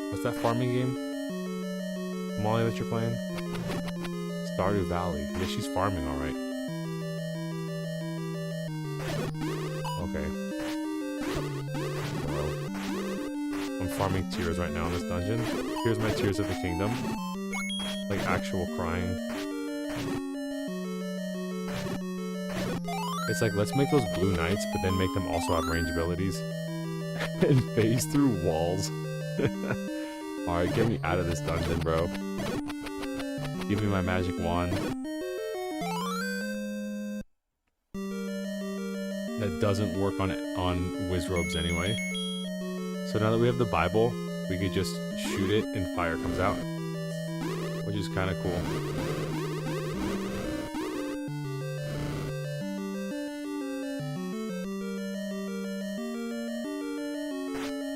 [SPEAKER 1] What's that farming game? Molly, that you're playing? Stardew Valley. Yeah, she's farming, alright. Okay. Bro. I'm farming tears right now in this dungeon. Here's my Tears of the Kingdom. Like, actual crying. It's like, let's make those blue knights, but then make them also have range abilities. And phase through walls. Alright, get me out of this dungeon, bro. Give me my magic wand. That doesn't work on Wizrobes anyway. So now that we have the Bible, we could just shoot it and fire comes out. Which is kind of cool.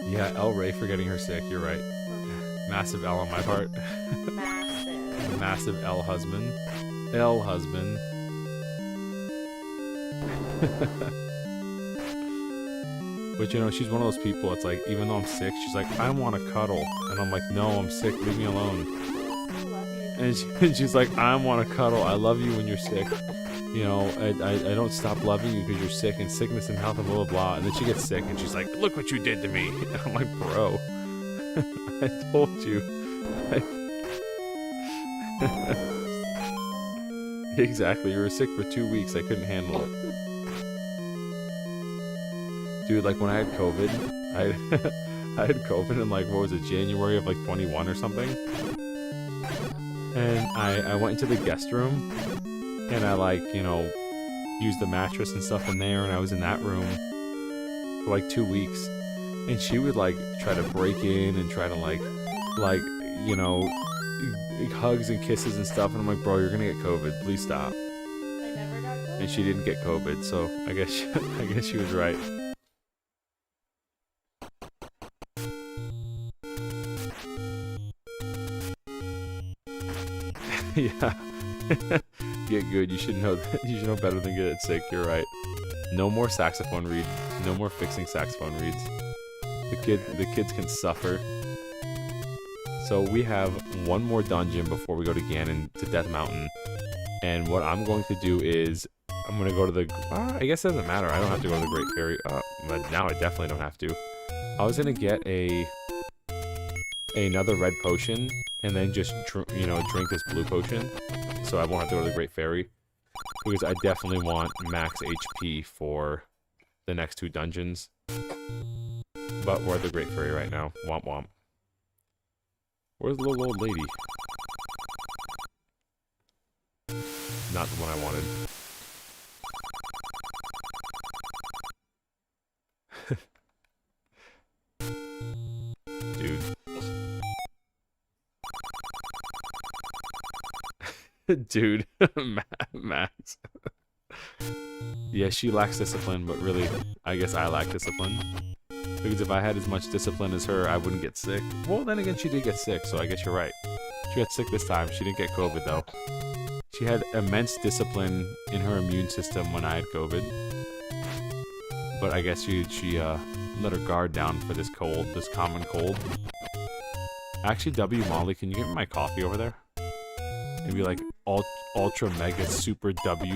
[SPEAKER 1] Yeah, L Ray for getting her sick, you're right. Massive L on my part.
[SPEAKER 2] Massive.
[SPEAKER 1] Massive L husband. L husband. But you know, she's one of those people, it's like, even though I'm sick, she's like, I want to cuddle. And I'm like, no, I'm sick, leave me alone. And she's like, I want to cuddle, I love you when you're sick. You know, I don't stop loving you because you're sick, and sickness and health and blah, blah, blah. And then she gets sick, and she's like, look what you did to me. And I'm like, bro, I told you. Exactly, you were sick for 2 weeks, I couldn't handle it. Dude, like when I had COVID, I had COVID in like, what was it, January of like 21 or something? And I went into the guest room, and I like, you know, used the mattress and stuff in there, and I was in that room for like 2 weeks. And she would like try to break in and try to like, you know, hugs and kisses and stuff, and I'm like, bro, you're gonna get COVID, please stop.
[SPEAKER 2] I never got COVID.
[SPEAKER 1] And she didn't get COVID, so I guess she was right. Yeah. Get good. You should know that. You should know better than get sick. You're right. No more saxophone read. No more fixing saxophone reads. The kids can suffer. So we have one more dungeon before we go to Ganon, to Death Mountain. And what I'm going to do is I'm going to go to the... I guess it doesn't matter. I don't have to go to the Great Fairy. But now I definitely don't have to. I was going to get another red potion and then just, you know, drink this blue potion. So I won't have to go to the Great Fairy. Because I definitely want max HP for the next 2 dungeons. But we're at the Great Fairy right now. Womp womp. Where's the little old lady? Not the one I wanted. Dude. Dude. Max. Yeah, she lacks discipline, but really, I guess I lack discipline. Because if I had as much discipline as her, I wouldn't get sick. Well, then again, she did get sick, so I guess you're right. She got sick this time. She didn't get COVID, though. She had immense discipline in her immune system when I had COVID. But I guess she let her guard down for this cold, this common cold. Actually, W. Molly, can you get me my coffee over there? Maybe like ultra mega super W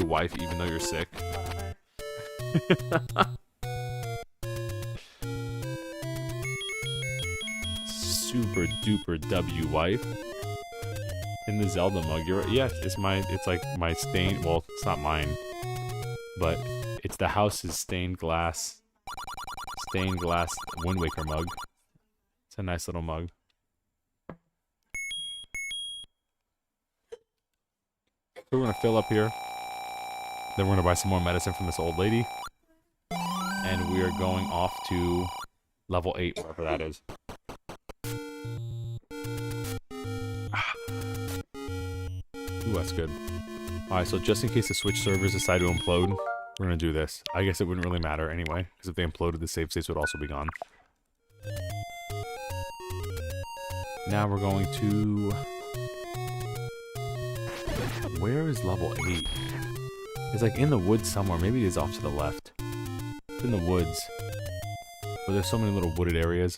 [SPEAKER 1] wife, even though you're sick. Super duper W wife. In the Zelda mug, you're right. Yeah, it's like my stained, well, it's not mine, but it's the house's stained glass Wind Waker mug. It's a nice little mug. So we're gonna fill up here. Then we're gonna buy some more medicine from this old lady. And we are going off to level 8, wherever that is. Ooh, that's good. Alright, so just in case the Switch servers decide to implode, we're gonna do this. I guess it wouldn't really matter anyway, because if they imploded, the save states would also be gone. Now we're going to... Where is level 8? It's like in the woods somewhere. Maybe it is off to the left. It's in the woods. But there's so many little wooded areas.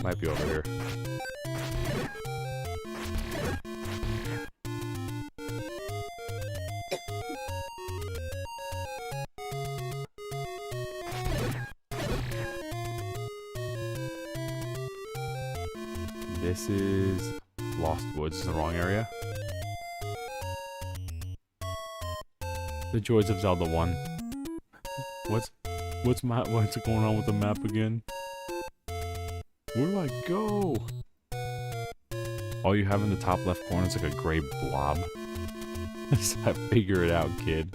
[SPEAKER 1] Might be over here. This is Lost Woods, in the wrong area. The joys of Zelda 1. What's going on with the map again? Where do I go? All you have in the top left corner is like a gray blob. Figure it out, kid.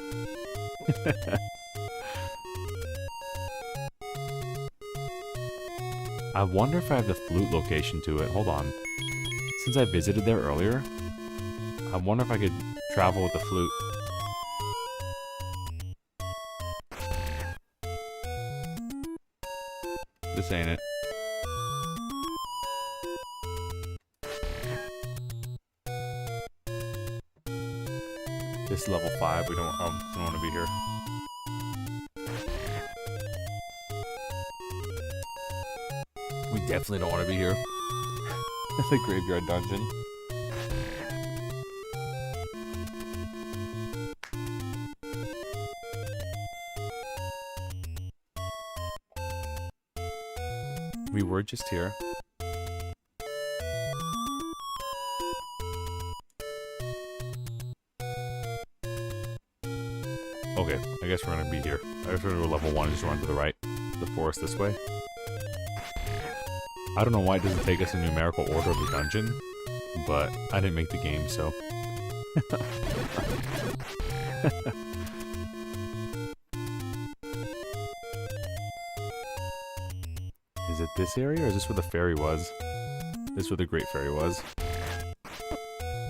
[SPEAKER 1] I wonder if I have the flute location to it. Hold on. Since I visited there earlier, I wonder if I could travel with the flute. This ain't it. This is level 5. We don't want to be here. We definitely don't want to be here. The graveyard dungeon. We were just here. Okay, I guess we're gonna be here. I guess we're gonna go level 1 and just run to the right. The forest this way. I don't know why it doesn't take us in numerical order of the dungeon, but I didn't make the game, so. Is it this area, or is this where the fairy was? This is where the great fairy was.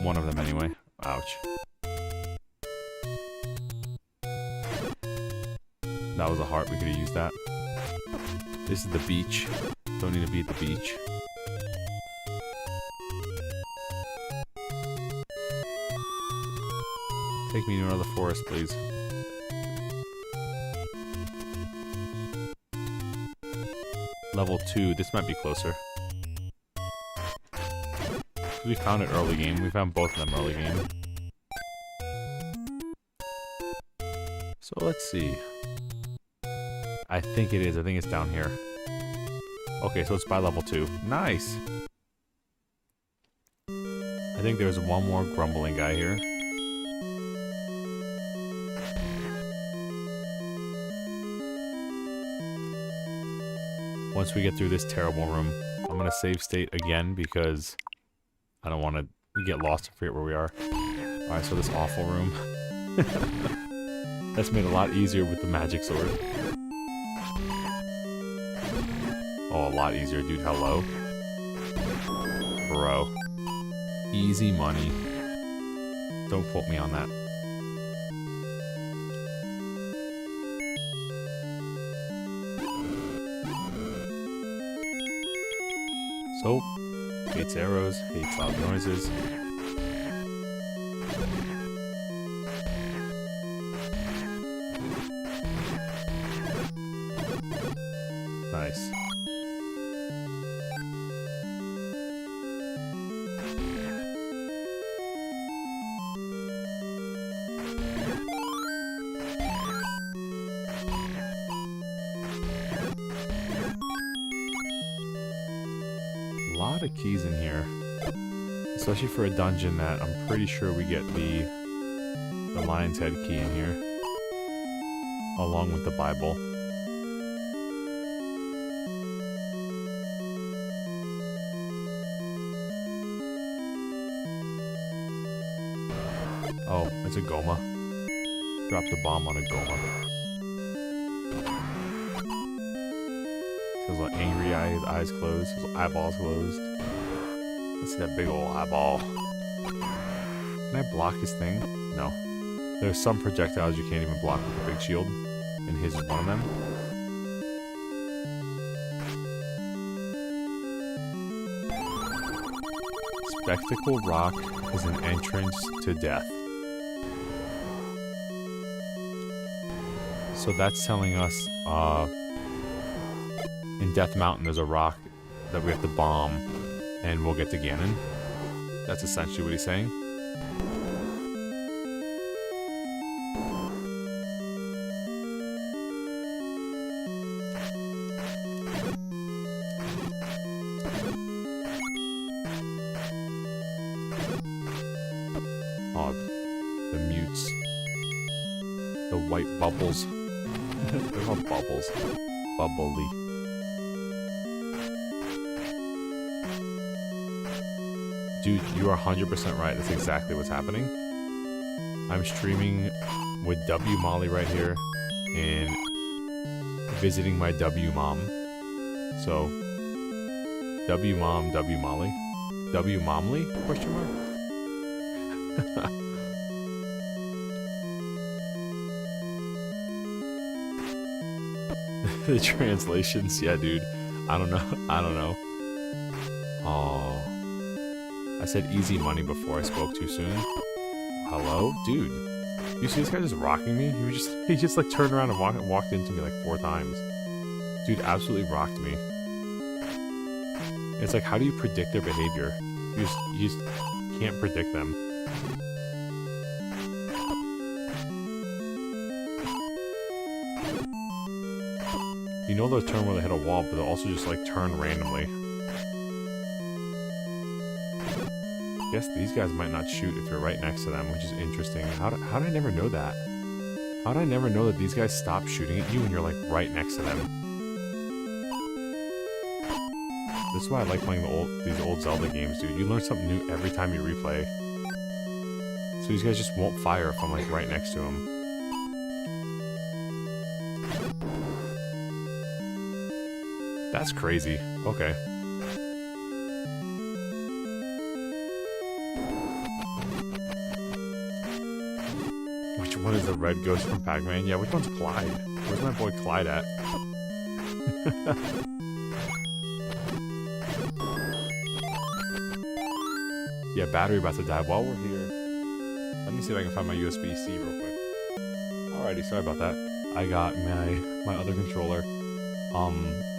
[SPEAKER 1] One of them, anyway. Ouch. That was a heart. We could have used that. This is the beach. Don't need to be at the beach. Take me to another forest, please. Level 2. This might be closer. We found it early game. We found both of them early game. So let's see. I think it is. I think it's down here. Okay, so it's by level 2. Nice! I think there's one more grumbling guy here. Once we get through this terrible room, I'm gonna save state again because I don't want to get lost and forget where we are. Alright, so this awful room. That's made a lot easier with the magic sword. Oh, a lot easier, dude. Hello? Bro. Easy money. Don't quote me on that. So, hates arrows, hates loud noises. Nice. Lot of keys in here, especially for a dungeon that I'm pretty sure we get the lion's head key in here along with the Bible. Oh, it's a Goma. Dropped a bomb on a Goma. His little angry eye, his eyes closed, his eyeballs closed. Let's see that big old eyeball. Can I block his thing? No. There's some projectiles you can't even block with a big shield, and his is one of them. Spectacle Rock is an entrance to death. So that's telling us, in Death Mountain there's a rock that we have to bomb, and we'll get to Ganon. That's essentially what he's saying. Oh, the mutes. The white bubbles. They're called bubbles. Bubbly. Dude, you are 100% right. That's exactly what's happening. I'm streaming with W Molly right here and visiting my W mom. So, W mom, W Molly. W Momly? Question mark? The translations, yeah, dude. I don't know. I don't know. Oh. I said easy money before I spoke too soon. Hello? Dude. You see this guy just rocking me? He just like turned around and walked into me like 4 times. Dude absolutely rocked me. It's like, how do you predict their behavior? You just can't predict them. You know they'll turn when they hit a wall, but they'll also just like turn randomly. I guess these guys might not shoot if you're right next to them, which is interesting. How did I never know that? How did I never know that these guys stop shooting at you when you're like right next to them? This is why I like playing these old Zelda games, dude. You learn something new every time you replay. So these guys just won't fire if I'm like right next to them. That's crazy. Okay. Which one is the red ghost from Pac-Man? Yeah, which one's Clyde? Where's my boy Clyde at? Yeah, battery about to die. While we're here, let me see if I can find my USB-C real quick. Alrighty, sorry about that. I got my other controller.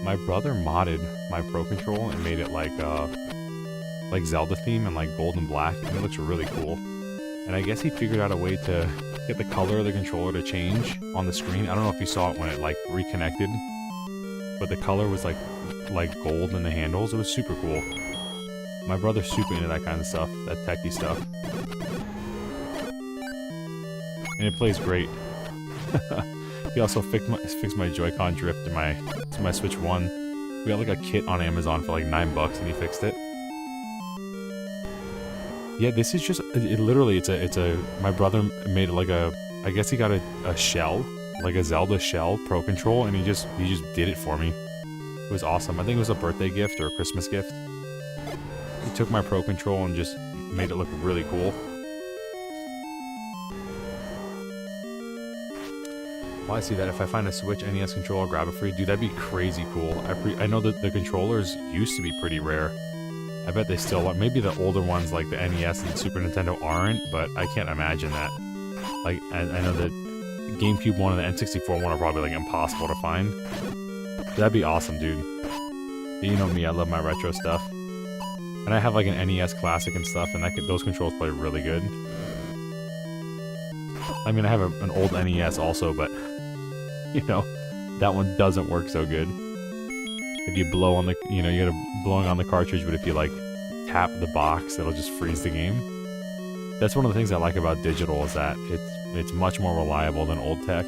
[SPEAKER 1] My brother modded my Pro Control and made it like Zelda theme and like gold and black, and it looks really cool. And I guess he figured out a way to get the color of the controller to change on the screen. I don't know if you saw it when it like reconnected, but the color was like gold in the handles. It was super cool. My brother's super into that kind of stuff, that techie stuff. And it plays great. He also fixed my Joy-Con drift to my Switch 1. We got like a kit on Amazon for like $9 and he fixed it. Yeah, this is just literally it's a my brother made it like I guess he got a shell, like a Zelda shell Pro Control, and he just did it for me. It was awesome. I think it was a birthday gift or a Christmas gift. He took my Pro Control and just made it look really cool. Well, I see that. If I find a Switch NES controller, I'll grab it for you. Dude, that'd be crazy cool. I know that the controllers used to be pretty rare. I bet they still are. Maybe the older ones like the NES and Super Nintendo aren't, but I can't imagine that. Like, I know that GameCube one and the N64 one are probably like impossible to find. That'd be awesome, dude. You know me, I love my retro stuff. And I have like an NES Classic and stuff, and those controls play really good. I mean, I have an old NES also, but, you know, that one doesn't work so good. If you blow on the, you know, you gotta blowing on the cartridge, but if you, like, tap the box, it'll just freeze the game. That's one of the things I like about digital, is that it's much more reliable than old tech.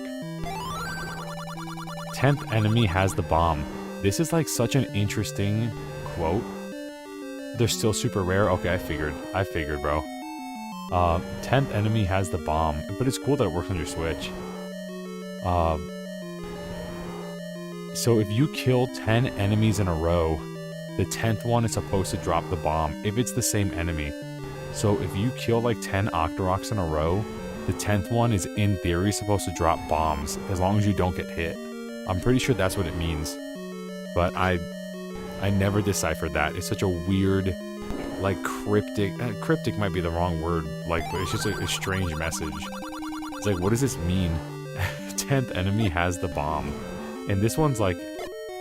[SPEAKER 1] 10th enemy has the bomb. This is, like, such an interesting quote. They're still super rare? Okay, I figured, bro. 10th enemy has the bomb, but it's cool that it works on your Switch. So if you kill 10 enemies in a row, the 10th one is supposed to drop the bomb, if it's the same enemy. So if you kill like 10 Octoroks in a row, the 10th one is in theory supposed to drop bombs, as long as you don't get hit. I'm pretty sure that's what it means. But I never deciphered that. It's such a weird, like, cryptic might be the wrong word, like, but it's just a strange message. It's like, what does this mean? 10th enemy has the bomb. And this one's like,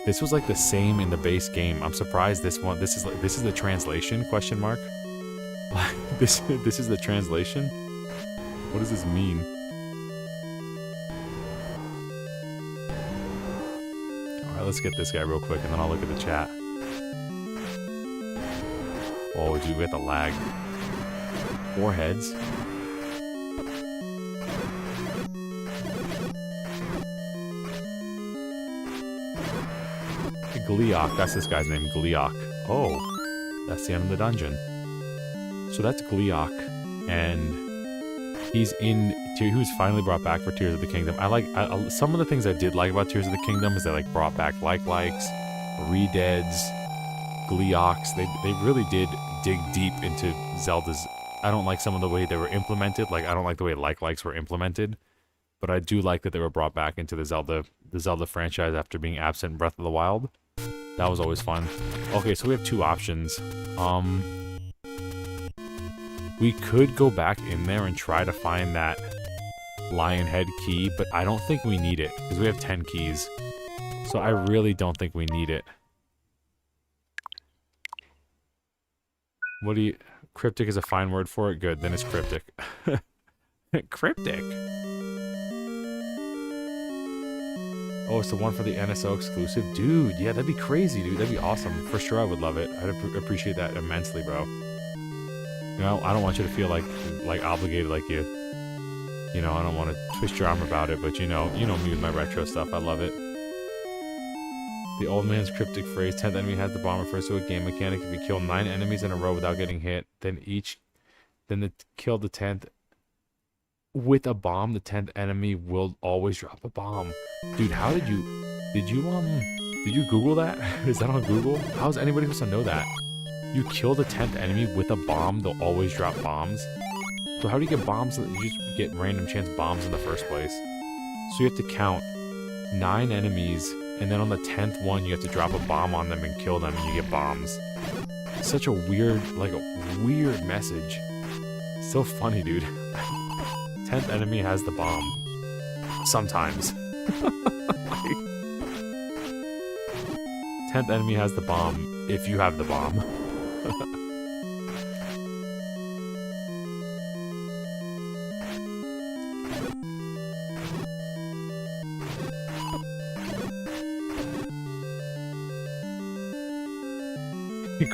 [SPEAKER 1] This was like the same in the base game. I'm surprised this is the translation, question mark. this is the translation? What does this mean? Alright, let's get this guy real quick and then I'll look at the chat. Oh, dude, we have the lag. 4 heads. Gleeok, that's this guy's name, Gleeok. Oh, that's the end of the dungeon. So that's Gleeok, and he was finally brought back for Tears of the Kingdom. I some of the things I did like about Tears of the Kingdom is they like brought back likes, Redeads, Gleeoks. They really did dig deep into Zelda's. I don't like some of the way they were implemented. Like I don't like the way likes were implemented, but I do like that they were brought back into the Zelda franchise after being absent in Breath of the Wild. That was always fun. Okay, so we have 2 options. We could go back in there and try to find that lion head key, but I don't think we need it, because we have 10 keys. So I really don't think we need it. What do you... Cryptic is a fine word for it? Good, then it's cryptic. Cryptic? Oh, it's the one for the NSO exclusive? Dude, yeah, that'd be crazy, dude. That'd be awesome. For sure, I would love it. I'd appreciate that immensely, bro. You know, I don't want you to feel like obligated, like you know, I don't want to twist your arm about it, but you know me with my retro stuff. I love it. The old man's cryptic phrase, 10th enemy has the bomb, refers to a game mechanic. If you kill 9 enemies in a row without getting hit, then kill the 10th with a bomb, the 10th enemy will always drop a bomb. Dude, how did you Google that? Is that on Google? How is anybody supposed to know that? You kill the 10th enemy with a bomb, they'll always drop bombs. So how do you get bombs? You just get random chance bombs in the first place. So you have to count 9 enemies, and then on the 10th one, you have to drop a bomb on them and kill them, and you get bombs. It's such a weird message. It's so funny, dude. 10th enemy has the bomb. Sometimes. 10th enemy has the bomb if you have the bomb.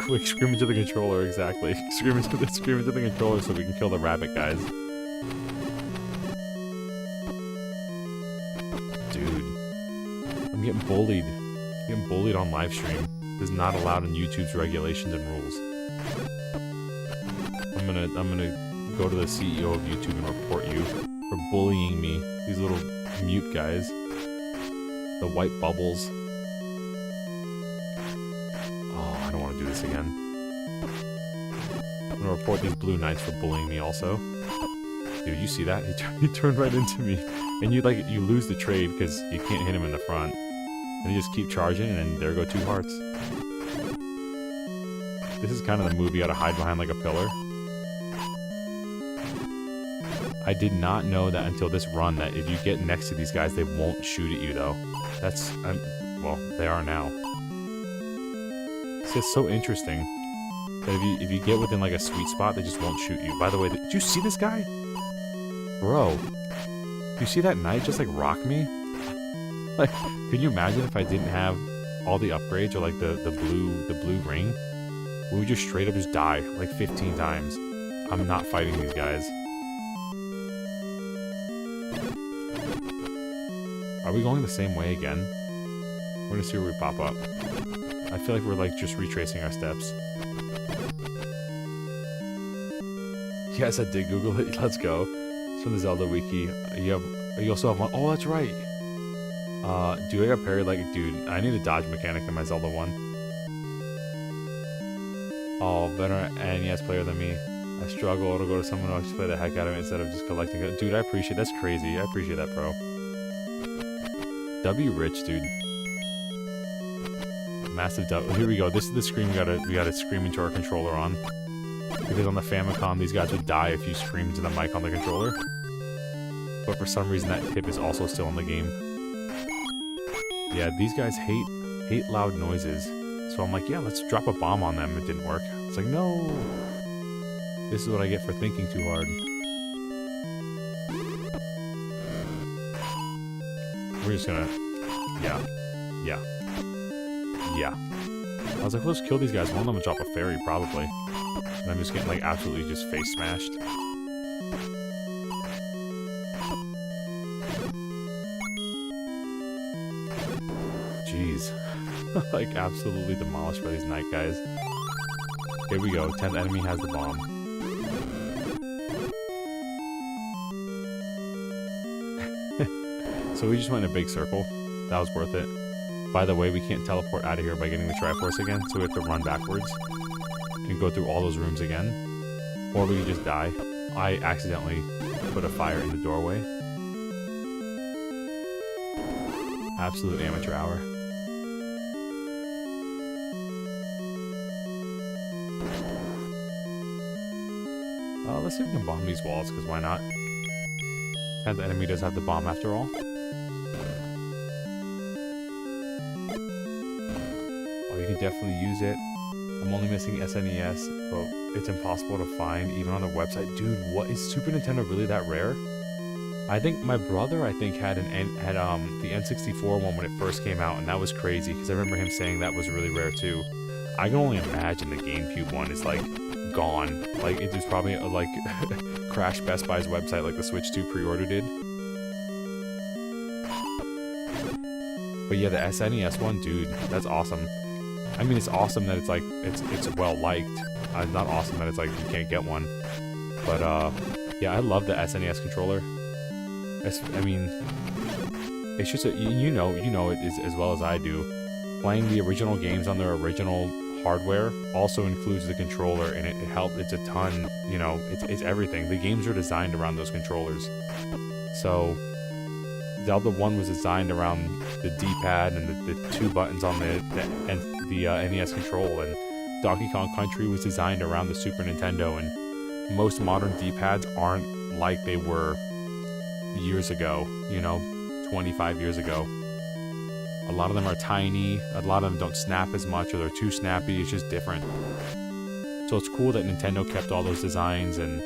[SPEAKER 1] Quick, scream into the controller, exactly. Scream into the controller so we can kill the rabbit guys. Dude. I'm getting bullied. I'm getting bullied on live stream. This is not allowed in YouTube's regulations and rules. I'm gonna go to the CEO of YouTube and report you for bullying me. These little mute guys. The white bubbles. I don't want to do this again. I'm gonna report these blue knights for bullying me also. Dude, you see that? He turned right into me. And you lose the trade because you can't hit him in the front. And you just keep charging and then there go 2 hearts. This is kind of the move you gotta hide behind like a pillar. I did not know that until this run that if you get next to these guys, they won't shoot at you though. That's, well, they are now. It's just so interesting that if you get within like a sweet spot, they just won't shoot you. By the way, did you see this guy? Bro, you see that knight just like rock me? Like, can you imagine if I didn't have all the upgrades or like the blue ring? We would just straight up just die like 15 times. I'm not fighting these guys. Are we going the same way again? We're gonna see where we pop up. I feel like we're like just retracing our steps. Yes, I did Google it. Let's go. It's from the Zelda wiki. You also have one. Oh, that's right. Dude, I got parried like a dude. I need a dodge mechanic in my Zelda 1. Oh, better NES player than me. I struggle to go to someone else to play the heck out of it instead of just collecting it. Dude, I appreciate that's crazy. I appreciate that, bro. W rich, dude. Massive W. Here we go. This is the scream we gotta scream into our controller on. Because on the Famicom, these guys would die if you scream into the mic on the controller. But for some reason, that tip is also still in the game. Yeah, these guys hate hate loud noises. So I'm like, yeah, let's drop a bomb on them. It didn't work. It's like, no. This is what I get for thinking too hard. We're just gonna... Yeah. Yeah. Yeah. I was like, let's kill these guys. One of them would drop a fairy, probably. And I'm just getting, like, absolutely just face smashed. Jeez. Like, absolutely demolished by these night guys. Here we go. 10th enemy has the bomb. So we just went in a big circle. That was worth it. By the way, we can't teleport out of here by getting the Triforce again, so we have to run backwards and go through all those rooms again. Or we could just die. I accidentally put a fire in the doorway. Absolute amateur hour. Let's see if we can bomb these walls, because why not? 10th enemy does have the bomb after all. Oh, you can definitely use it. I'm only missing SNES, but it's impossible to find, even on the website. Dude, what is Super Nintendo really that rare? I think my brother, had the N64 one when it first came out, and that was crazy, because I remember him saying that was really rare too. I can only imagine the GameCube one is like gone. Like, it was probably like crashed Best Buy's website like the Switch 2 pre-order did. But yeah, the SNES one, dude, that's awesome. I mean, it's awesome that it's like, it's well liked. Not awesome that it's like you can't get one. But yeah, I love the SNES controller. I mean, it's just you know it as well as I do. Playing the original games on their original hardware also includes the controller, and it helps. It's a ton. You know, it's everything. The games are designed around those controllers. So Zelda 1 was designed around the D-pad and the two buttons on the NES control, and Donkey Kong Country was designed around the Super Nintendo, and most modern D-pads aren't like they were years ago, 25 years ago. A lot of them are tiny, a lot of them don't snap as much, or they're too snappy. It's just different. So it's cool that Nintendo kept all those designs and,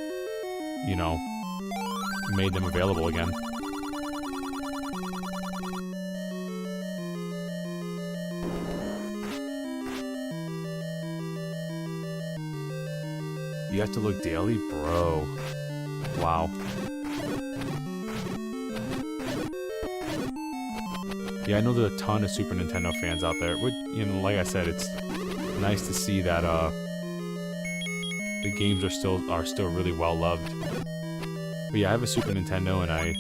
[SPEAKER 1] made them available again. You have to look daily? Bro. Wow. Yeah, I know there's a ton of Super Nintendo fans out there. Which, like I said, it's nice to see that the games are still really well loved. But yeah, I have a Super Nintendo, and I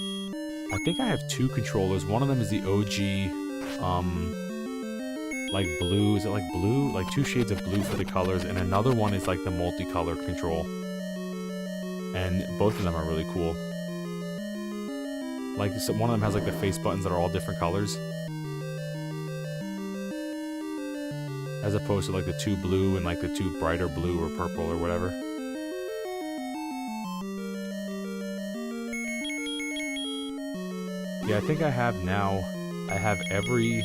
[SPEAKER 1] think I have two controllers. One of them is the OG, like blue. Is it like blue? Like two shades of blue for the colors, and another one is like the multicolor control. And both of them are really cool. Like, so one of them has like the face buttons that are all different colors, as opposed to like the two blue and like the two brighter blue or purple or whatever. Yeah, I think I have every.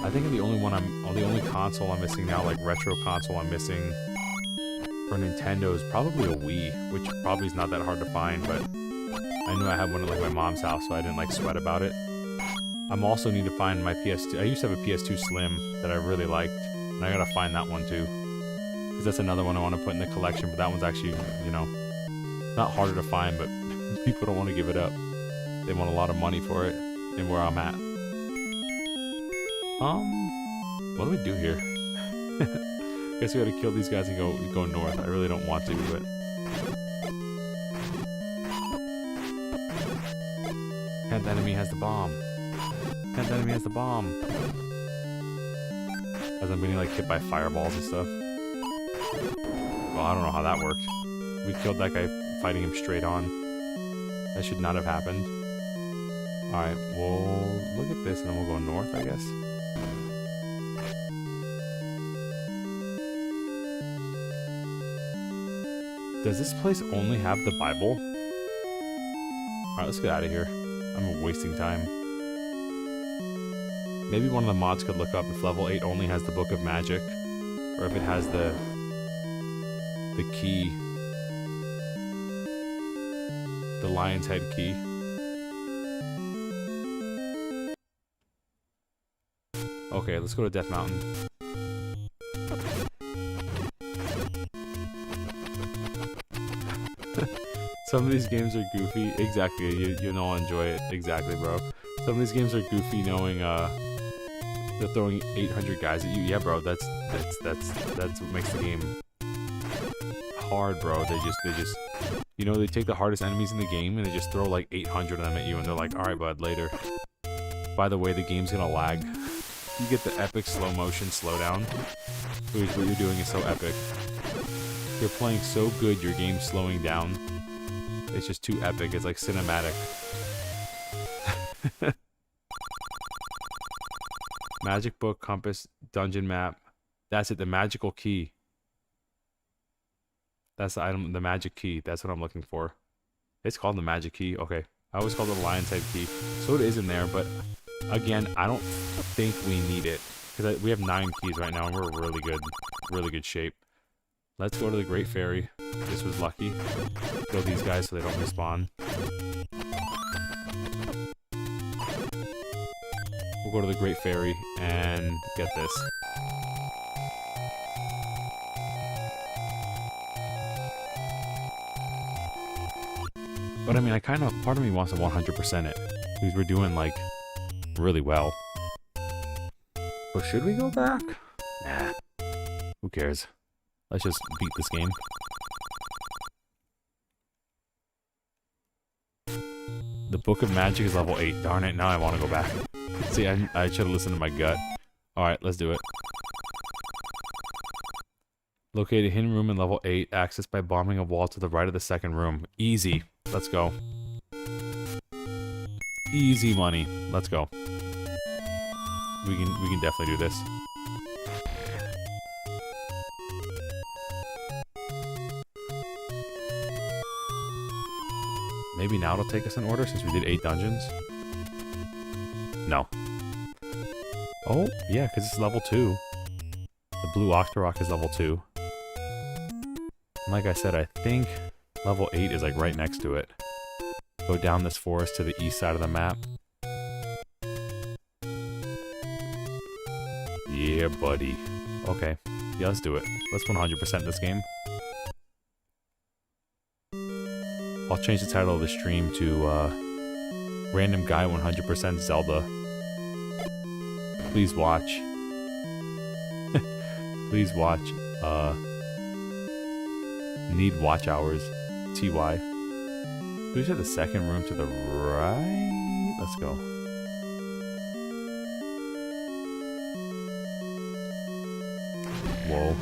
[SPEAKER 1] I think the only console I'm missing now, like retro console I'm missing for Nintendo, is probably a Wii, which probably is not that hard to find, but I knew I had one at like my mom's house, so I didn't like sweat about it. I'm also need to find my PS2. I used to have a PS2 Slim that I really liked, and I gotta find that one too, because that's another one I want to put in the collection. But that one's actually, not harder to find, but people don't want to give it up. They want a lot of money for it, and where I'm at. What do we do here? Guess we gotta kill these guys and go north. I really don't want to, but. 10th enemy has the bomb. 10th enemy has the bomb. As I'm getting like hit by fireballs and stuff. Well, I don't know how that worked. We killed that guy fighting him straight on. That should not have happened. Alright, we'll look at this and then we'll go north, I guess. Does this place only have the Bible? Alright, let's get out of here. I'm wasting time. Maybe one of the mods could look up if level 8 only has the Book of Magic, or if it has the key, the Lion's Head key. Okay, let's go to Death Mountain. Some of these games are goofy. Exactly, you know I'll enjoy it. Exactly, bro. Some of these games are goofy knowing they're throwing 800 guys at you. Yeah, bro, that's what makes the game hard, bro. They just you know, they take the hardest enemies in the game and they just throw like 800 of them at you and they're like, alright bud, later. By the way, the game's gonna lag. You get the epic slow motion slowdown. Which what you're doing is so epic. You're playing so good, your game's slowing down. It's just too epic. It's like cinematic. Magic book, compass, dungeon map. That's it, the magical key. That's the item, the magic key. That's what I'm looking for. It's called the magic key. Okay. I always call it the Lion's Head key. So it is in there, but again, I don't think we need it. Because we have 9 keys right now and we're really good shape. Let's go to the Great Fairy. This was lucky. Kill these guys so they don't respawn. We'll go to the Great Fairy and get this. But I mean, I kind of, part of me wants to 100% it. Because we're doing like really well. But should we go back? Nah. Who cares? Let's just beat this game. The Book of Magic is level 8. Darn it, now I want to go back. See, I should have listened to my gut. Alright, let's do it. Locate a hidden room in level 8. Accessed by bombing a wall to the right of the second room. Easy. Let's go. Easy money. Let's go. We can definitely do this. Maybe now it'll take us in order since we did 8 dungeons. No. Oh, yeah, because it's level 2. The blue Octorok is level 2. And like I said, I think level 8 is like right next to it. Go down this forest to the east side of the map. Yeah, buddy. Okay. Yeah, let's do it. Let's 100% this game. I'll change the title of the stream to Random Guy 100% Zelda. Please watch. Please watch. Need watch hours. TY. We should have the second room to the right. Let's go. Whoa.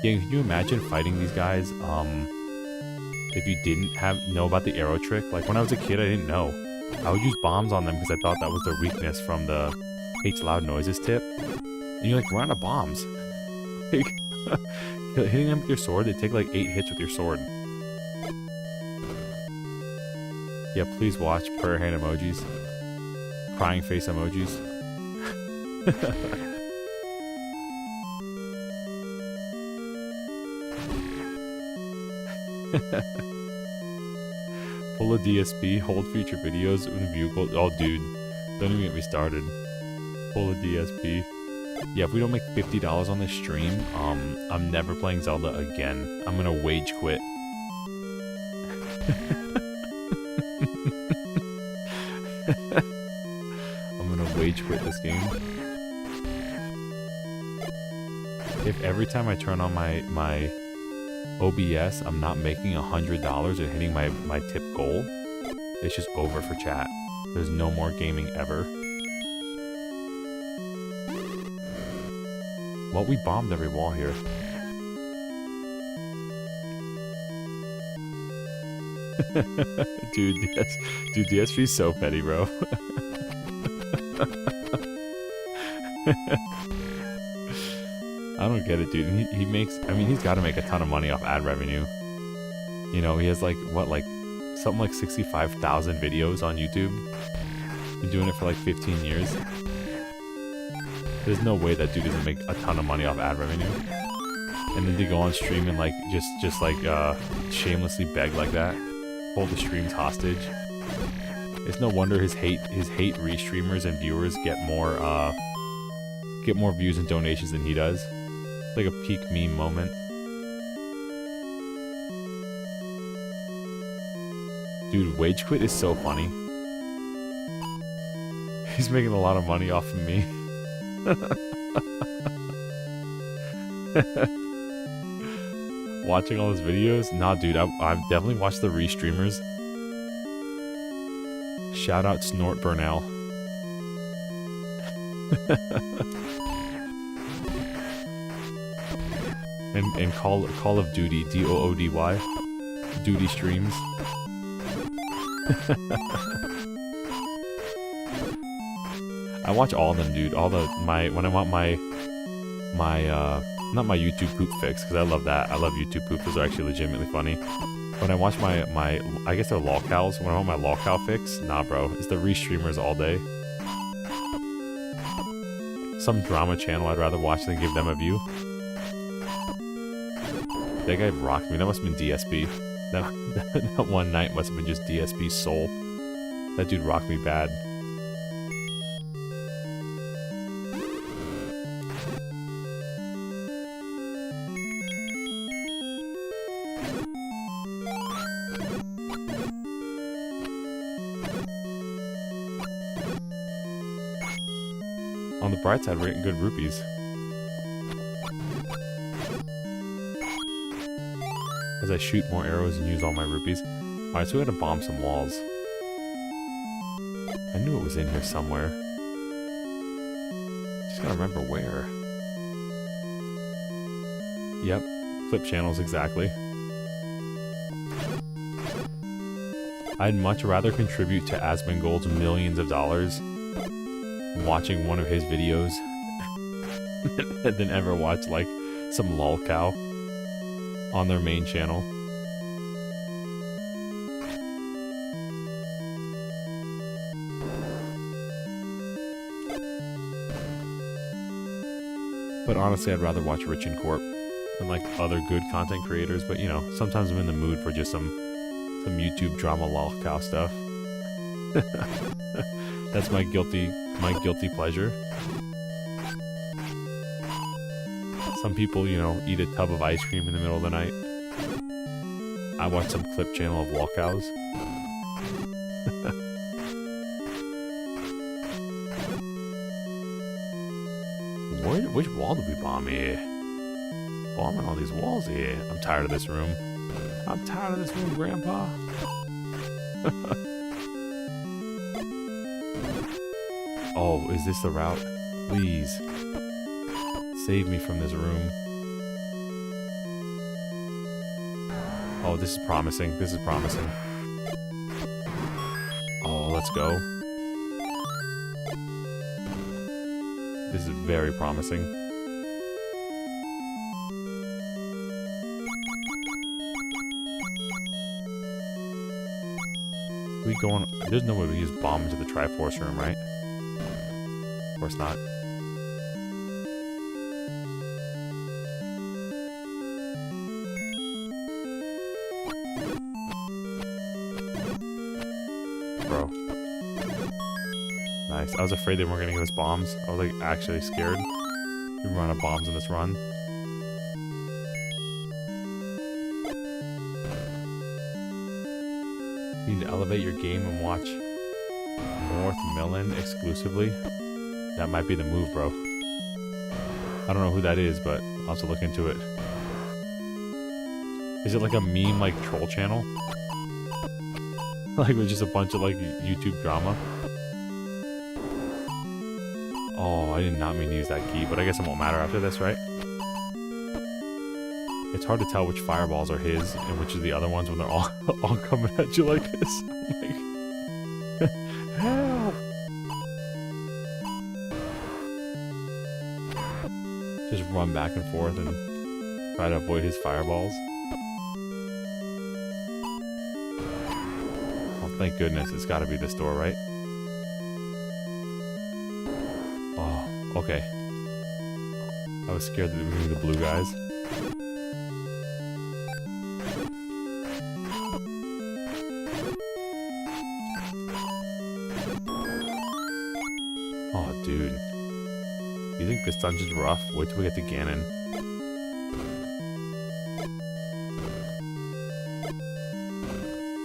[SPEAKER 1] Yeah, can you imagine fighting these guys, if you didn't know about the arrow trick? Like, when I was a kid, I didn't know. I would use bombs on them because I thought that was their weakness from the hates loud noises tip. And you're like, run out of bombs. Like, hitting them with your sword, they take like 8 hits with your sword. Yeah, please watch prayer hand emojis. Crying face emojis. Pull a DSP, hold future videos with view gold. Oh, dude. Don't even get me started. Pull a DSP. Yeah, if we don't make $50 on this stream, I'm never playing Zelda again. I'm gonna wage quit. I'm gonna wage quit this game. If every time I turn on my OBS, I'm not making $100 and hitting my tip goal, it's just over for chat. There's no more gaming ever. Well, we bombed every wall here. Dude, DSP's so petty, bro. I don't get it, dude. And he makes, I mean, he's got to make a ton of money off ad revenue. You know, he has like, what, like something like 65,000 videos on YouTube. Been doing it for like 15 years. There's no way that dude doesn't make a ton of money off ad revenue. And then to go on stream and like just like shamelessly beg like that, hold the streams hostage. It's no wonder his hate restreamers and viewers get more views and donations than he does. It's like a peak meme moment. Dude, Wage Quit is so funny. He's making a lot of money off of me. Watching all his videos? Nah, dude, I've definitely watched the restreamers. Shout out Snort Burnell. and Call of Duty, D-O-O-D-Y. Duty streams. I watch all of them, dude. When I want my not my YouTube poop fix, because I love that. I love YouTube poop. Those are actually legitimately funny. When I watch my I guess they're lolcows. When I want my lolcow fix, nah, bro. It's the restreamers all day. Some drama channel I'd rather watch than give them a view. That guy rocked me. That must have been DSP. That one night must have been just DSP's soul. That dude rocked me bad. On the bright side, we're getting good rupees. As I shoot more arrows and use all my rupees. Alright, so we gotta bomb some walls. I knew it was in here somewhere. Just gotta remember where. Yep, flip channels, exactly. I'd much rather contribute to Asmongold's millions of dollars watching one of his videos than ever watch like some lolcow on their main channel. But honestly, I'd rather watch Rich and Corp and like other good content creators. But you know, sometimes I'm in the mood for just some YouTube drama lolcow stuff. That's my guilty pleasure. Some people, you know, eat a tub of ice cream in the middle of the night. I watch some clip channel of lolcows. Which wall did we bomb here? Bombing all these walls here. I'm tired of this room. I'm tired of this room, Grandpa. Oh, is this the route? Please. Save me from this room. Oh, this is promising. This is promising. Oh, let's go. This is very promising. We go on. There's no way we just bomb into the Triforce room, right? Of course not. Bro. Nice. I was afraid they weren't gonna give us bombs. I was like actually scared. We run out of bombs in this run. You need to elevate your game and watch North Millen exclusively. That might be the move, bro. I don't know who that is, but I'll have to look into it. Is it like a meme, like, troll channel? Like, with just a bunch of, like, YouTube drama? Oh, I did not mean to use that key, but I guess it won't matter after this, right? It's hard to tell which fireballs are his and which are the other ones when they're all coming at you like this. Like, help! Just run back and forth and try to avoid his fireballs. Thank goodness, it's gotta be this door, right? Oh, okay. I was scared that we were the blue guys. Oh, dude. You think this dungeon's rough? Wait till we get to Ganon.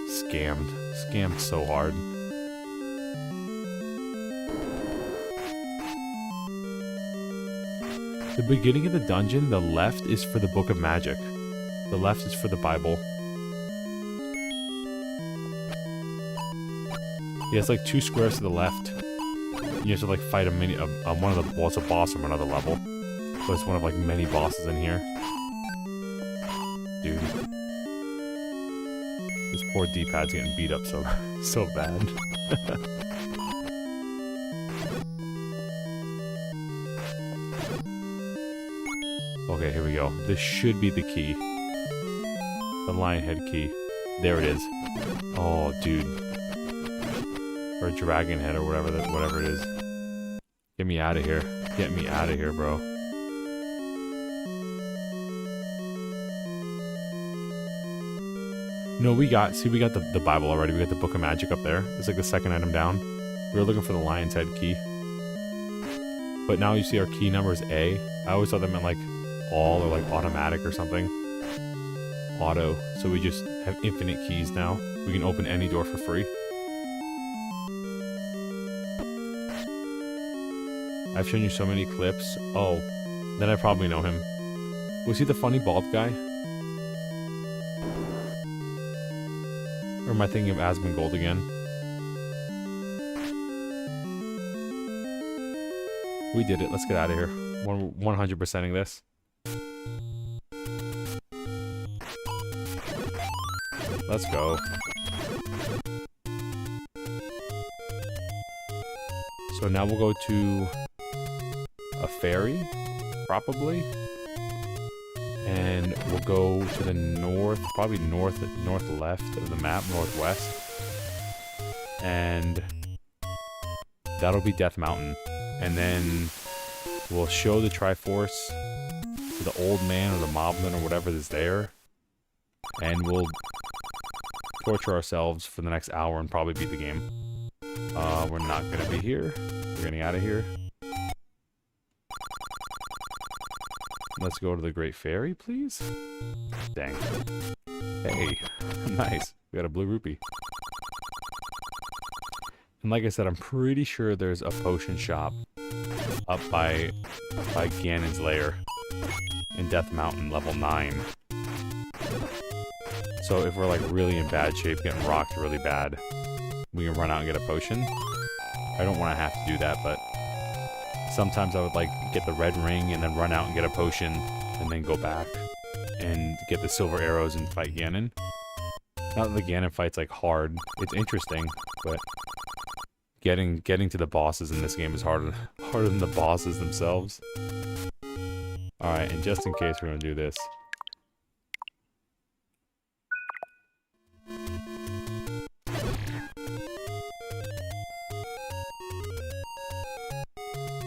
[SPEAKER 1] Scammed. Scammed so hard. The beginning of the dungeon, the left is for the Book of Magic. The left is for the Bible. Yeah, it's like 2 squares to the left. You have to like fight one of the, well, it's a boss from another level. So it's one of like many bosses in here. Dude. This poor D-pad's getting beat up so bad. Okay, here we go. This should be the key. The lion head key. There it is. Oh, dude. Or a dragon head or whatever it is. Get me out of here. Get me out of here, bro. No, we got the Bible already. We got the Book of Magic up there. It's like the second item down. We were looking for the lion's head key. But now you see our key number is A. I always thought that meant like all or like automatic or something. Auto. So we just have infinite keys now. We can open any door for free. I've shown you so many clips. Oh, then I probably know him. Was he the funny bald guy? Or am I thinking of Asmongold again? We did it. Let's get out of here. 100%ing this. Let's go. So now we'll go to a ferry, probably. And we'll go to the north, probably north left of the map, northwest. And that'll be Death Mountain. And then we'll show the Triforce to the old man or the Moblin or whatever is there. And we'll torture ourselves for the next hour and probably beat the game. We're not gonna be here. We're getting out of here. Let's go to the Great Fairy, please. Dang. Hey, nice. We got a blue rupee. And like I said, I'm pretty sure there's a potion shop up by Ganon's lair in Death Mountain, level 9. So if we're like really in bad shape, getting rocked really bad, we can run out and get a potion. I don't want to have to do that, but sometimes I would like get the red ring and then run out and get a potion and then go back and get the silver arrows and fight Ganon. Not that the Ganon fight's like hard. It's interesting, but getting to the bosses in this game is harder than the bosses themselves. Alright, and just in case we're gonna do this.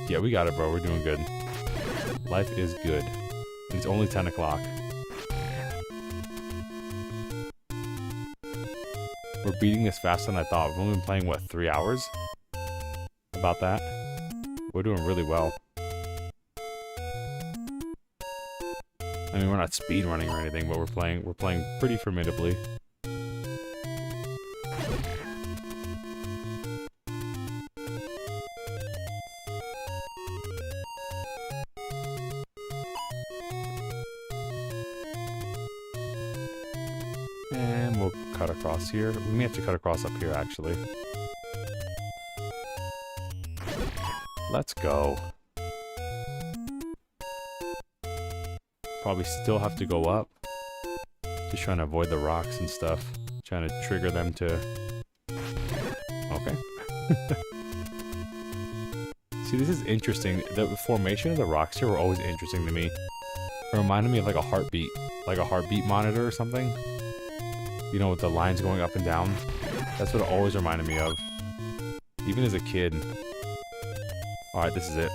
[SPEAKER 1] Yeah, we got it, bro. We're doing good. Life is good. And it's only 10 o'clock. We're beating this faster than I thought. We've only been playing, what, 3 hours? About that. We're doing really well. I mean, we're not speedrunning or anything, but we're playing pretty formidably. And we'll cut across here. We may have to cut across up here, actually. Let's go. Probably still have to go up. Just trying to avoid the rocks and stuff. Trying to trigger them to... Okay. See, this is interesting. The formation of the rocks here were always interesting to me. It reminded me of like a heartbeat. Like a heartbeat monitor or something. You know, with the lines going up and down. That's what it always reminded me of. Even as a kid. Alright, this is it.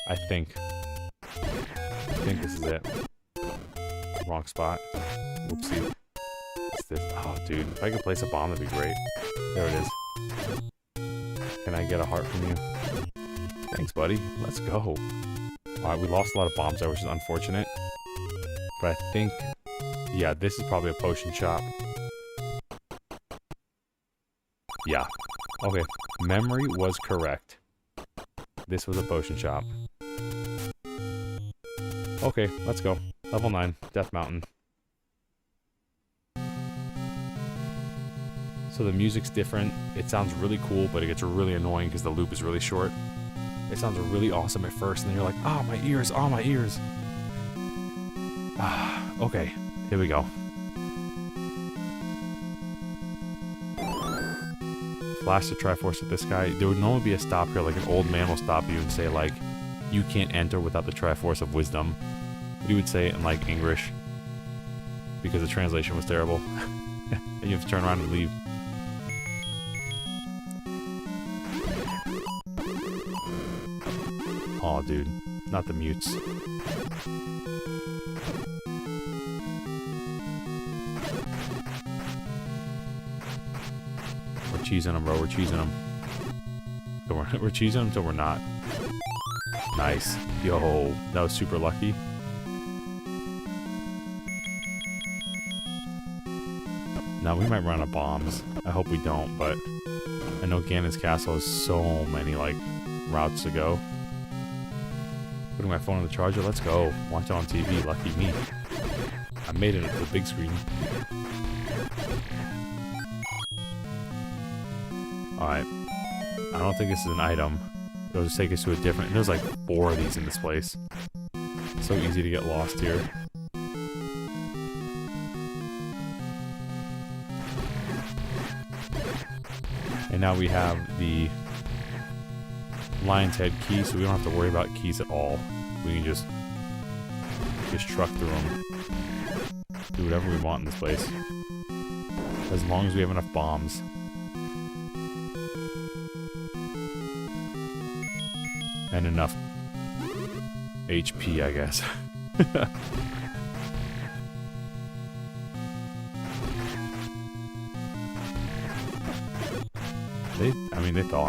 [SPEAKER 1] I think this is it. Wrong spot. Whoopsie. What's this? Oh, dude. If I could place a bomb, that'd be great. There it is. Can I get a heart from you? Thanks, buddy. Let's go. Alright, we lost a lot of bombs there, which is unfortunate. But I think... yeah, this is probably a potion shop. Yeah. Okay. Memory was correct. This was a potion shop. Okay, let's go. Level 9, Death Mountain. So the music's different. It sounds really cool, but it gets really annoying because the loop is really short. It sounds really awesome at first, and then you're like, oh, my ears, oh, my ears. Okay, here we go. Flash the Triforce at this guy. There would normally be a stop here, like an old man will stop you and say, like, you can't enter without the Triforce of Wisdom. But he would say it in, like, English. Because the translation was terrible. And you have to turn around and leave. Aw, dude. Not the mutes. We're cheesing them, bro. We're cheesing them. We're cheesing them until we're not. Nice. Yo, that was super lucky. Now we might run out of bombs. I hope we don't, but I know Ganon's castle has so many, like, routes to go. Putting my phone on the charger, let's go. Watch it on TV, lucky me. I made it to the big screen. Alright. I don't think this is an item. It'll just take us to a different... There's like 4 of these in this place. So easy to get lost here. And now we have the Lion's Head key, so we don't have to worry about keys at all. We can just truck through them. Do whatever we want in this place. As long as we have enough bombs. And enough HP, I guess.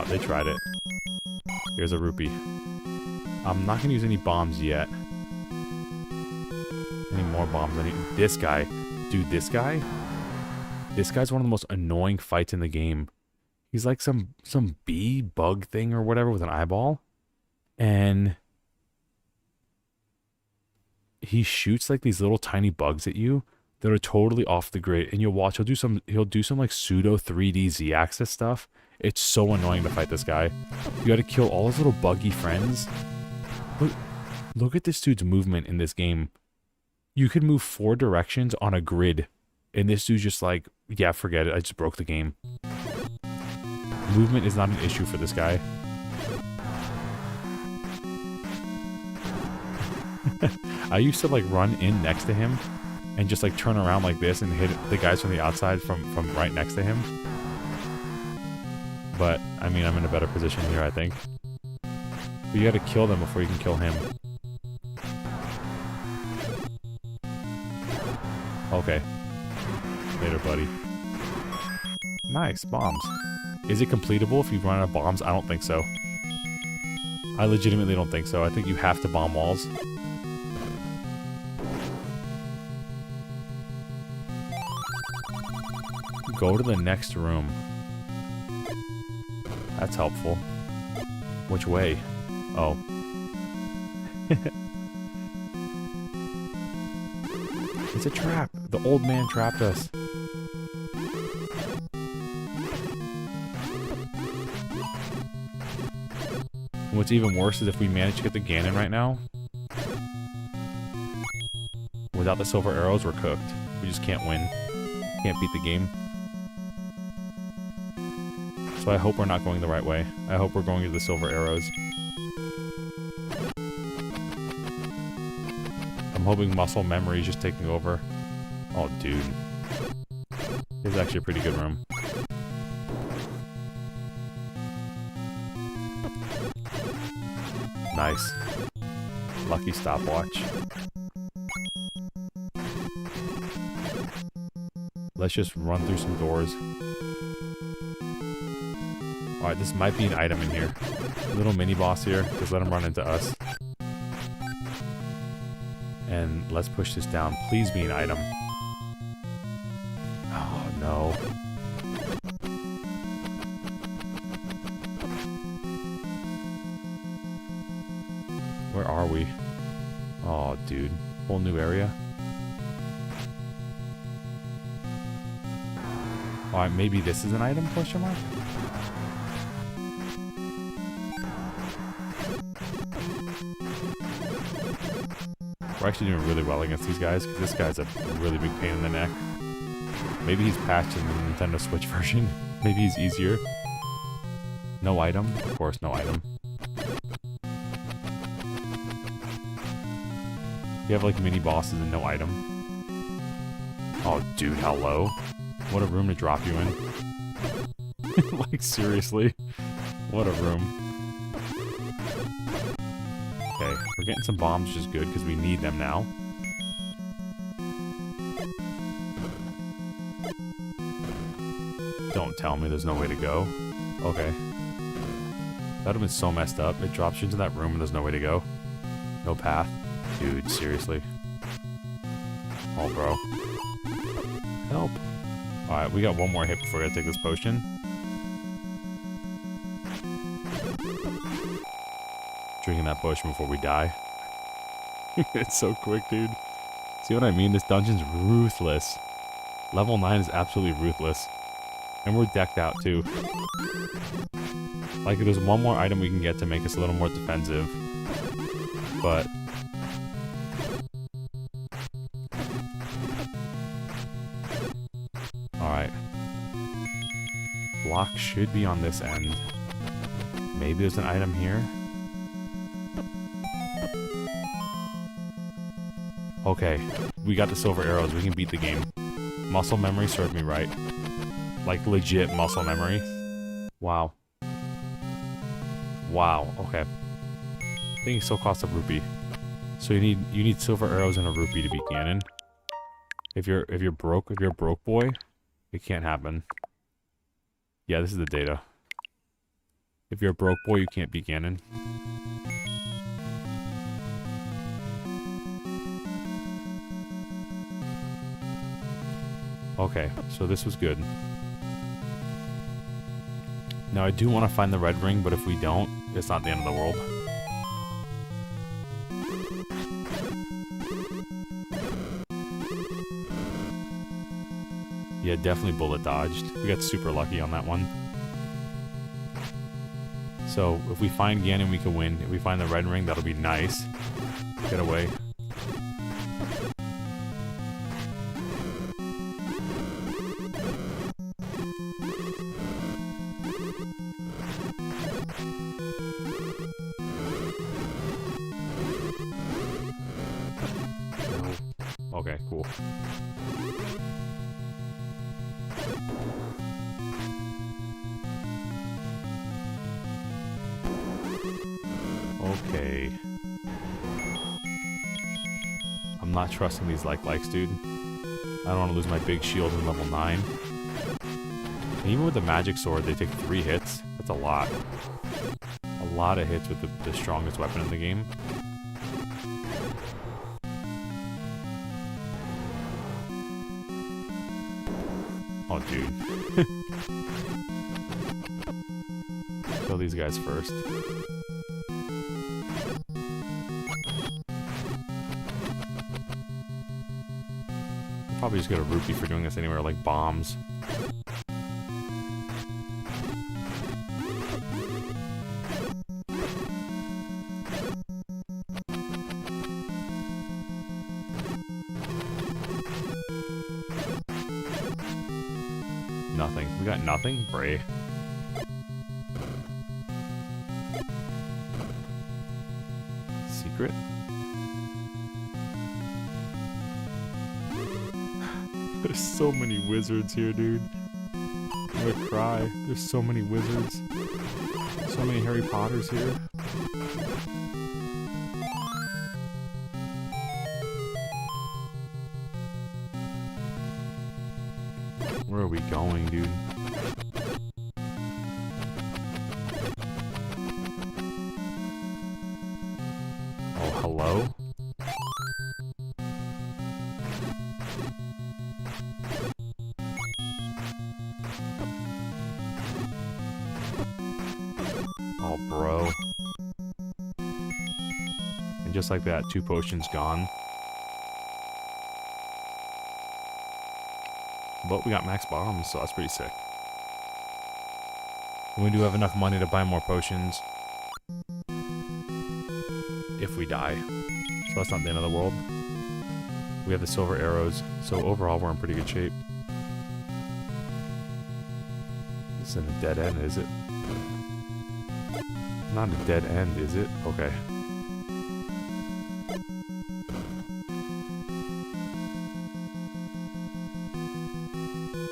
[SPEAKER 1] They tried it. Here's a rupee. I'm not gonna use any bombs yet. Any more bombs I need. This guy. Dude, this guy? This guy's one of the most annoying fights in the game. He's like some bee bug thing or whatever with an eyeball. And he shoots like these little tiny bugs at you that are totally off the grid. And you'll watch, he'll do some like pseudo 3D Z-axis stuff. It's so annoying to fight this guy. You gotta kill all his little buggy friends. Look at this dude's movement in this game. You can move 4 directions on a grid. And this dude's just like, yeah, forget it. I just broke the game. Movement is not an issue for this guy. I used to like run in next to him and just like turn around like this and hit the guys from the outside from right next to him. But, I mean, I'm in a better position here, I think. But you gotta kill them before you can kill him. Okay. Later, buddy. Nice, bombs. Is it completable if you run out of bombs? I don't think so. I legitimately don't think so. I think you have to bomb walls. Go to the next room. That's helpful. Which way? Oh. It's a trap. The old man trapped us. And what's even worse is if we manage to get the Ganon right now. Without the silver arrows, we're cooked. We just can't win. Can't beat the game. So I hope we're not going the right way. I hope we're going to the silver arrows. I'm hoping muscle memory is just taking over. Oh, dude. This is actually a pretty good room. Nice. Lucky stopwatch. Let's just run through some doors. Alright, this might be an item in here. Little mini boss here. Just let him run into us. And let's push this down. Please be an item. Oh, no. Where are we? Oh, dude. Whole new area. Alright, maybe this is an item, question mark? We're actually doing really well against these guys, because this guy's a really big pain in the neck. Maybe he's patched in the Nintendo Switch version. Maybe he's easier. No item? Of course, no item. You have like mini bosses and no item. Oh, dude, how low? What a room to drop you in. Like, seriously. What a room. Okay, we're getting some bombs, which is good, because we need them now. Don't tell me there's no way to go. Okay. That would have been so messed up. It drops you into that room and there's no way to go. No path. Dude, seriously. Oh, bro. Help. Alright, we got one more hit before I take this potion. Drinking that potion before we die. It's so quick, dude. See what I mean? This dungeon's ruthless. Level 9 is absolutely ruthless. And we're decked out, too. Like, there's one more item we can get to make us a little more defensive. But... Alright. Block should be on this end. Maybe there's an item here. Okay, we got the silver arrows. We can beat the game. Muscle memory served me right. Like, legit muscle memory. Wow. Wow, okay. I think it still costs a rupee. So you need silver arrows and a rupee to beat Ganon. If you're broke boy, it can't happen. Yeah, this is the data. If you're a broke boy, you can't beat Ganon. Okay, so this was good. Now I do want to find the red ring, but if we don't, it's not the end of the world. Yeah, definitely bullet dodged. We got super lucky on that one. So, if we find Ganon, we can win. If we find the red ring, that'll be nice. Get away. Okay, cool. Okay. I'm not trusting these likes, dude. I don't want to lose my big shield in level 9. And even with the magic sword, they take 3 hits. That's a lot. A lot of hits with the strongest weapon in the game. Oh, dude. Kill these guys first. Probably just get a rupee for doing this anywhere, like bombs. Nothing. We got nothing? Bray. Secret? There's so many wizards here, dude. I'm gonna cry. There's so many wizards. So many Harry Potters here. going, dude? Oh, hello? Oh, bro. And just like that, 2 potions gone. But we got max bombs, so that's pretty sick. We do have enough money to buy more potions. If we die. So that's not the end of the world. We have the silver arrows, so overall we're in pretty good shape. This isn't a dead end, is it? Not a dead end, is it? Okay.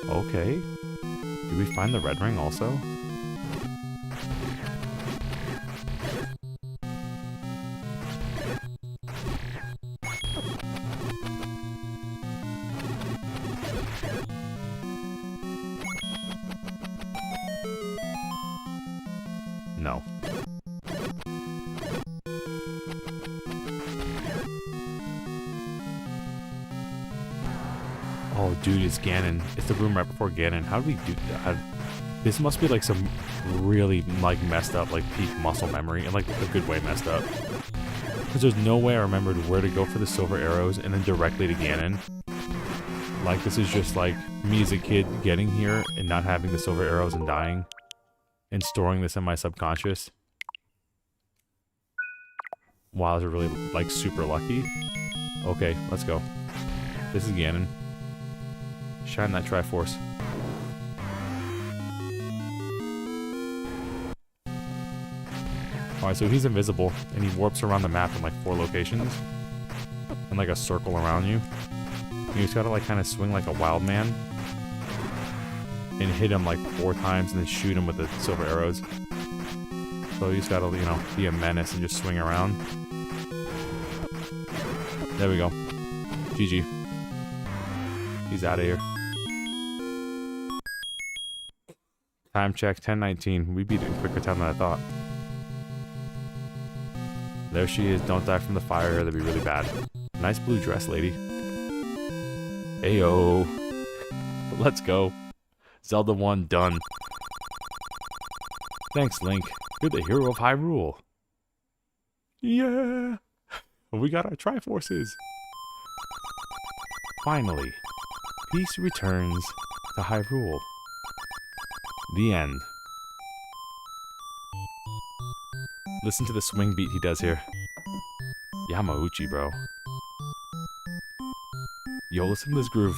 [SPEAKER 1] Okay. Did we find the red ring also? No. Oh, dude, it's Ganon. It's the room right before Ganon. How do we do that? This must be like some really like messed up, like peak muscle memory, and like a good way messed up. Because there's no way I remembered where to go for the silver arrows and then directly to Ganon. Like this is just like me as a kid getting here and not having the silver arrows and dying, and storing this in my subconscious. Wow, I was really like super lucky. Okay, let's go. This is Ganon. Shine that Triforce. Alright, so he's invisible, and he warps around the map in like 4 locations. And like a circle around you. You just gotta like kind of swing like a wild man. And hit him like 4 times and then shoot him with the silver arrows. So you just gotta, you know, be a menace and just swing around. There we go. GG. He's out of here. Time check, 10:19. We beat it in quicker time than I thought. There she is. Don't die from the fire here. That'd be really bad. Nice blue dress, lady. Ayo. Let's go. Zelda 1 done. Thanks, Link. You're the hero of Hyrule. Yeah. We got our Triforces. Finally, peace returns to Hyrule. The end. Listen to the swing beat he does here. Yamauchi, bro. Yo, listen to this groove.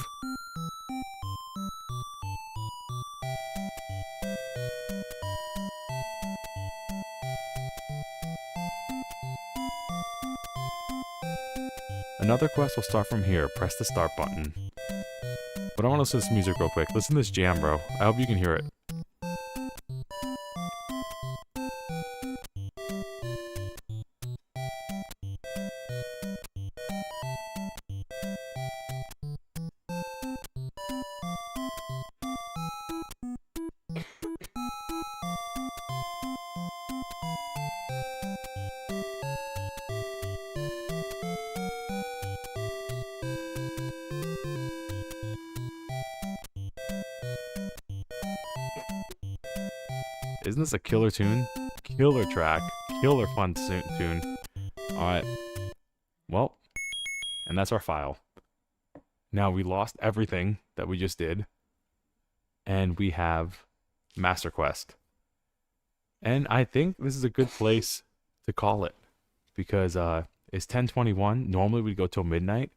[SPEAKER 1] Another quest will start from here. Press the start button. But I want to listen to this music real quick. Listen to this jam, bro. I hope you can hear it. Isn't this a killer tune? Killer track. Killer fun tune. Alright. Well, and that's our file. Now we lost everything that we just did. And we have Master Quest. And I think this is a good place to call it. Because it's 10:21. Normally we'd go till midnight.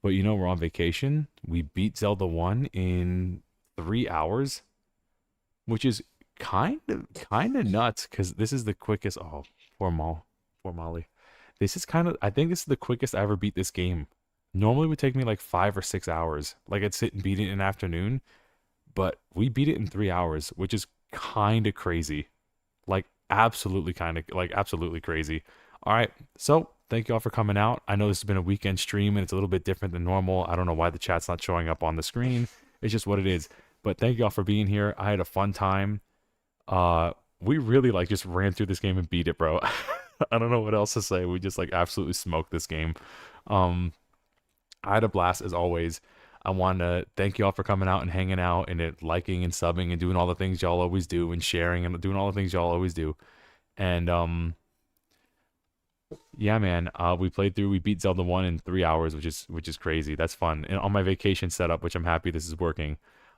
[SPEAKER 1] But you know we're on vacation. We beat Zelda 1 in 3 hours. Which is kind of nuts, because this is the quickest. Oh, poor Molly. This is I think this is the quickest I ever beat this game. Normally it would take me like 5 or 6 hours. Like I'd sit and beat it in an afternoon, but we beat it in 3 hours, which is kind of crazy. Like absolutely crazy. All right, so thank you all for coming out. I know this has been a weekend stream and it's a little bit different than normal. I don't know why the chat's not showing up on the screen. It's just what it is. But thank y'all for being here. I had a fun time. We really like just ran through this game and beat it, bro. I don't know what else to say. We just like absolutely smoked this game. Um, I had a blast as always. I want to thank y'all for coming out and hanging out and liking and subbing and doing all the things y'all always do and sharing and doing all the things y'all always do. And yeah, man, we beat Zelda 1 in 3 hours, which is crazy. That's fun. And on my vacation setup, which I'm happy this is working.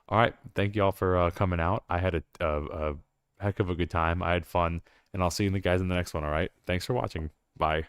[SPEAKER 1] All right, thank y'all for coming out. I had a heck of a good time. I had fun, and I'll see you guys in the next one, all right? Thanks for watching. Bye.